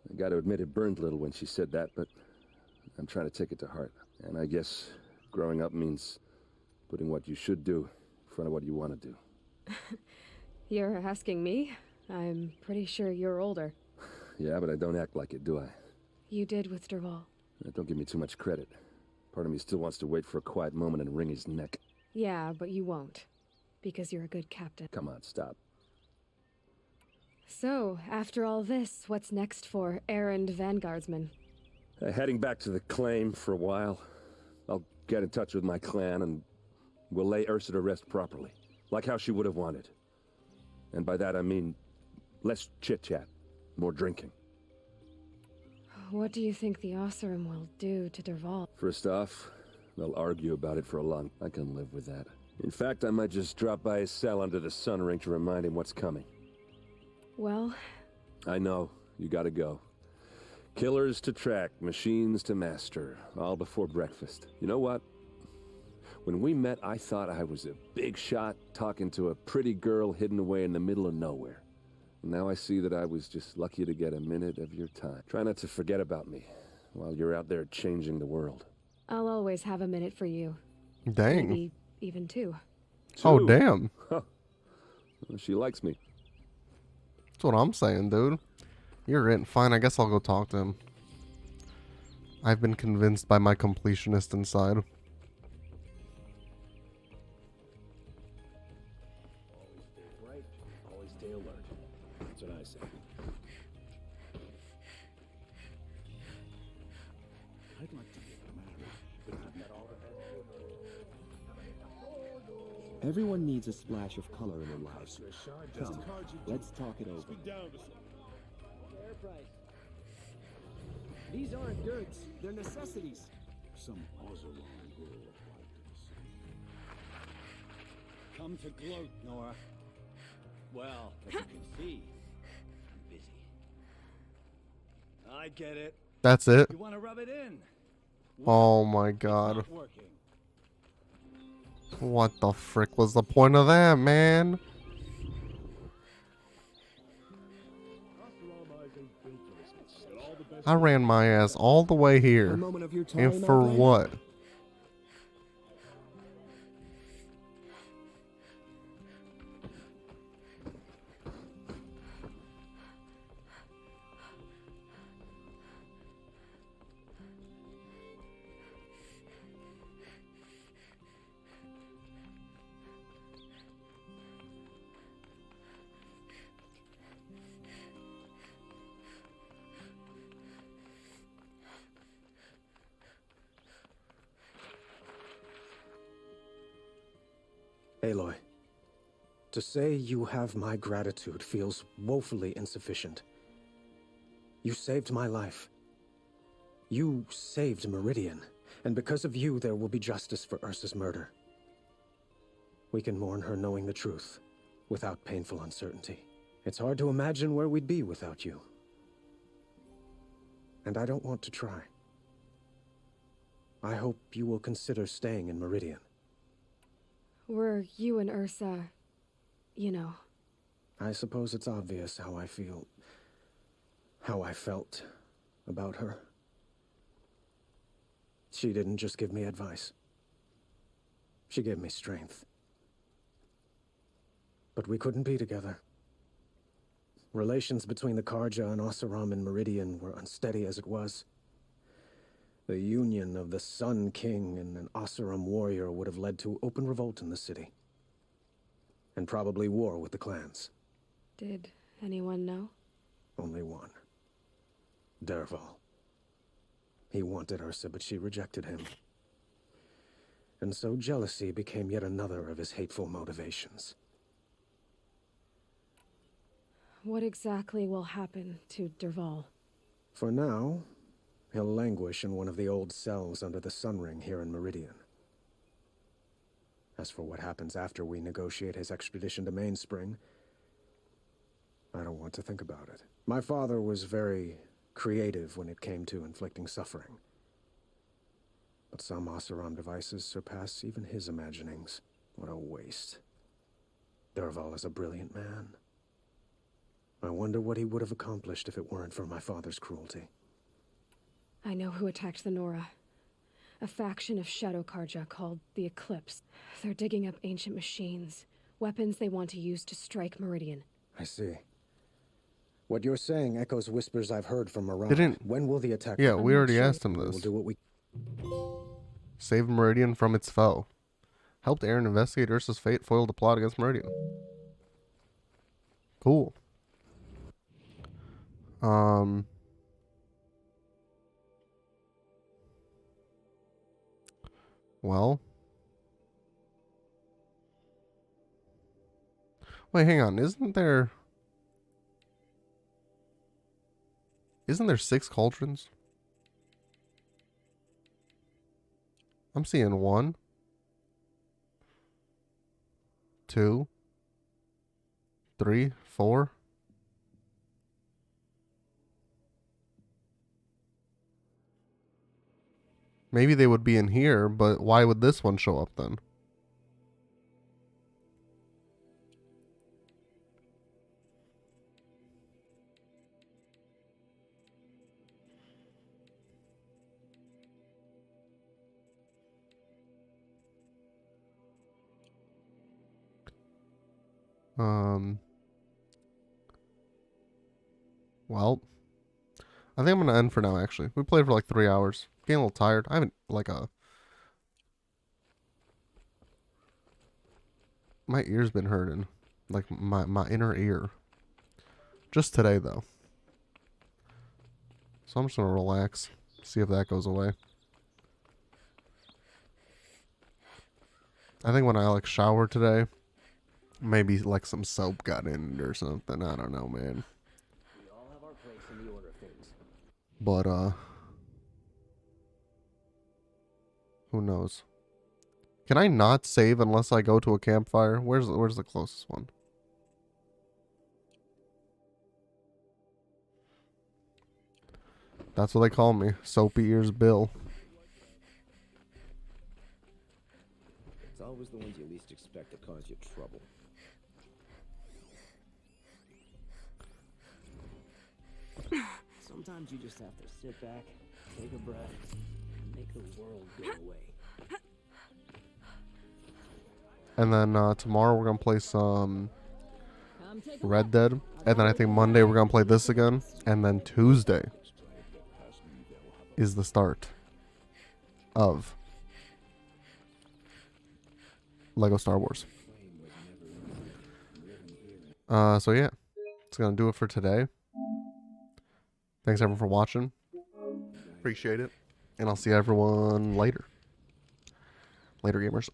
I gotta admit it burned a little when she said that, but I'm trying to take it to heart. And I guess growing up means putting what you should do in front of what you want to do. You're asking me? I'm pretty sure you're older. Yeah, but I don't act like it, do I? You did with Derval. Don't give me too much credit. Part of me still wants to wait for a quiet moment and wring his neck. Yeah, but you won't. Because you're a good captain. Come on, stop. So, after all this, what's next for Erend Vanguardsman? Heading back to the claim for a while. I'll get in touch with my clan and we'll lay Ursa to rest properly. Like how she would have wanted. And by that I mean less chit-chat, more drinking. What do you think the Osseram will do to Derval? First off, they'll argue about it for a long... I can live with that. In fact, I might just drop by his cell under the sun ring to remind him what's coming. Well... I know. You gotta go. Killers to track, machines to master, all before breakfast. You know what? When we met, I thought I was a big shot talking to a pretty girl hidden away in the middle of nowhere. Now I see that I was just lucky to get a minute of your time. Try not to forget about me while you're out there changing the world. I'll always have a minute for you. Dang. Maybe even two. Oh, damn. Huh. Well, she likes me. That's what I'm saying, dude. You're in. Fine, I guess I'll go talk to him. I've been convinced by my completionist inside. Always stay alert. That's what I say. I'd like to get married, but I've met all the Everyone needs a splash of color in their lives. Come, let's talk it over. Fair price. These aren't goods, they're necessities. Some Oseron girl applied to the city. Come to gloat, Nora. Well, as you can see, I'm busy. I get it. That's it? You want to rub it in? Oh my god. Not working. What the frick was the point of that, man? I ran my ass all the way here. And for what? Aloy, to say you have my gratitude feels woefully insufficient. You saved my life. You saved Meridian, and because of you, there will be justice for Ursa's murder. We can mourn her knowing the truth, without painful uncertainty. It's hard to imagine where we'd be without you. And I don't want to try. I hope you will consider staying in Meridian. Were you and Ursa, you know. I suppose it's obvious how I feel, how I felt about her. She didn't just give me advice. She gave me strength. But we couldn't be together. Relations between the Karja and Oseram and Meridian were unsteady as it was. The union of the Sun King and an Oseram warrior would have led to open revolt in the city. And probably war with the clans. Did anyone know? Only one. Dervahl. He wanted Ursa, but she rejected him. And so jealousy became yet another of his hateful motivations. What exactly will happen to Dervahl? For now, he'll languish in one of the old cells under the Sun Ring here in Meridian. As for what happens after we negotiate his extradition to Mainspring, I don't want to think about it. My father was very creative when it came to inflicting suffering. But some Oseram devices surpass even his imaginings. What a waste. Dervahl is a brilliant man. I wonder what he would have accomplished if it weren't for my father's cruelty. I know who attacked the Nora. A faction of Shadow Karja called the Eclipse. They're digging up ancient machines, weapons they want to use to strike Meridian. I see. What you're saying echoes whispers I've heard from Mirage. When will the attack? Yeah, we already asked him this. We'll do what we... Saved Meridian from its foe. Helped Aaron investigate Ursa's fate, foiled the plot against Meridian. Cool. Well. Wait, hang on. Isn't there 6 cauldrons? I'm seeing 1, 2, 3, 4. Maybe they would be in here, but why would this one show up then? Well, I think I'm gonna end for now. Actually, we played for like 3 hours. Getting a little tired. I haven't my ear's been hurting, like my inner ear. Just today though. So I'm just gonna relax, see if that goes away. I think when I like shower today, maybe like some soap got in it or something. I don't know, man. We all have our place in the order of things. But who knows? Can I not save unless I go to a campfire? Where's the closest one? That's what they call me, Soapy Ears Bill. It's always the ones you least expect that cause you trouble. Sometimes you just have to sit back, take a breath, and make the world go away. And then tomorrow we're gonna play some Red Dead. And then I think Monday we're gonna play this again. And then Tuesday is the start of Lego Star Wars. So yeah, it's gonna do it for today. Thanks everyone for watching. Appreciate it. And I'll see everyone later. Later, gamers.